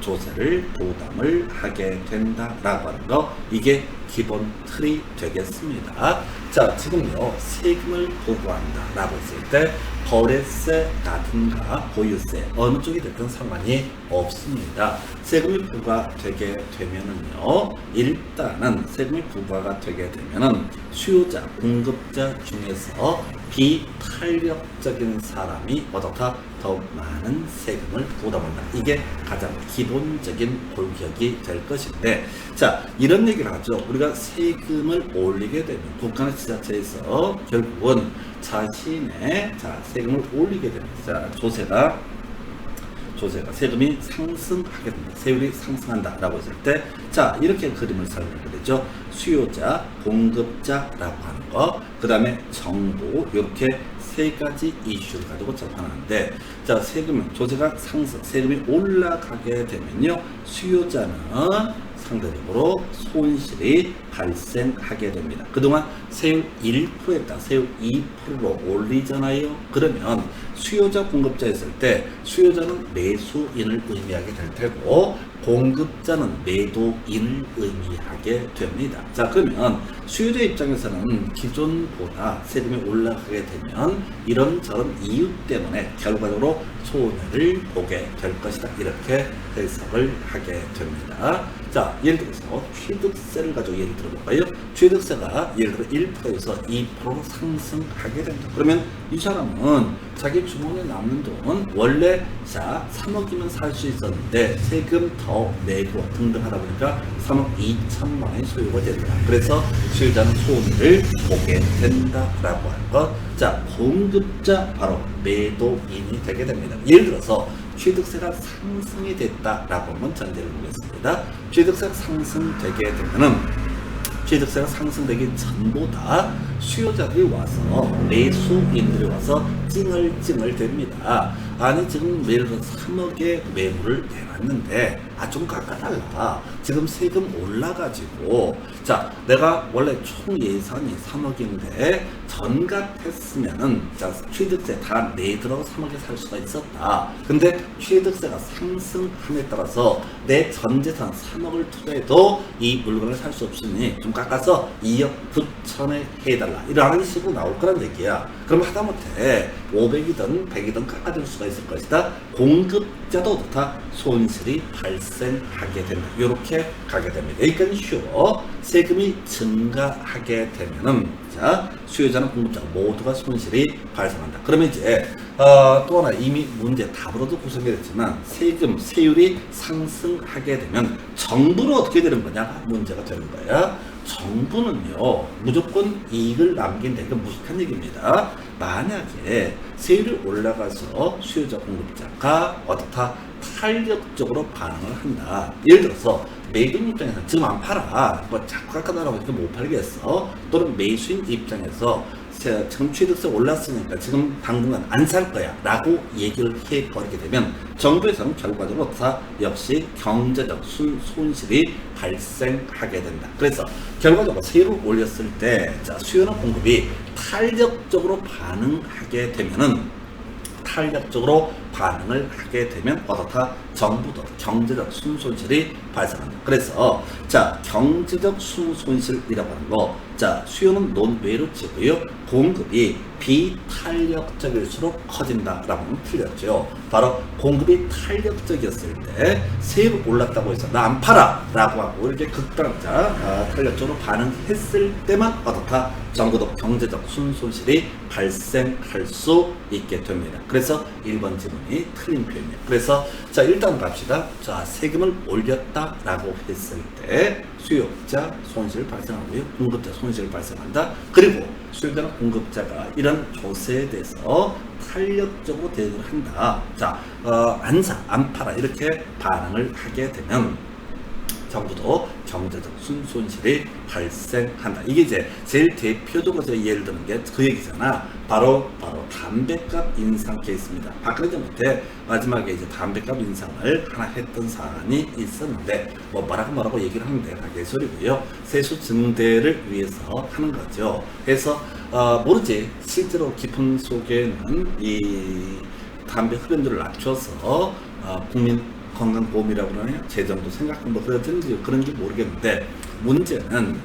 조세를 부담을 하게 된다라고 하는 거 이게 기본 틀이 되겠습니다. 자 지금요 세금을 부과한다라고 했을 때 거래세라든가 보유세 어느 쪽이 됐든 상관이 없습니다. 세금이 부과되게 되면은요 일단은 세금이 부과가 되게 되면은 수요자 공급자 중에서 비탄력적인 사람이 어떻다 더 많은 세금을 부담한다. 이게 가장 기본적인 골격이 될 것인데 자 이런 얘기를 하죠. 우리가 세금을 올리게 되면 국가나 지자체에서 결국은 자신의 세금을 올리게 됩니다. 자 조세가 세금이 상승하게 됩니다. 세율이 상승한다라고 했을 때 자 이렇게 그림을 설명을 되죠. 수요자, 공급자라고 하는 거, 그 다음에 정부 이렇게 세 가지 이슈를 가지고 접근하는데 자 세금 조세가 상승, 세금이 올라가게 되면요 수요자는 상대적으로 손실이 발생하게 됩니다. 그동안 세율 1%였다 세율 2%로 올리잖아요. 그러면 수요자 공급자 했을 때 수요자는 매수인을 의미하게 될 테고 공급자는 매도인을 의미하게 됩니다. 자 그러면 수요자 입장에서는 기존보다 세금이 올라가게 되면 이런저런 이유 때문에 결과적으로 손해를 보게 될 것이다. 이렇게 해석을 하게 됩니다. 자 예를 들어서 취득세를 가지고 예를 들어볼까요? 취득세가 예를 들어 1%에서 2% 상승하게 된다. 그러면 이 사람은 자기 주머니에 남는 돈 원래 자 3억이면 살 수 있었는데 세금 더 내고 등등 하다 보니까 3억 2천만 원이 소요가 된다. 그래서 수요자는 손해를 보게 된다라고 하는 것. 자 공급자 바로 매도인이 되게 됩니다. 예를 들어서 취득세가 상승이 됐다라고 한번 전제를 보겠습니다. 취득세가 상승되게 되면은 취득세가 상승되기 전보다 수요자들이 와서 매수인들이 와서 찡얼찡얼 됩니다. 아니 지금 예를 들어 3억의 매물을 내놨는데 좀 깎아달라. 지금 세금 올라가지고 자 내가 원래 총 예산이 3억인데 전gat했으면은 자 취득세 다 내들어 3억에 살 수가 있었다. 근데 취득세가 상승함에 따라서 내 전재산 3억을 투자해도 이 물건을 살 수 없으니 좀 깎아서 2억 9천에 해달라. 이러한 식으로 나올 거란 얘기야. 그럼 하다못해 500이든 100이든 깎아줄 수가 있을 것이다. 공급자도 다 손실이 발생하게 된다. 이렇게 가게 됩니다. 여기까지 쉬워. 세금이 증가하게 되면은 자 수요자는 공급자 모두가 손실이 발생한다. 그러면 이제 또 하나 이미 문제 답으로도 구성이 됐지만 세율이 상승하게 되면 정부는 어떻게 되는 거냐 문제가 되는 거야. 정부는요 무조건 이익을 남긴다. 이건 무식한 얘기입니다. 만약에 세율이 올라가서 수요자 공급자가 어떻다 탄력적으로 반응을 한다. 예를 들어서 매도인 입장에서 지금 안 팔아 뭐 자꾸 깎아달라고 하니까 못 팔겠어. 또는 매수인 입장에서 지금 취득세 올랐으니까 지금 당분간 안 살 거야 라고 얘기를 해버리게 되면 정부에서는 결과적으로 다 역시 경제적 손실이 발생하게 된다. 그래서 결과적으로 세율을 올렸을 때 자, 수요나 공급이 탄력적으로 반응하게 되면은 탄력적으로 반응을 하게 되면 어떻다? 정부도 경제적 순손실이 발생한다. 그래서 자 경제적 순손실이라고 하는 거, 자 수요는 논외로 치고요, 공급이 비탄력적일수록 커진다라고 하면 틀렸죠. 바로 공급이 탄력적이었을 때 세율이 올랐다고 해서 나 안 팔아 라고 하고 이렇게 극단자 탄력적으로 반응했을 때만 어떻다? 정부도 경제적 순손실이 발생할 수 있게 됩니다. 그래서 1번 지문이 틀린 표현이에요. 그래서 자 일단 갑시다. 자 세금을 올렸다라고 했을 때 수요자 손실 발생하고요, 공급자 손실 발생한다. 그리고 수요자나 공급자가 이런 조세에 대해서 탄력적으로 대응을 한다. 자 안 사, 안 팔아 이렇게 반응을 하게 되면 정부도 경제적 순손실이 발생한다. 이게 이제 제일 대표적으로 제가 예를 드는 게 그 얘기잖아. 바로 담배값 인상 케이스입니다. 박근혜 정부 때 마지막에 이제 담배값 인상을 하나 했던 사안이 있었는데 뭐라고 얘기를 하는데 다 개소리고요. 세수 증대를 위해서 하는 거죠. 그래서 모르지 실제로 깊은 속에는 이 담배 흡연율을 낮춰서 국민 건강보험이라고 그러나요? 재정도 생각하면 뭐 그런지 모르겠는데 문제는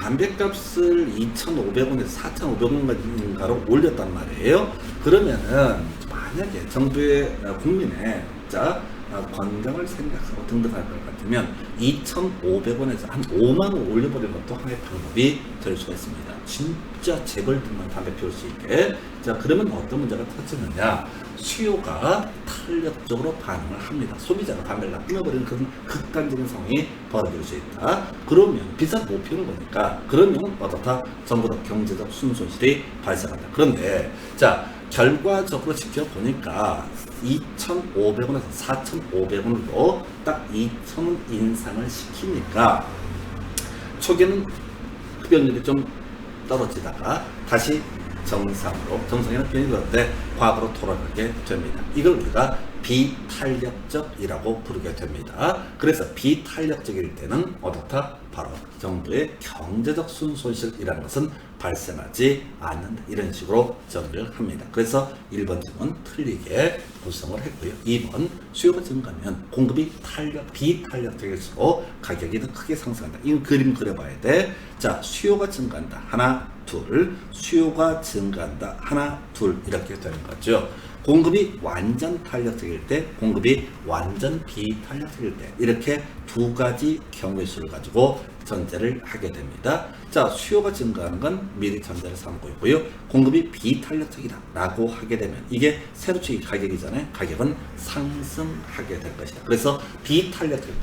담배값을 2,500원에서 4,500원인가로 올렸단 말이에요. 그러면은 만약에 정부의 국민의 건강을 생각하고 등등할 것 같으면 2,500원에서 한 5만 원 올려버리는 것도 하나의 방법이 될 수가 있습니다. 진짜 재벌들만 담배 피울 수 있게. 자 그러면 어떤 문제가 터지느냐, 수요가 탄력적으로 반응을 합니다. 소비자가 담배를 끊어버리는 그런 극단적인 상황이 벌어질 수 있다. 그러면 비싸서 못 피우는 거니까 그러면 어떻다? 정부도 경제적 순손실이 발생한다. 그런데 자 결과적으로 지켜보니까 2,500원에서 4,500원으로 딱 2,000원 인상을 시키니까 초기에는 흡연율이 좀 떨어지다가 다시 정상에는 변이 되는데 과거로 돌아가게 됩니다. 이걸 우리가 비탄력적이라고 부르게 됩니다. 그래서 비탄력적일 때는 어떻다? 바로 정부의 경제적 순손실이라는 것은 발생하지 않는다. 이런 식으로 정리를 합니다. 그래서 1번 질문 틀리게 구성을 했고요. 2번 수요가 증가하면 공급이 비탄력적일수록 가격이 더 크게 상승한다. 이 그림 그려봐야 돼. 자 수요가 증가한다. 하나 둘, 수요가 증가한다. 하나 둘 이렇게 되는 거죠. 공급이 완전 탄력적일 때, 공급이 완전 비탄력적일 때 이렇게 두 가지 경우의 수를 가지고 전제를 하게 됩니다. 자 수요가 증가하는 건 미리 전제를 삼고 있고요. 공급이 비탄력적이다 라고 하게 되면 이게 세로치기 가격이잖아요. 가격은 상승하게 될 것이다. 그래서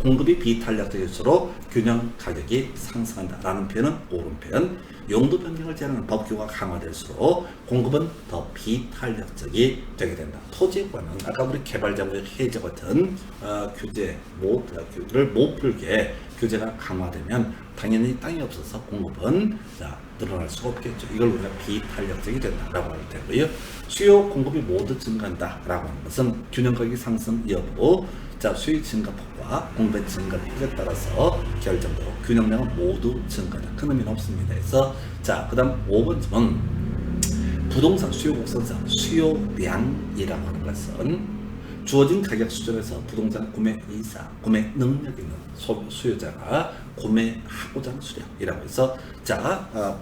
공급이 비탄력적일수록 균형 가격이 상승한다 라는 표현은 옳은 표현. 용도 변경을 제한하는 법규가 강화될수록 공급은 더 비탄력적이 되게 된다. 토지에 관한 아까 우리 개발자의 해제 같은 규제를 못 풀게 규제가 강화되면 당연히 땅이 없어서 공급은 늘어날 수가 없겠죠. 이걸 우리가 비탄력적이 된다라고 하면 되고요. 수요 공급이 모두 증가한다라고 하는 것은 균형 가격 상승 여부, 수요 증가폭과 공급의 증가폭에 따라서 결정되고 균형량은 모두 증가다. 큰 의미는 없습니다. 그래서 그다음 5번쯤은 부동산 수요 곡선상 수요량이라고 하는 것은 주어진 가격 수준에서 부동산 구매 이상, 구매 능력 있는 수요자가 구매하고자 하는 수량이라고 해서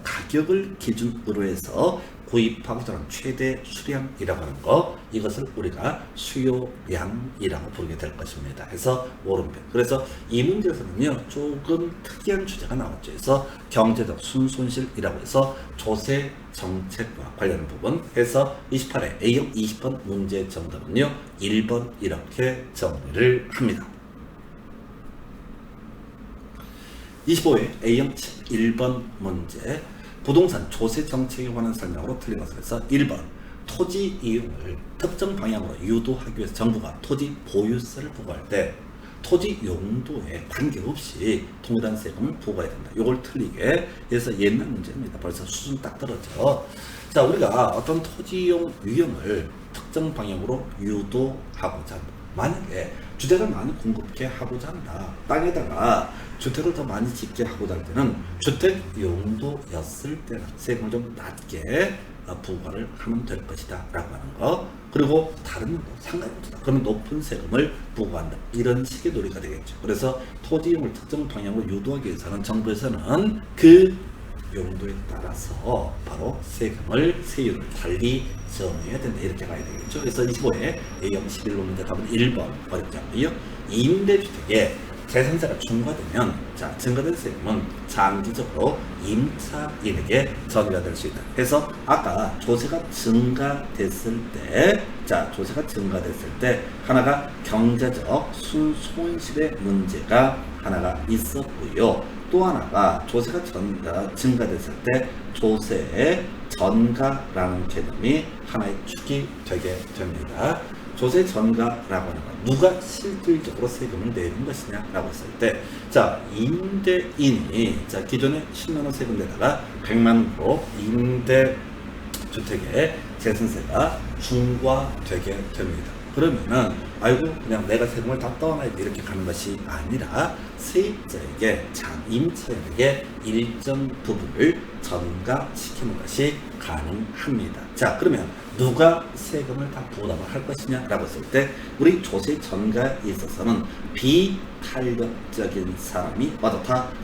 가격을 기준으로 해서 구입하고자 하는 최대 수량이라고 하는 거, 이것을 우리가 수요량이라고 부르게 될 것입니다. 그래서 오른편. 그래서 이 문제에서는요 조금 특이한 주제가 나왔죠. 그래서 경제적 순손실이라고 해서 조세 정책과 관련 부분 해서 28회 A형 20번 문제 정답은요 1번 이렇게 정리를 합니다. 25회 A형 1번 문제, 부동산 조세 정책에 관한 설명으로 틀린 것을 해서 1번 토지 이용을 특정 방향으로 유도하기 위해서 정부가 토지 보유세를 부과할 때 토지 용도에 관계없이 동일한 세금을 부과해야 된다. 이걸 틀리게 해서 옛날 문제입니다. 벌써 수준 딱 떨어져. 우리가 어떤 토지용 유형을 특정 방향으로 유도하고자 한다. 만약에 주택을 많이 공급해 하고자 한다. 땅에다가 주택을 더 많이 짓게 하고자 할 때는 주택 용도였을 때는 세금을 좀 낮게 부과를 하면 될 것이다 라고 하는 거. 그리고 다른 용도 상관이 없다. 그러면 높은 세금을 부과한다. 이런 식의 논리가 되겠죠. 그래서 토지용을 특정 방향으로 유도하기 위해서는 정부에서는 그 용도에 따라서 바로 세율을 달리 정해야 된다. 이렇게 가야 되겠죠. 그래서 25회 A형 11번 문제 답은 1번 어렵지 않고요. 임대주택에 재산세가 중과되면 증가된 세금은 장기적으로 임차인에게 전가가 될 수 있다. 그래서 아까 조세가 증가됐을 때 하나가 경제적 순손실의 문제가 하나가 있었고요. 또 하나가 조세가 증가됐을 때 조세의 전가라는 개념이 하나의 축이 되게 됩니다. 조세 전가라고 하는 건 누가 실질적으로 세금을 내는 것이냐라고 했을 때, 임대인이 기존에 10만원 세금 내다가 100만원으로 임대주택에 재산세가 중과되게 됩니다. 그러면은 그냥 내가 세금을 다 떠나야 돼 이렇게 가는 것이 아니라 세입자에게 임차인에게 일정 부분을 전가시키는 것이 가능합니다. 그러면 누가 세금을 다 부담을 할 것이냐라고 했을 때 우리 조세 전가에 있어서는 비탄력적인 사람이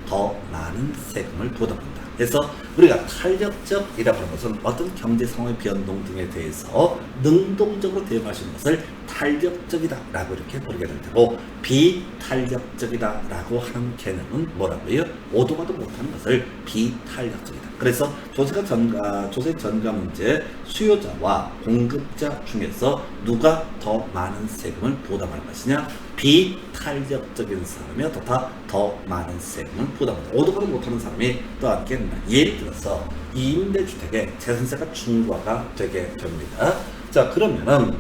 더 많은 세금을 부담한다. 그래서 우리가 탄력적이라고 하는 것은 어떤 경제 상황의 변동 등에 대해서 능동적으로 대응할 수 있는 것을 탄력적이다라고 이렇게 부르게 될 테고, 비탄력적이다라고 하는 개념은 뭐라고요? 오도 가도 못하는 것을 비탄력적이다. 그래서 조세 전가 문제, 수요자와 공급자 중에서 누가 더 많은 세금을 부담할 것이냐? 비탄력적인 사람이 더 많은 세금을 부담한다. 오도 가도 못하는 사람이 또 하겠나? 예를 들어서 임대주택에 재산세가 중과가 되게 됩니다. 그러면은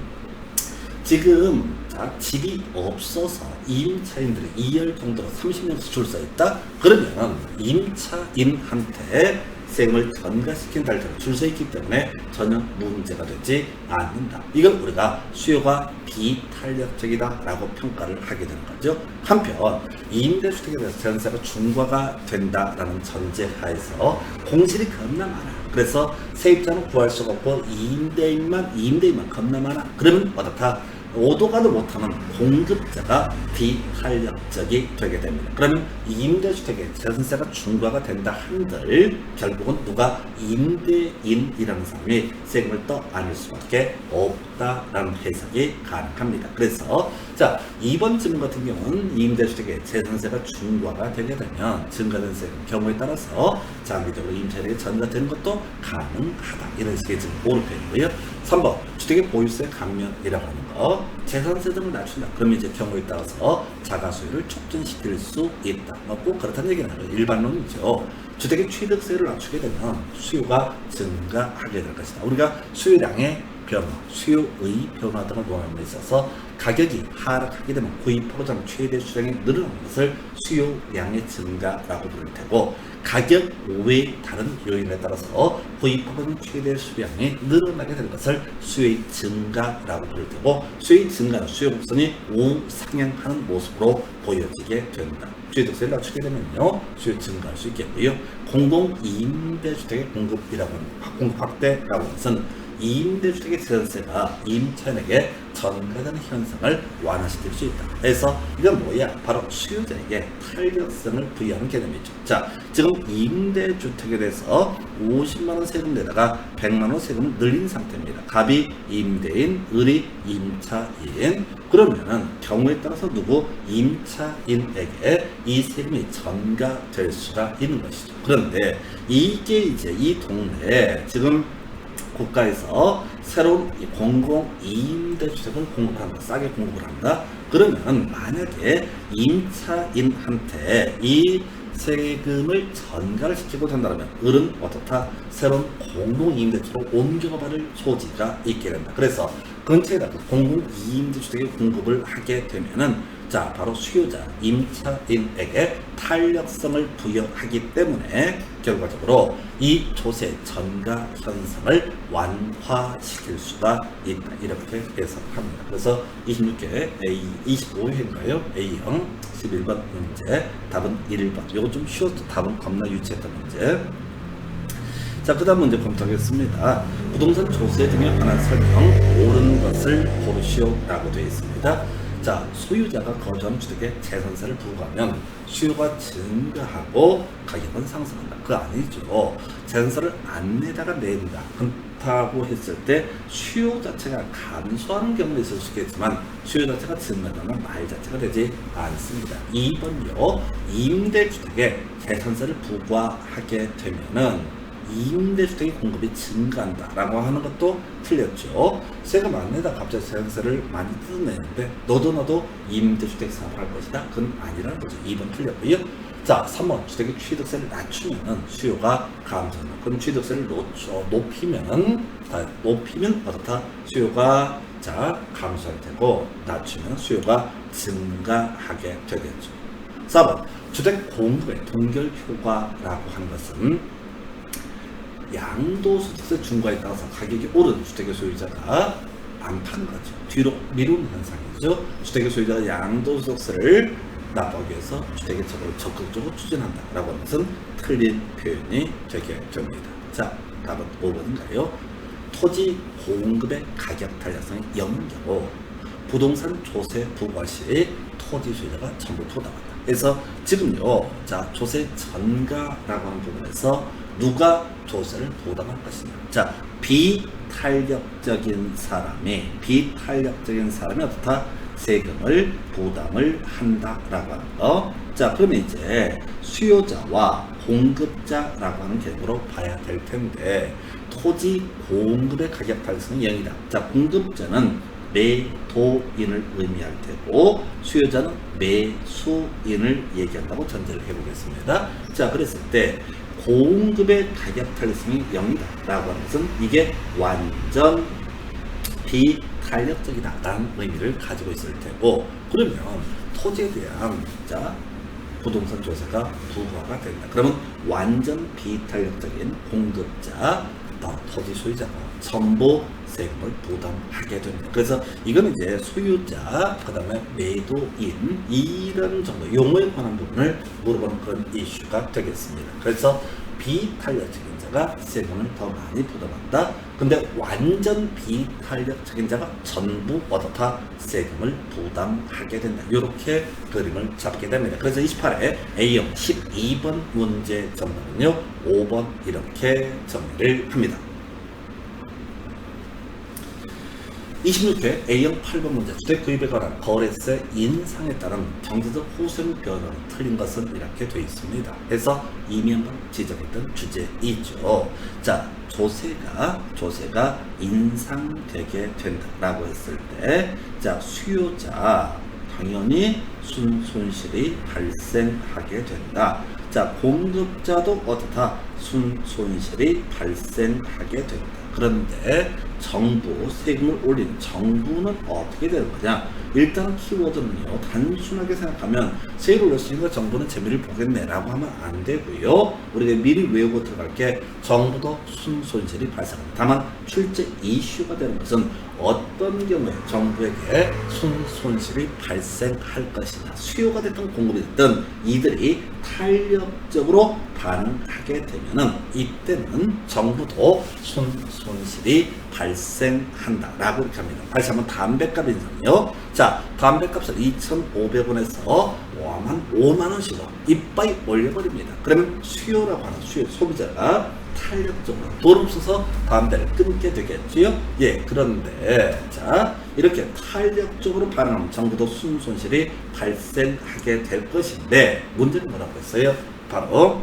지금 집이 없어서 임차인들이 2열 정도로 30년씩 줄 서 있다? 그러면 임차인한테 세금을 전가시킨다 할때는 줄 서 있기 때문에 전혀 문제가 되지 않는다. 이걸 우리가 수요가 비탄력적이다라고 평가를 하게 되는 거죠. 한편 임대주택에 대해서 재산세가 중과가 된다라는 전제하에서 공실이 겁나 많아. 그래서 세입자는 구할 수가 없고 임대인만 겁나 많아. 그러면 오도 가도 못하는 공급자가 비탄력적이 되게 됩니다. 그러면 임대주택에 재산세가 중과가 된다 한들 결국은 누가 임대인이라는 사람이 세금을 떠안을 수밖에 없다라는 해석이 가능합니다. 그래서 2번 질문 같은 경우는 임대주택에 재산세가 중과가 되게 되면 증가된 세금 경우에 따라서 장기적으로 임차인에게 전가되는 것도 가능하다. 이런 식의 지금 오른편이고요. 3번 주택의 보유세 감면이라고 하는 거, 재산세 등을 낮춘다. 그러면 이제 경우에 따라서 자가 수요를 촉진시킬 수 있다. 꼭 그렇다는 얘기는 아니죠. 일반론이죠. 주택의 취득세를 낮추게 되면 수요가 증가하게 될 것이다. 우리가 수요량의 변화, 수요의 변화 등을 논하는 데 있어서 가격이 하락하게 되면 구입하고자 하는 최대 수량이 늘어나는 것을 수요량의 증가라고 부를 테고, 가격 외의 다른 요인에 따라서 구입하고자 하는 최대 수량이 늘어나게 되는 것을 수요의 증가라고 부를 테고, 수요의 증가는 수요 곡선이 우상향하는 모습으로 보여지게 된다. 수요 득세를 낮추게 되면요, 수요 증가할 수 있겠고요. 공공임대주택의 공급이라고 하는, 공급 확대라고 하는 것은 임대주택의 전세가 임차인에게 전가되는 현상을 완화시킬 수 있다. 그래서 이건 뭐야? 바로 수요자에게 탄력성을 부여하는 개념이죠. 자, 지금 임대주택에 대해서 50만원 세금 내다가 100만원 세금을 늘린 상태입니다. 갑이 임대인, 을이 임차인. 그러면은 경우에 따라서 누구? 임차인에게 이 세금이 전가될 수가 있는 것이죠. 그런데 이게 이제 이 동네에 지금 국가에서 새로운 공공임대주택을 공급한다. 싸게 공급을 한다. 그러면 만약에 임차인한테 이 세금을 전가를 시키고 한다면 을은 어떻다? 새로운 공공임대주택으로 옮겨가 받을 소지가 있게 된다. 그래서 근처에다 공공임대주택의 공급을 하게 되면은 자, 바로 수요자, 임차인에게 탄력성을 부여하기 때문에 결과적으로 이 조세 전가 현상을 완화시킬 수가 있다. 이렇게 해석합니다. 그래서 26회 A25회인가요? A형 11번 문제, 답은 1번. 이거 좀 쉬웠죠. 답은 겁나 유치했던 문제. 자, 그 다음 문제 검토하겠습니다. 부동산 조세 등에 관한 설명, 옳은 것을 고르시오 라고 되어 있습니다. 자, 소유자가 거주하는 주택에 재산세를 부과하면 수요가 증가하고 가격은 상승한다. 그거 아니죠. 재산세를 안 내다가 낸다. 그렇다고 했을 때 수요 자체가 감소하는 경우는 있을 수 있겠지만 수요 자체가 증가하는 말 자체가 되지 않습니다. 2번요. 임대주택에 재산세를 부과하게 되면은 임대주택의 공급이 증가한다 라고 하는 것도 틀렸죠. 세금 안 내다 갑자기 재산세를 많이 뜯어내는데 너도 임대주택 사업을 할 것이다. 그건 아니라는 거죠. 2번 틀렸고요. 자, 3번 주택의 취득세를 낮추면 수요가 감소한다. 그럼 취득세를 높이면 어떻다? 수요가 감소할 테고 낮추면 수요가 증가하게 되겠죠. 4번 주택 공급의 동결 효과라고 하는 것은 양도소득세 중과에 따라서 가격이 오른 주택의 소유자가 안 파는 거죠. 뒤로 미루는 현상이죠. 주택의 소유자가 양도소득세를 납부하기 위해서 주택개척을 적극적으로 추진한다라고 하는 것은 틀린 표현이 되게 됩니다. 자, 답은 5번인가요? 토지 공급의 가격 탄력성이 0인 경우 부동산 조세 부과 시 토지 소유자가 전부 부담한다. 그래서 지금요, 자, 조세 전가라고 하는 부분에서 누가 조세를 부담할 것이냐. 자, 비탄력적인 사람이 어떻다? 세금을 부담을 한다라고 하는 거. 자, 그러면 이제 수요자와 공급자라고 하는 개념으로 봐야 될 텐데 토지 공급의 가격 탄력성은 0이다. 자, 공급자는 매도인을 의미할 테고 수요자는 매수인을 얘기한다고 전제를 해보겠습니다. 자, 그랬을 때 공급의 가격 탄력성이 0이다 라고 하는 것은 이게 완전 비탄력적이다 라는 의미를 가지고 있을 테고, 그러면 토지에 대한 부동산 조세가 부과가 된다. 그러면 완전 비탄력적인 공급자, 토지 소유자가 전부 세금을 부담하게 됩니다. 그래서 이거는 이제 소유자, 그 다음에 매도인, 이런 정도 용어에 관한 부분을 물어보는 그런 이슈가 되겠습니다. 그래서 비탄력적인 자가 세금을 더 많이 부담한다. 근데 완전 비탄력적인 자가 전부 어떻다? 세금을 부담하게 된다. 이렇게 그림을 잡게 됩니다. 그래서 28회 A형 12번 문제 정답은요 5번 이렇게 정리를 합니다. 26회 A형 8번 문제 주택 구입에 관한 거래세 인상에 따른 경제적 호생 변화로 틀린 것은 이렇게 되어 있습니다. 그래서 이미 한번 지적했던 주제이죠. 자, 조세가 인상되게 된다라고 했을 때, 자, 수요자 당연히 손실이 발생하게 된다. 자, 공급자도 어떻다? 순손실이 발생하게 됩니다. 그런데 정부, 세금을 올린 정부는 어떻게 되는 거냐? 일단 키워드는요, 단순하게 생각하면 세금을 올렸으니까 정부는 재미를 보겠네 라고 하면 안 되고요. 우리가 미리 외우고 들어갈 게 정부도 순손실이 발생합니다. 다만 실제 이슈가 되는 것은 어떤 경우에 정부에게 순손실이 발생할 것이냐, 수요가 됐든 공급이 됐든 이들이 탄력적으로 반응하게 되면은 이때는 정부도 순손실이 발생한다 라고 이렇게 합니다. 다시 한번 담배값 인상이요. 자, 담배값을 2,500원에서 한 5만원씩으로 이빠이 올려버립니다. 그러면 수요라고 하는 소비자가 탄력적으로 돈 없어서 담배를 끊게 되겠지요. 예, 그런데 자, 이렇게 탄력적으로 반응하면 정부도 순손실이 발생하게 될 것인데 문제는 뭐라고 했어요? 바로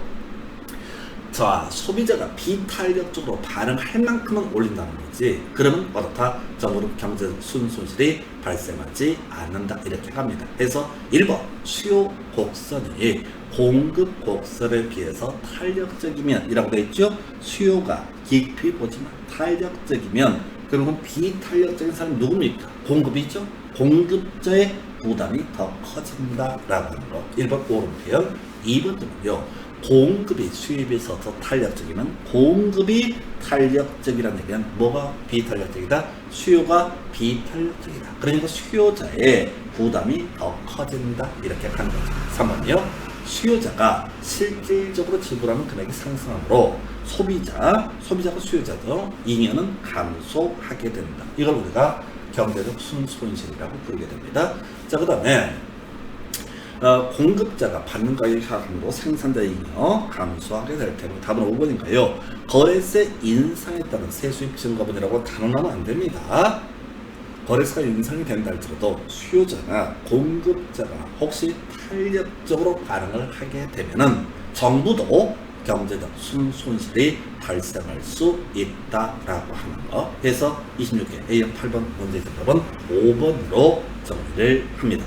자, 소비자가 비탄력적으로 반응할 만큼은 올린다는 거지. 그러면 어떻다? 정부는 경제적 순손실이 발생하지 않는다 이렇게 합니다. 그래서 1번 수요 곡선이 공급 곡선에 비해서 탄력적이면 이라고 되어 있죠. 수요가 깊이 보지만 탄력적이면 그러면 비탄력적인 사람이 누굽니까? 공급이죠. 공급자의 부담이 더 커진다라고 하는 거. 1번 옳은 표현. 2번은요. 공급이 수요에 비해서 더 탄력적이면 공급이 탄력적이라는 얘기는 뭐가 비탄력적이다? 수요가 비탄력적이다. 그러니까 수요자의 부담이 더 커진다 이렇게 하는 거죠. 3번이요. 수요자가 실질적으로 지불하는 금액이 상승하므로 소비자가 수요자도 잉여는 감소하게 된다. 이걸 우리가 경제적 순손실이라고 부르게 됩니다. 자, 그 다음에 공급자가 받는 가격이 하락함으로 생산자의 잉여 감소하게 될 테고 답은 5번인가요? 거래세 인상에 따른 세수입 증가분이라고 단언하면 안 됩니다. 거래세가 인상이 된다 할지라도 수요자나 공급자가 혹시 탄력적으로 반응을 하게 되면은 정부도 경제적 순손실이 발생할 수 있다라고 하는 거. 그래서 26개 A형 8번 문제 정답은 5번으로 정리를 합니다.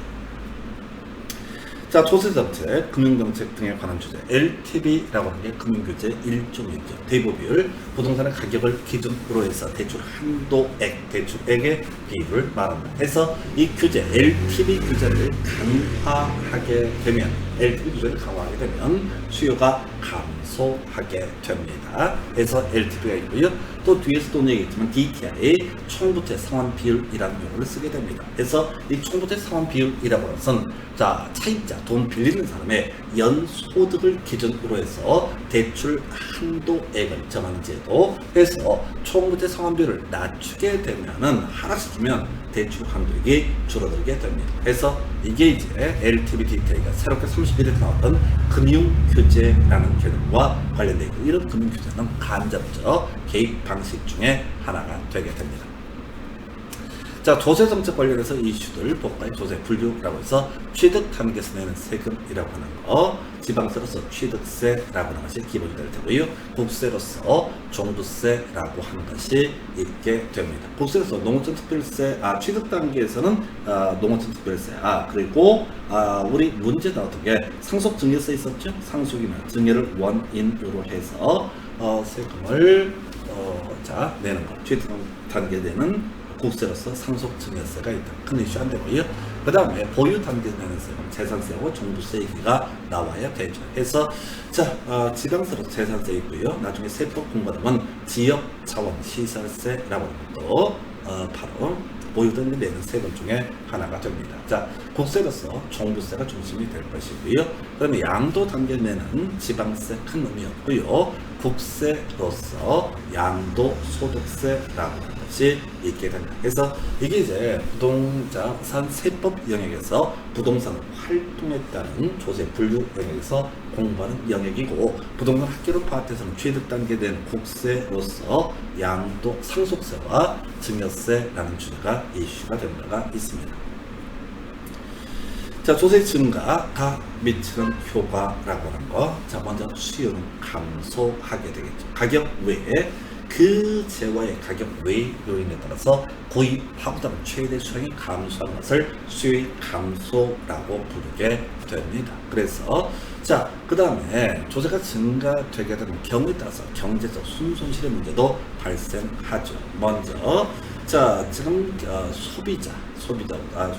자, 조세정책, 금융정책 등에 관한 주제 LTV라고 하는 게 금융규제 일종이죠. 대부비율, 부동산의 가격을 기준으로 해서 대출 한도액, 대출액의 비율을 말합니다. 해서 이 규제, LTV 규제를 강화하게 되면 수요가 감소하게 됩니다. 그래서 LTV가 있고요. 또 뒤에서 또 얘기했지만 DTI, 총부채 상환 비율이라는 용어를 쓰게 됩니다. 그래서 이 총부채 상환 비율이라고 하는 것은 자, 차입자, 돈 빌리는 사람의 연소득을 기준으로 해서 대출 한도액을 정하는 제도. 그래서 총부채 상환 비율을 낮추게 되면은 하락시키면 대출 한도액이 줄어들게 됩니다. 그래서 이게 이제 LTV, DTI가 새롭게 31일에 나왔던 금융규제라는 개념과 관련되어 있고, 이런 금융규제는 간접적 개입 방식 중에 하나가 되게 됩니다. 자, 조세정책 관련해서 이슈들 볼까요? 조세 분류라고 해서 취득 단계에서 내는 세금이라고 하는 거, 지방세로서 취득세라고 하는 것이 기본이 될 테고요. 국세로서 종부세라고 하는 것이 있게 됩니다. 국세로서 농어촌특별세, 취득 단계에서는 농어촌 특별세, 그리고 우리 문제 나왔던 게 상속증여세 있었죠? 상속이나 증여를 원인으로 해서 세금을 내는 거, 취득 단계 되는 국세로서 상속증여세가 있다. 큰 이슈 안 되고요. 그 다음에 보유 단계 내는 세금, 재산세하고 종부세 얘기가 나와야 되죠. 해서 자, 지방세로서 재산세 있고요. 나중에 세법 공부하면 지역 차원 시설세라고 하는 것도 바로 보유 단계 내는 세금 중에 하나가 됩니다. 자, 국세로서 종부세가 중심이 될 것이고요. 그다음에 양도 단계 내는 지방세 큰 의미였고요. 국세로서 양도소득세라고 하는 것이 있게 됩니다. 그래서 이게 이제 부동산 세법 영역에서 부동산 활동에 따른 조세 분류 영역에서 공부하는 영역이고, 부동산 학계로 파악해서는 취득 단계 된 국세로서 양도 상속세와 증여세라는 주제가 이슈가 된 바가 있습니다. 자, 조세 증가가 미치는 효과라고 하는 거. 자, 먼저 수요는 감소하게 되겠죠. 가격 외에 그 재화의 가격 외 요인에 따라서 구입하고자 하는 최대 수량이 감소하는 것을 수요의 감소라고 부르게 됩니다. 그래서 자, 그 다음에 조세가 증가되게 되는 경우에 따라서 경제적 순손실의 문제도 발생하죠. 먼저 자, 지금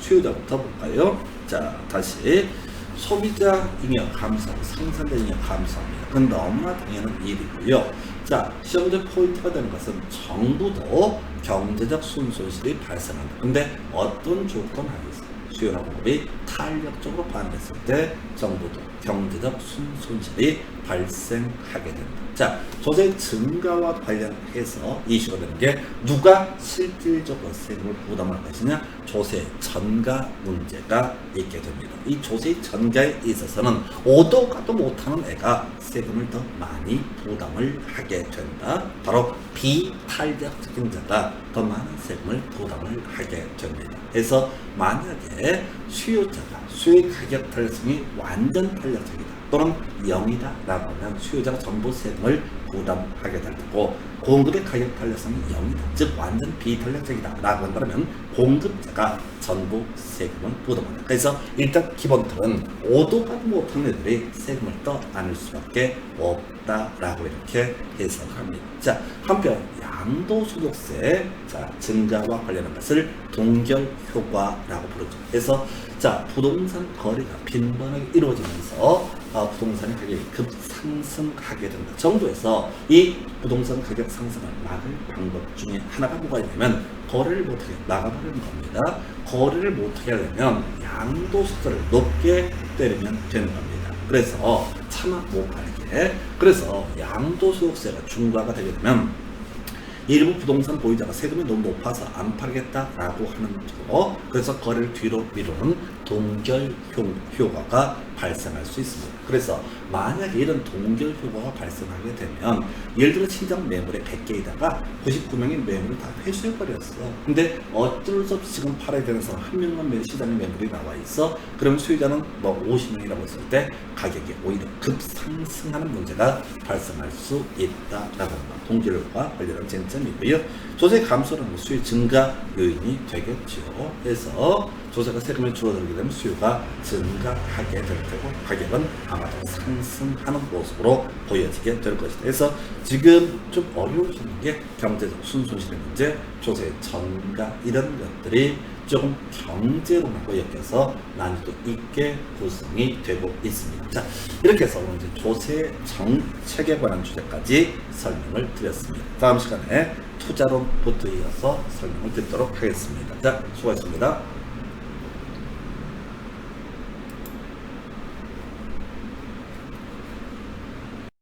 수요자부터 볼까요? 자, 다시 소비자 잉여 감소하고 생산자 잉여 감소합니다. 그건 너무나 당연한 일이고요. 자, 시험제 포인트가 되는 것은 정부도 경제적 순손실이 발생한다. 근데 어떤 조건 하에서 수요나 공급이 탄력적으로 반응했을 때 정부도 경제적 순손실이 발생하게 된다. 자, 조세 증가와 관련해서 이슈가 되는 게 누가 실질적으로 세금을 부담할 것이냐, 조세 전가 문제가 있게 됩니다. 이 조세 전가에 있어서는 오도 가도 못하는 애가 세금을 더 많이 부담을 하게 된다. 바로 비탄력적인 자가 더 많은 세금을 부담을 하게 됩니다. 그래서 만약에 수요자가 수요의 가격 탄력성이 완전 탄력적이다 또는 0이다 라고 하면 수요자가 전부 세금을 부담하게 될 테고, 공급의 가격 탄력성이 0이다, 즉 완전 비탄력적이다 라고 한다면 공급자가 전부 세금을 부담한다. 그래서 일단 기본 틀은 오도 가도 못하는 애들이 세금을 더 안을 수밖에 없다라고 이렇게 해석합니다. 자, 한편 양도소득세 증가와 관련한 것을 동결효과라고 부르죠. 그래서 자, 부동산 거래가 빈번하게 이루어지면서 부동산 가격이 급상승하게 된다. 정부에서 이 부동산 가격 상승을 막을 방법 중에 하나가 뭐가 있냐면 거래를 못하게 막아버리는 겁니다. 거래를 못하게 하려면 양도소득세를 높게 때리면 되는 겁니다. 그래서 차마 못 팔게, 그래서 양도소득세가 중과가 되게 되면 일부 부동산 보유자가 세금이 너무 높아서 안 팔겠다라고 하는 거, 그래서 거래를 뒤로 미루는 동결 효과가 발생할 수 있습니다. 그래서 만약에 이런 동결 효과가 발생하게 되면 예를 들어 시장 매물의 100개이다가 99명이 매물을 다 회수해버렸어. 근데 어쩔 수 없이 지금 팔아야 되는 사람 한 명만 시장에 매물이 나와 있어. 그러면 수요자는 뭐 50명이라고 했을 때 가격이 오히려 급상승하는 문제가 발생할 수 있다라고 합니다. 동결과 관련한 쟁점이고요. 조세 감소는 수요 증가 요인이 되겠죠. 그래서 조세가 세금이 줄어들게 되면 수요가 증가하게 될 테고 가격은 아마도 상승하는 모습으로 보여지게 될 것이다. 그래서 지금 좀 어려우시는 게 경제적 순손실의 문제, 조세 전가 이런 것들이 조금 경제론하고 엮여서 난이도 있게 구성이 되고 있습니다. 자, 이렇게 해서 오늘 이제 조세 정책에 관한 주제까지 설명을 드렸습니다. 다음 시간에 투자론부터 이어서 설명을 드리도록 하겠습니다. 자, 수고하셨습니다.